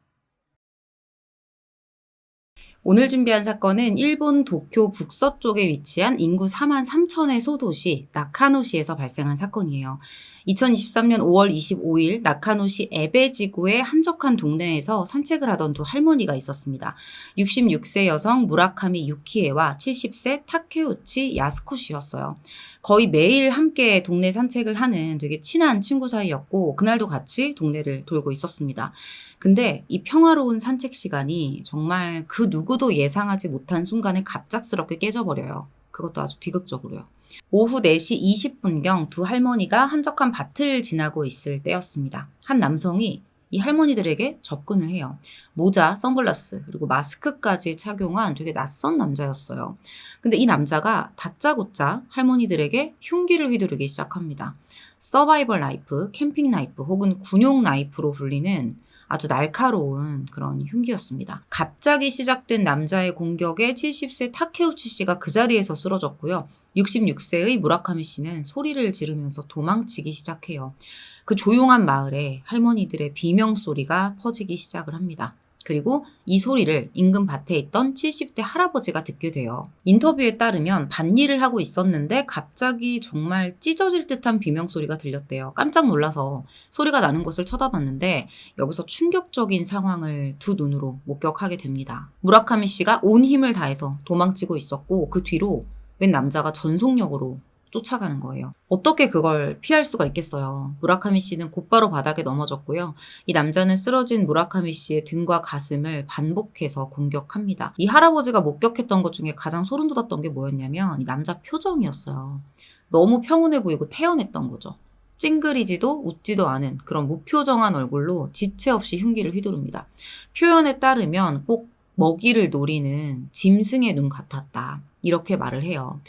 오늘 준비한 사건은 일본 도쿄 북서쪽에 위치한 인구 4만 3천의 소도시 나카노시에서 발생한 사건이에요. 2023년 5월 25일 나카노시 에베지구의 한적한 동네에서 산책을 하던 두 할머니가 있었습니다. 66세 여성 무라카미 유키에와 70세 타케우치 야스코 씨였어요. 거의 매일 함께 동네 산책을 하는 되게 친한 친구 사이였고 그날도 같이 동네를 돌고 있었습니다. 근데 이 평화로운 산책 시간이 정말 그 누구도 예상하지 못한 순간에 갑작스럽게 깨져버려요. 그것도 아주 비극적으로요. 오후 4시 20분경 두 할머니가 한적한 밭을 지나고 있을 때였습니다. 한 남성이 이 할머니들에게 접근을 해요. 모자, 선글라스, 그리고 마스크까지 착용한 되게 낯선 남자였어요. 근데 이 남자가 다짜고짜 할머니들에게 흉기를 휘두르기 시작합니다. 서바이벌 나이프, 캠핑 나이프 혹은 군용 나이프로 불리는 아주 날카로운 그런 흉기였습니다. 갑자기 시작된 남자의 공격에 70세 타케우치 씨가 그 자리에서 쓰러졌고요. 66세의 무라카미 씨는 소리를 지르면서 도망치기 시작해요. 그 조용한 마을에 할머니들의 비명소리가 퍼지기 시작을 합니다. 그리고 이 소리를 인근 밭에 있던 70대 할아버지가 듣게 돼요. 인터뷰에 따르면 밭일을 하고 있었는데 갑자기 정말 찢어질 듯한 비명소리가 들렸대요. 깜짝 놀라서 소리가 나는 곳을 쳐다봤는데 여기서 충격적인 상황을 두 눈으로 목격하게 됩니다. 무라카미 씨가 온 힘을 다해서 도망치고 있었고 그 뒤로 웬 남자가 전속력으로 쫓아가는 거예요. 어떻게 그걸 피할 수가 있겠어요. 무라카미 씨는 곧바로 바닥에 넘어졌고요. 이 남자는 쓰러진 무라카미 씨의 등과 가슴을 반복해서 공격합니다. 이 할아버지가 목격했던 것 중에 가장 소름 돋았던 게 뭐였냐면 이 남자 표정이었어요. 너무 평온해 보이고 태연했던 거죠. 찡그리지도 웃지도 않은 그런 무표정한 얼굴로 지체 없이 흉기를 휘두릅니다. 표현에 따르면 꼭 먹이를 노리는 짐승의 눈 같았다. 이렇게 말을 해요.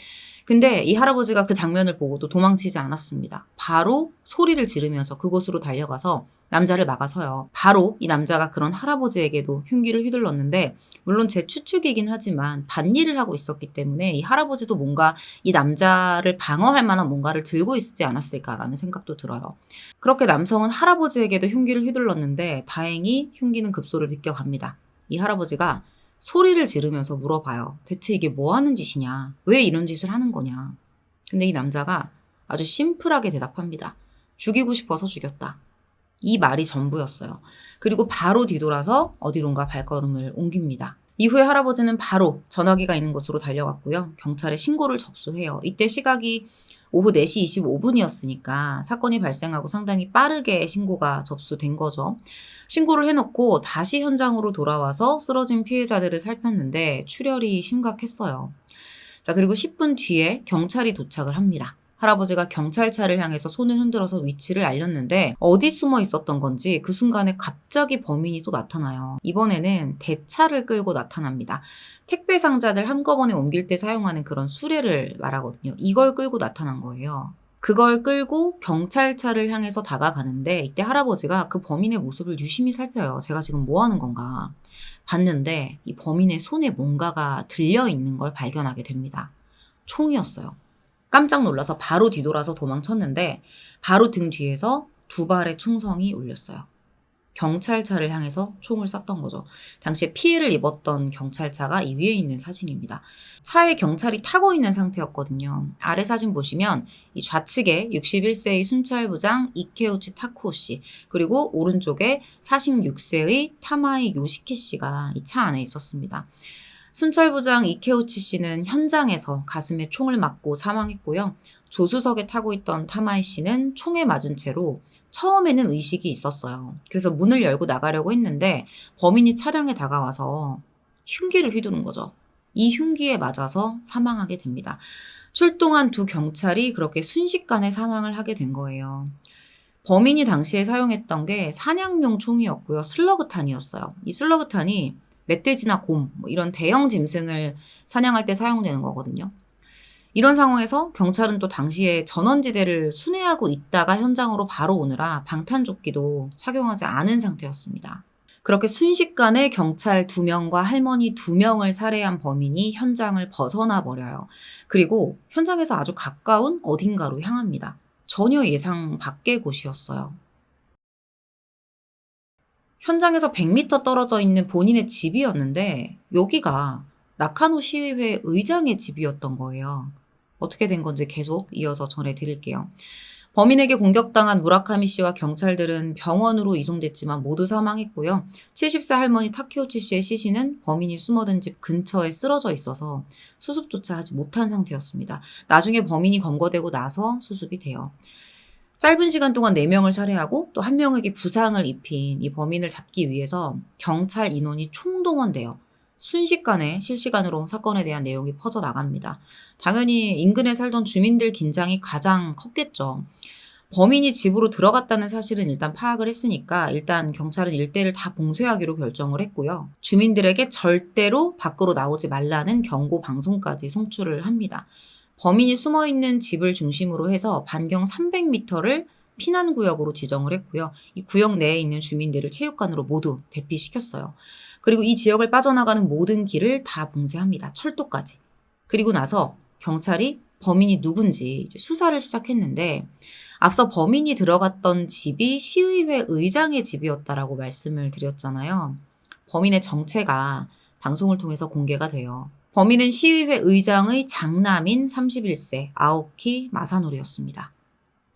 근데 이 할아버지가 그 장면을 보고도 도망치지 않았습니다. 바로 소리를 지르면서 그곳으로 달려가서 남자를 막아서요. 바로 이 남자가 그런 할아버지에게도 흉기를 휘둘렀는데 물론 제 추측이긴 하지만 밭일을 하고 있었기 때문에 이 할아버지도 뭔가 이 남자를 방어할 만한 뭔가를 들고 있지 않았을까라는 생각도 들어요. 그렇게 남성은 할아버지에게도 흉기를 휘둘렀는데 다행히 흉기는 급소를 비껴갑니다. 이 할아버지가 소리를 지르면서 물어봐요. 대체 이게 뭐 하는 짓이냐? 왜 이런 짓을 하는 거냐? 근데 이 남자가 아주 심플하게 대답합니다. 죽이고 싶어서 죽였다. 이 말이 전부였어요. 그리고 바로 뒤돌아서 어디론가 발걸음을 옮깁니다. 이후에 할아버지는 바로 전화기가 있는 곳으로 달려갔고요. 경찰에 신고를 접수해요. 이때 시각이 오후 4시 25분이었으니까 사건이 발생하고 상당히 빠르게 신고가 접수된 거죠. 신고를 해놓고 다시 현장으로 돌아와서 쓰러진 피해자들을 살폈는데 출혈이 심각했어요. 자, 그리고 10분 뒤에 경찰이 도착을 합니다. 할아버지가 경찰차를 향해서 손을 흔들어서 위치를 알렸는데 어디 숨어 있었던 건지 그 순간에 갑자기 범인이 또 나타나요. 이번에는 대차를 끌고 나타납니다. 택배 상자들 한꺼번에 옮길 때 사용하는 그런 수레를 말하거든요. 이걸 끌고 나타난 거예요. 그걸 끌고 경찰차를 향해서 다가가는데 이때 할아버지가 그 범인의 모습을 유심히 살펴요. 제가 지금 뭐 하는 건가. 봤는데 이 범인의 손에 뭔가가 들려 있는 걸 발견하게 됩니다. 총이었어요. 깜짝 놀라서 바로 뒤돌아서 도망쳤는데 바로 등 뒤에서 두 발의 총성이 울렸어요. 경찰차를 향해서 총을 쐈던 거죠. 당시에 피해를 입었던 경찰차가 이 위에 있는 사진입니다. 차에 경찰이 타고 있는 상태였거든요. 아래 사진 보시면 이 좌측에 61세의 순찰부장 이케우치 타쿠오 씨, 그리고 오른쪽에 46세의 타마이 요시키 씨가 이 차 안에 있었습니다. 순찰부장 이케우치 씨는 현장에서 가슴에 총을 맞고 사망했고요. 조수석에 타고 있던 타마이 씨는 총에 맞은 채로 처음에는 의식이 있었어요. 그래서 문을 열고 나가려고 했는데 범인이 차량에 다가와서 흉기를 휘두른 거죠. 이 흉기에 맞아서 사망하게 됩니다. 출동한 두 경찰이 그렇게 순식간에 사망을 하게 된 거예요. 범인이 당시에 사용했던 게 사냥용 총이었고요. 슬러그탄이었어요. 이 슬러그탄이 멧돼지나 곰, 이런 대형 짐승을 사냥할 때 사용되는 거거든요. 이런 상황에서 경찰은 또 당시에 전원지대를 순회하고 있다가 현장으로 바로 오느라 방탄조끼도 착용하지 않은 상태였습니다. 그렇게 순식간에 경찰 2명과 할머니 2명을 살해한 범인이 현장을 벗어나 버려요. 그리고 현장에서 아주 가까운 어딘가로 향합니다. 전혀 예상 밖의 곳이었어요. 현장에서 100m 떨어져 있는 본인의 집이었는데 여기가 나카노 시의회 의장의 집이었던 거예요. 어떻게 된 건지 계속 이어서 전해드릴게요. 범인에게 공격당한 무라카미 씨와 경찰들은 병원으로 이송됐지만 모두 사망했고요. 70세 할머니 타케우치 씨의 시신은 범인이 숨어든 집 근처에 쓰러져 있어서 수습조차 하지 못한 상태였습니다. 나중에 범인이 검거되고 나서 수습이 돼요. 짧은 시간 동안 4명을 살해하고 또 1명에게 부상을 입힌 이 범인을 잡기 위해서 경찰 인원이 총동원돼요. 순식간에 실시간으로 사건에 대한 내용이 퍼져나갑니다. 당연히 인근에 살던 주민들 긴장이 가장 컸겠죠. 범인이 집으로 들어갔다는 사실은 일단 파악을 했으니까 일단 경찰은 일대를 다 봉쇄하기로 결정을 했고요. 주민들에게 절대로 밖으로 나오지 말라는 경고 방송까지 송출을 합니다. 범인이 숨어있는 집을 중심으로 해서 반경 300m를 피난구역으로 지정을 했고요. 이 구역 내에 있는 주민들을 체육관으로 모두 대피시켰어요. 그리고 이 지역을 빠져나가는 모든 길을 다 봉쇄합니다. 철도까지. 그리고 나서 경찰이 범인이 누군지 이제 수사를 시작했는데 앞서 범인이 들어갔던 집이 시의회 의장의 집이었다라고 말씀을 드렸잖아요. 범인의 정체가 방송을 통해서 공개가 돼요. 범인은 시의회 의장의 장남인 31세 아오키 마사노리였습니다.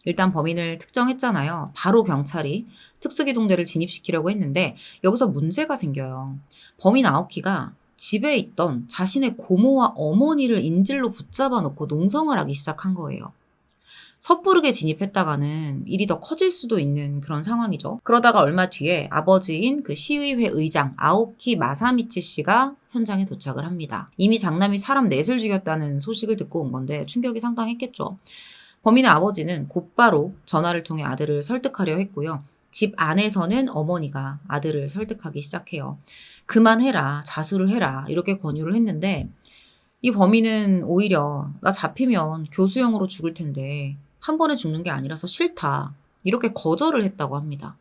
일단 범인을 특정했잖아요. 바로 경찰이 특수기동대를 진입시키려고 했는데 여기서 문제가 생겨요. 범인 아오키가 집에 있던 자신의 고모와 어머니를 인질로 붙잡아 놓고 농성을 하기 시작한 거예요. 섣부르게 진입했다가는 일이 더 커질 수도 있는 그런 상황이죠. 그러다가 얼마 뒤에 아버지인 그 시의회 의장 아오키 마사미치 씨가 현장에 도착을 합니다. 이미 장남이 사람 넷을 죽였다는 소식을 듣고 온 건데 충격이 상당했겠죠. 범인의 아버지는 곧바로 전화를 통해 아들을 설득하려 했고요. 집 안에서는 어머니가 아들을 설득하기 시작해요. 그만해라, 자수를 해라 이렇게 권유를 했는데 이 범인은 오히려 나 잡히면 교수형으로 죽을 텐데 한 번에 죽는 게 아니라서 싫다 이렇게 거절을 했다고 합니다.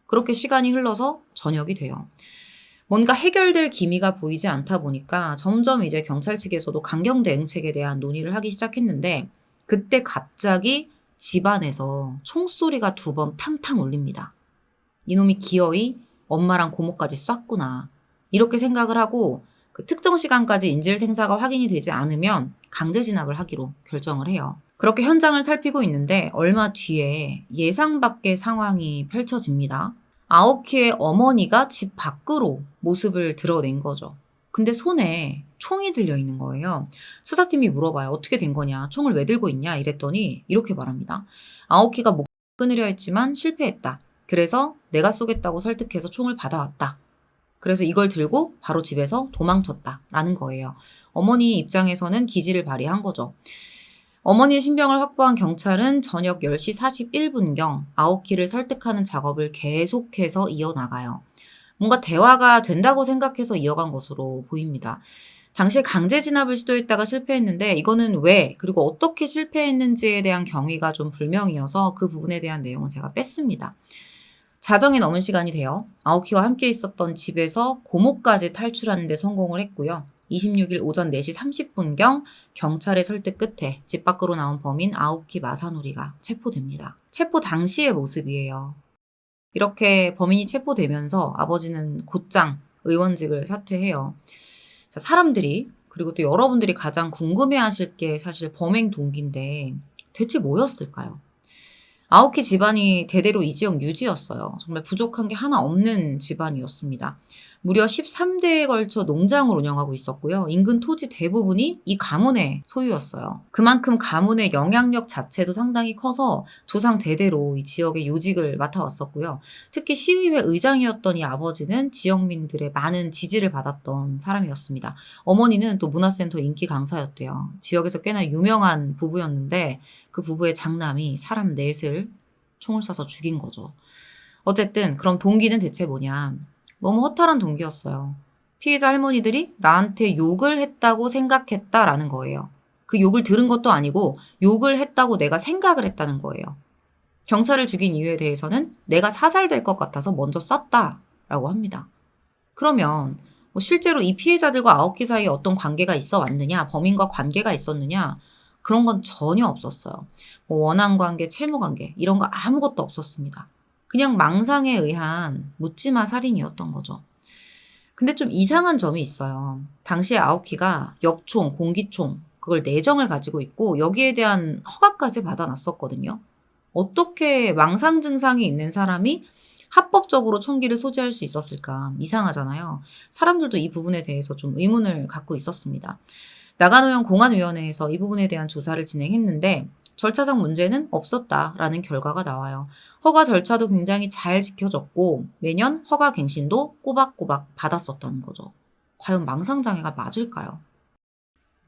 그렇게 시간이 흘러서 저녁이 돼요. 뭔가 해결될 기미가 보이지 않다 보니까 점점 이제 경찰 측에서도 강경 대응책에 대한 논의를 하기 시작했는데 그때 갑자기 집안에서 총소리가 2번 탕탕 울립니다. 이놈이 기어이 엄마랑 고모까지 쐈구나. 이렇게 생각을 하고 그 특정 시간까지 인질 생사가 확인이 되지 않으면 강제 진압을 하기로 결정을 해요. 그렇게 현장을 살피고 있는데 얼마 뒤에 예상 밖의 상황이 펼쳐집니다. 아오키의 어머니가 집 밖으로 모습을 드러낸 거죠. 근데 손에 총이 들려 있는 거예요. 수사팀이 물어봐요. 어떻게 된 거냐? 총을 왜 들고 있냐? 이랬더니 이렇게 말합니다. 아오키가 목을 끊으려 했지만 실패했다. 그래서 내가 쏘겠다고 설득해서 총을 받아왔다. 그래서 이걸 들고 바로 집에서 도망쳤다라는 거예요. 어머니 입장에서는 기지를 발휘한 거죠. 어머니의 신병을 확보한 경찰은 저녁 10시 41분경 아오키를 설득하는 작업을 계속해서 이어나가요. 뭔가 대화가 된다고 생각해서 이어간 것으로 보입니다. 당시에 강제 진압을 시도했다가 실패했는데 이거는 왜 그리고 어떻게 실패했는지에 대한 경위가 좀 불명이어서 그 부분에 대한 내용은 제가 뺐습니다. 자정이 넘은 시간이 되어 아오키와 함께 있었던 집에서 고모까지 탈출하는 데 성공을 했고요. 26일 오전 4시 30분경 경찰의 설득 끝에 집 밖으로 나온 범인 아오키 마사노리가 체포됩니다. 체포 당시의 모습이에요. 이렇게 범인이 체포되면서 아버지는 곧장 의원직을 사퇴해요. 자, 사람들이 그리고 또 여러분들이 가장 궁금해하실 게 사실 범행 동기인데 대체 뭐였을까요? 아오키 집안이 대대로 이 지역 유지였어요. 정말 부족한 게 하나 없는 집안이었습니다. 무려 13대에 걸쳐 농장을 운영하고 있었고요. 인근 토지 대부분이 이 가문의 소유였어요. 그만큼 가문의 영향력 자체도 상당히 커서 조상 대대로 이 지역의 요직을 맡아왔었고요. 특히 시의회 의장이었던 이 아버지는 지역민들의 많은 지지를 받았던 사람이었습니다. 어머니는 또 문화센터 인기 강사였대요. 지역에서 꽤나 유명한 부부였는데 그 부부의 장남이 사람 넷을 총을 쏴서 죽인 거죠. 어쨌든 그럼 동기는 대체 뭐냐. 너무 허탈한 동기였어요. 피해자 할머니들이 나한테 욕을 했다고 생각했다라는 거예요. 그 욕을 들은 것도 아니고 욕을 했다고 내가 생각을 했다는 거예요. 경찰을 죽인 이유에 대해서는 내가 사살될 것 같아서 먼저 쐈다라고 합니다. 그러면 뭐 실제로 이 피해자들과 아오키 사이에 어떤 관계가 있어 왔느냐, 범인과 관계가 있었느냐, 그런 건 전혀 없었어요. 뭐 원한 관계, 채무 관계 이런 거 아무것도 없었습니다. 그냥 망상에 의한 묻지마 살인이었던 거죠. 근데 좀 이상한 점이 있어요. 당시에 아오키가 엽총, 공기총 그걸 내정을 가지고 있고 여기에 대한 허가까지 받아놨었거든요. 어떻게 망상 증상이 있는 사람이 합법적으로 총기를 소지할 수 있었을까? 이상하잖아요. 사람들도 이 부분에 대해서 좀 의문을 갖고 있었습니다. 나가노현 공안위원회에서 이 부분에 대한 조사를 진행했는데 절차상 문제는 없었다라는 결과가 나와요. 허가 절차도 굉장히 잘 지켜졌고 매년 허가 갱신도 꼬박꼬박 받았었다는 거죠. 과연 망상장애가 맞을까요?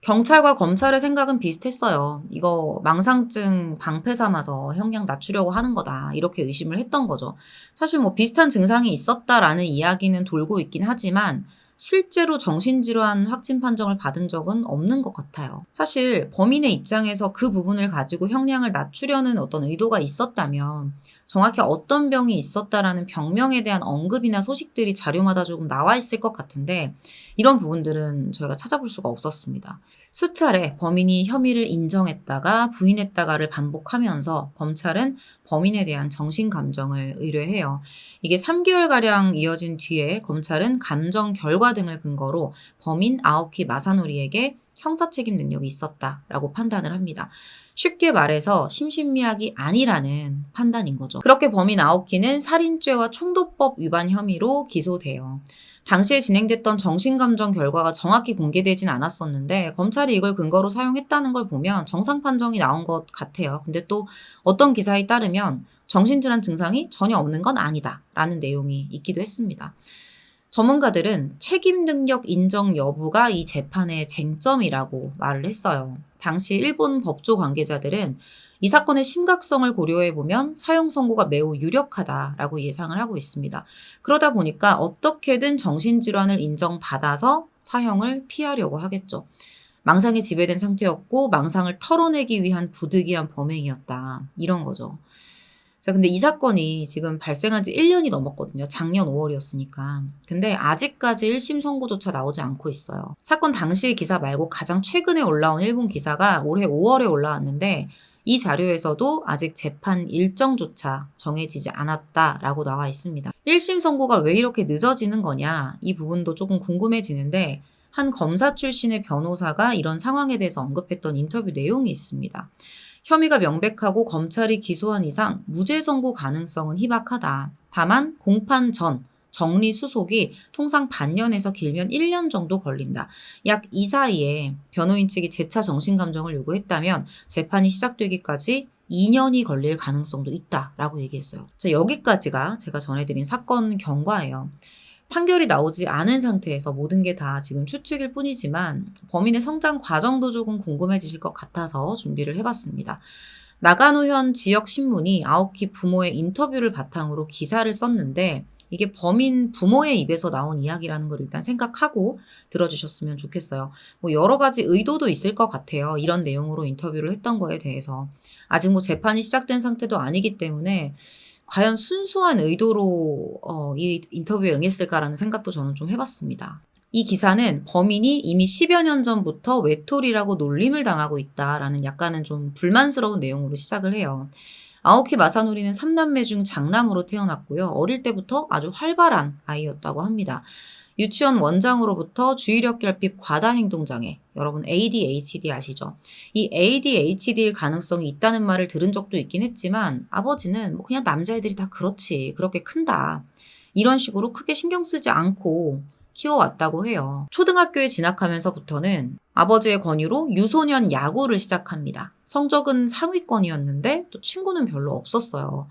경찰과 검찰의 생각은 비슷했어요. 이거 망상증 방패 삼아서 형량 낮추려고 하는 거다. 이렇게 의심을 했던 거죠. 사실 뭐 비슷한 증상이 있었다라는 이야기는 돌고 있긴 하지만 실제로 정신질환 확진 판정을 받은 적은 없는 것 같아요. 사실 범인의 입장에서 그 부분을 가지고 형량을 낮추려는 어떤 의도가 있었다면 정확히 어떤 병이 있었다라는 병명에 대한 언급이나 소식들이 자료마다 조금 나와 있을 것 같은데 이런 부분들은 저희가 찾아볼 수가 없었습니다. 수차례 범인이 혐의를 인정했다가 부인했다가를 반복하면서 검찰은 범인에 대한 정신감정을 의뢰해요. 이게 3개월가량 이어진 뒤에 검찰은 감정 결과 등을 근거로 범인 아오키 마사노리에게 형사책임 능력이 있었다라고 판단을 합니다. 쉽게 말해서 심신미약이 아니라는 판단인 거죠. 그렇게 범인 아오키는 살인죄와 총도법 위반 혐의로 기소돼요. 당시에 진행됐던 정신감정 결과가 정확히 공개되진 않았었는데 검찰이 이걸 근거로 사용했다는 걸 보면 정상 판정이 나온 것 같아요. 근데 또 어떤 기사에 따르면 정신질환 증상이 전혀 없는 건 아니다 라는 내용이 있기도 했습니다. 전문가들은 책임 능력 인정 여부가 이 재판의 쟁점이라고 말을 했어요. 당시 일본 법조 관계자들은 이 사건의 심각성을 고려해보면 사형 선고가 매우 유력하다라고 예상을 하고 있습니다. 그러다 보니까 어떻게든 정신질환을 인정받아서 사형을 피하려고 하겠죠. 망상에 지배된 상태였고 망상을 털어내기 위한 부득이한 범행이었다. 이런 거죠. 자, 근데 이 사건이 지금 발생한 지 1년이 넘었거든요. 작년 5월이었으니까. 근데 아직까지 1심 선고조차 나오지 않고 있어요. 사건 당시의 기사 말고 가장 최근에 올라온 일본 기사가 올해 5월에 올라왔는데 이 자료에서도 아직 재판 일정조차 정해지지 않았다라고 나와 있습니다. 1심 선고가 왜 이렇게 늦어지는 거냐 이 부분도 조금 궁금해지는데 한 검사 출신의 변호사가 이런 상황에 대해서 언급했던 인터뷰 내용이 있습니다. 혐의가 명백하고 검찰이 기소한 이상 무죄 선고 가능성은 희박하다. 다만 공판 전 정리 수속이 통상 반년에서 길면 1년 정도 걸린다. 약 이 사이에 변호인 측이 재차 정신감정을 요구했다면 재판이 시작되기까지 2년이 걸릴 가능성도 있다라고 얘기했어요. 자, 여기까지가 제가 전해드린 사건 경과예요. 판결이 나오지 않은 상태에서 모든 게 다 지금 추측일 뿐이지만 범인의 성장 과정도 조금 궁금해지실 것 같아서 준비를 해봤습니다. 나가노현 지역 신문이 아오키 부모의 인터뷰를 바탕으로 기사를 썼는데 이게 범인 부모의 입에서 나온 이야기라는 걸 일단 생각하고 들어주셨으면 좋겠어요. 뭐 여러 가지 의도도 있을 것 같아요. 이런 내용으로 인터뷰를 했던 거에 대해서. 아직 뭐 재판이 시작된 상태도 아니기 때문에 과연 순수한 의도로 이 인터뷰에 응했을까라는 생각도 저는 좀 해봤습니다. 이 기사는 범인이 이미 10여 년 전부터 외톨이라고 놀림을 당하고 있다라는 약간은 좀 불만스러운 내용으로 시작을 해요. 아오키 마사노리는 3남매 중 장남으로 태어났고요. 어릴 때부터 아주 활발한 아이였다고 합니다. 유치원 원장으로부터 주의력 결핍 과다 행동장애, 여러분 ADHD 아시죠? 이 ADHD일 가능성이 있다는 말을 들은 적도 있긴 했지만 아버지는 뭐 그냥 남자애들이 다 그렇지, 그렇게 큰다. 이런 식으로 크게 신경 쓰지 않고 키워왔다고 해요. 초등학교에 진학하면서부터는 아버지의 권유로 유소년 야구를 시작합니다. 성적은 상위권이었는데 또 친구는 별로 없었어요.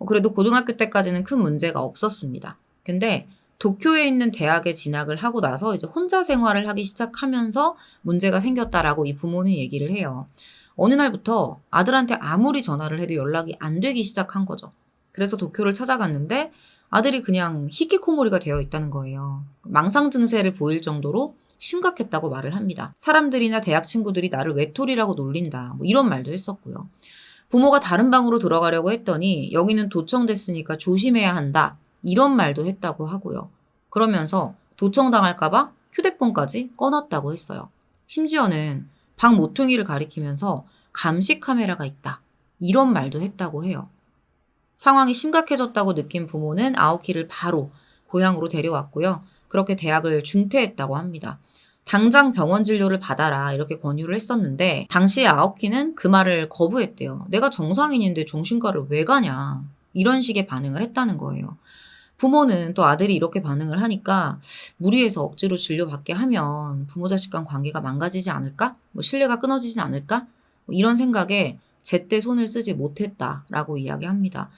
그래도 고등학교 때까지는 큰 문제가 없었습니다. 근데 도쿄에 있는 대학에 진학을 하고 나서 이제 혼자 생활을 하기 시작하면서 문제가 생겼다라고 이 부모는 얘기를 해요. 어느 날부터 아들한테 아무리 전화를 해도 연락이 안 되기 시작한 거죠. 그래서 도쿄를 찾아갔는데 아들이 그냥 히키코모리가 되어 있다는 거예요. 망상 증세를 보일 정도로 심각했다고 말을 합니다. 사람들이나 대학 친구들이 나를 외톨이라고 놀린다. 뭐 이런 말도 했었고요. 부모가 다른 방으로 들어가려고 했더니 여기는 도청됐으니까 조심해야 한다. 이런 말도 했다고 하고요. 그러면서 도청당할까봐 휴대폰까지 꺼놨다고 했어요. 심지어는 방 모퉁이를 가리키면서 감시 카메라가 있다. 이런 말도 했다고 해요. 상황이 심각해졌다고 느낀 부모는 아오키를 바로 고향으로 데려왔고요. 그렇게 대학을 중퇴했다고 합니다. 당장 병원 진료를 받아라 이렇게 권유를 했었는데 당시에 아오키는 그 말을 거부했대요. 내가 정상인인데 정신과를 왜 가냐. 이런 식의 반응을 했다는 거예요. 부모는 또 아들이 이렇게 반응을 하니까 무리해서 억지로 진료받게 하면 부모 자식 간 관계가 망가지지 않을까? 뭐 신뢰가 끊어지지 않을까? 뭐 이런 생각에 제때 손을 쓰지 못했다라고 이야기합니다.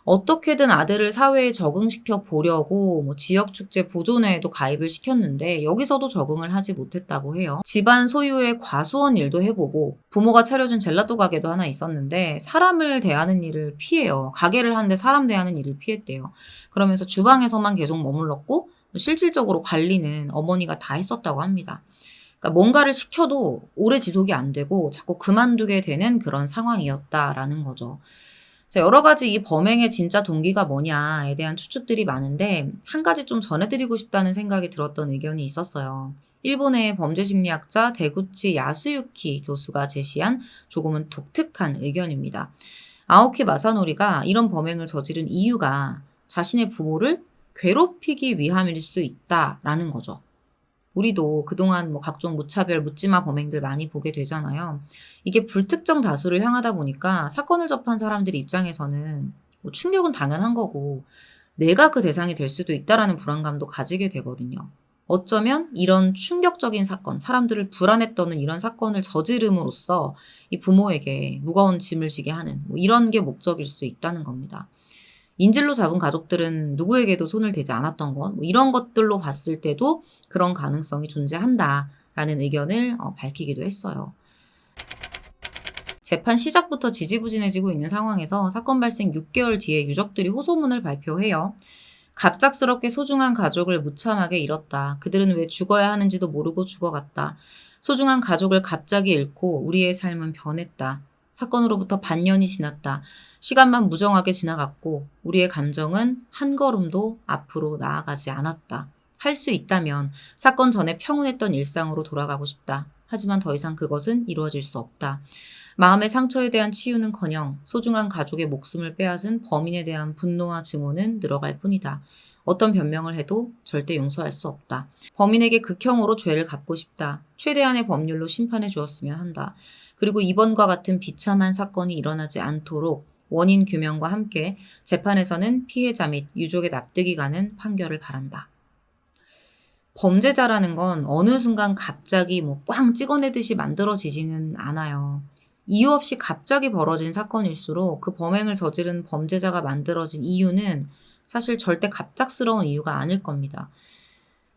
어떻게든 아들을 사회에 적응시켜 보려고 뭐 지역축제 보존회에도 가입을 시켰는데 여기서도 적응을 하지 못했다고 해요. 집안 소유의 과수원 일도 해보고 부모가 차려준 젤라또 가게도 하나 있었는데 사람을 대하는 일을 피해요. 가게를 하는데 사람 대하는 일을 피했대요. 그러면서 주방에서만 계속 머물렀고 실질적으로 관리는 어머니가 다 했었다고 합니다. 그러니까 뭔가를 시켜도 오래 지속이 안 되고 자꾸 그만두게 되는 그런 상황이었다라는 거죠. 자, 여러 가지 이 범행의 진짜 동기가 뭐냐에 대한 추측들이 많은데 한 가지 좀 전해드리고 싶다는 생각이 들었던 의견이 있었어요. 일본의 범죄심리학자 데구치 야스유키 교수가 제시한 조금은 독특한 의견입니다. 아오키 마사노리가 이런 범행을 저지른 이유가 자신의 부모를 괴롭히기 위함일 수 있다라는 거죠. 우리도 그동안 뭐 각종 무차별, 묻지마 범행들 많이 보게 되잖아요. 이게 불특정 다수를 향하다 보니까 사건을 접한 사람들 입장에서는 뭐 충격은 당연한 거고 내가 그 대상이 될 수도 있다라는 불안감도 가지게 되거든요. 어쩌면 이런 충격적인 사건, 사람들을 불안에 떠는 이런 사건을 저지름으로써 이 부모에게 무거운 짐을 지게 하는 뭐 이런 게 목적일 수 있다는 겁니다. 인질로 잡은 가족들은 누구에게도 손을 대지 않았던 것, 뭐 이런 것들로 봤을 때도 그런 가능성이 존재한다라는 의견을 밝히기도 했어요. 재판 시작부터 지지부진해지고 있는 상황에서 사건 발생 6개월 뒤에 유족들이 호소문을 발표해요. 갑작스럽게 소중한 가족을 무참하게 잃었다. 그들은 왜 죽어야 하는지도 모르고 죽어갔다. 소중한 가족을 갑자기 잃고 우리의 삶은 변했다. 사건으로부터 반년이 지났다. 시간만 무정하게 지나갔고 우리의 감정은 한 걸음도 앞으로 나아가지 않았다. 할 수 있다면 사건 전에 평온했던 일상으로 돌아가고 싶다. 하지만 더 이상 그것은 이루어질 수 없다. 마음의 상처에 대한 치유는커녕 소중한 가족의 목숨을 빼앗은 범인에 대한 분노와 증오는 늘어갈 뿐이다. 어떤 변명을 해도 절대 용서할 수 없다. 범인에게 극형으로 죄를 갚고 싶다. 최대한의 법률로 심판해 주었으면 한다. 그리고 이번과 같은 비참한 사건이 일어나지 않도록 원인 규명과 함께 재판에서는 피해자 및 유족의 납득이 가는 판결을 바란다. 범죄자라는 건 어느 순간 갑자기 꽝 찍어내듯이 만들어지지는 않아요. 이유 없이 갑자기 벌어진 사건일수록 그 범행을 저지른 범죄자가 만들어진 이유는 사실 절대 갑작스러운 이유가 아닐 겁니다.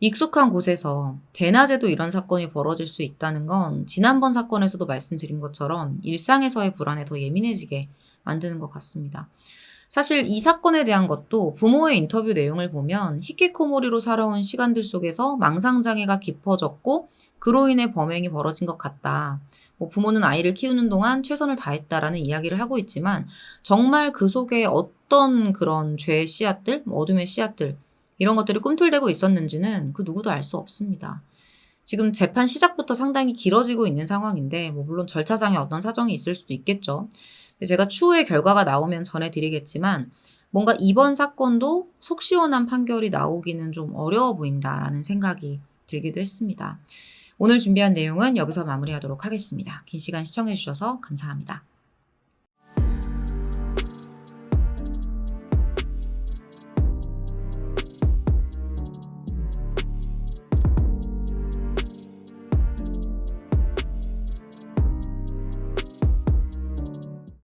익숙한 곳에서 대낮에도 이런 사건이 벌어질 수 있다는 건 지난번 사건에서도 말씀드린 것처럼 일상에서의 불안에 더 예민해지게 만드는 것 같습니다. 사실 이 사건에 대한 것도 부모의 인터뷰 내용을 보면 히키코모리로 살아온 시간들 속에서 망상장애가 깊어졌고 그로 인해 범행이 벌어진 것 같다. 부모는 아이를 키우는 동안 최선을 다했다라는 이야기를 하고 있지만 정말 그 속에 어떤 그런 죄의 씨앗들, 어둠의 씨앗들 이런 것들이 꿈틀대고 있었는지는 그 누구도 알 수 없습니다. 지금 재판 시작부터 상당히 길어지고 있는 상황인데 물론 절차상의 어떤 사정이 있을 수도 있겠죠. 제가 추후에 결과가 나오면 전해드리겠지만 뭔가 이번 사건도 속 시원한 판결이 나오기는 좀 어려워 보인다라는 생각이 들기도 했습니다. 오늘 준비한 내용은 여기서 마무리하도록 하겠습니다. 긴 시간 시청해주셔서 감사합니다.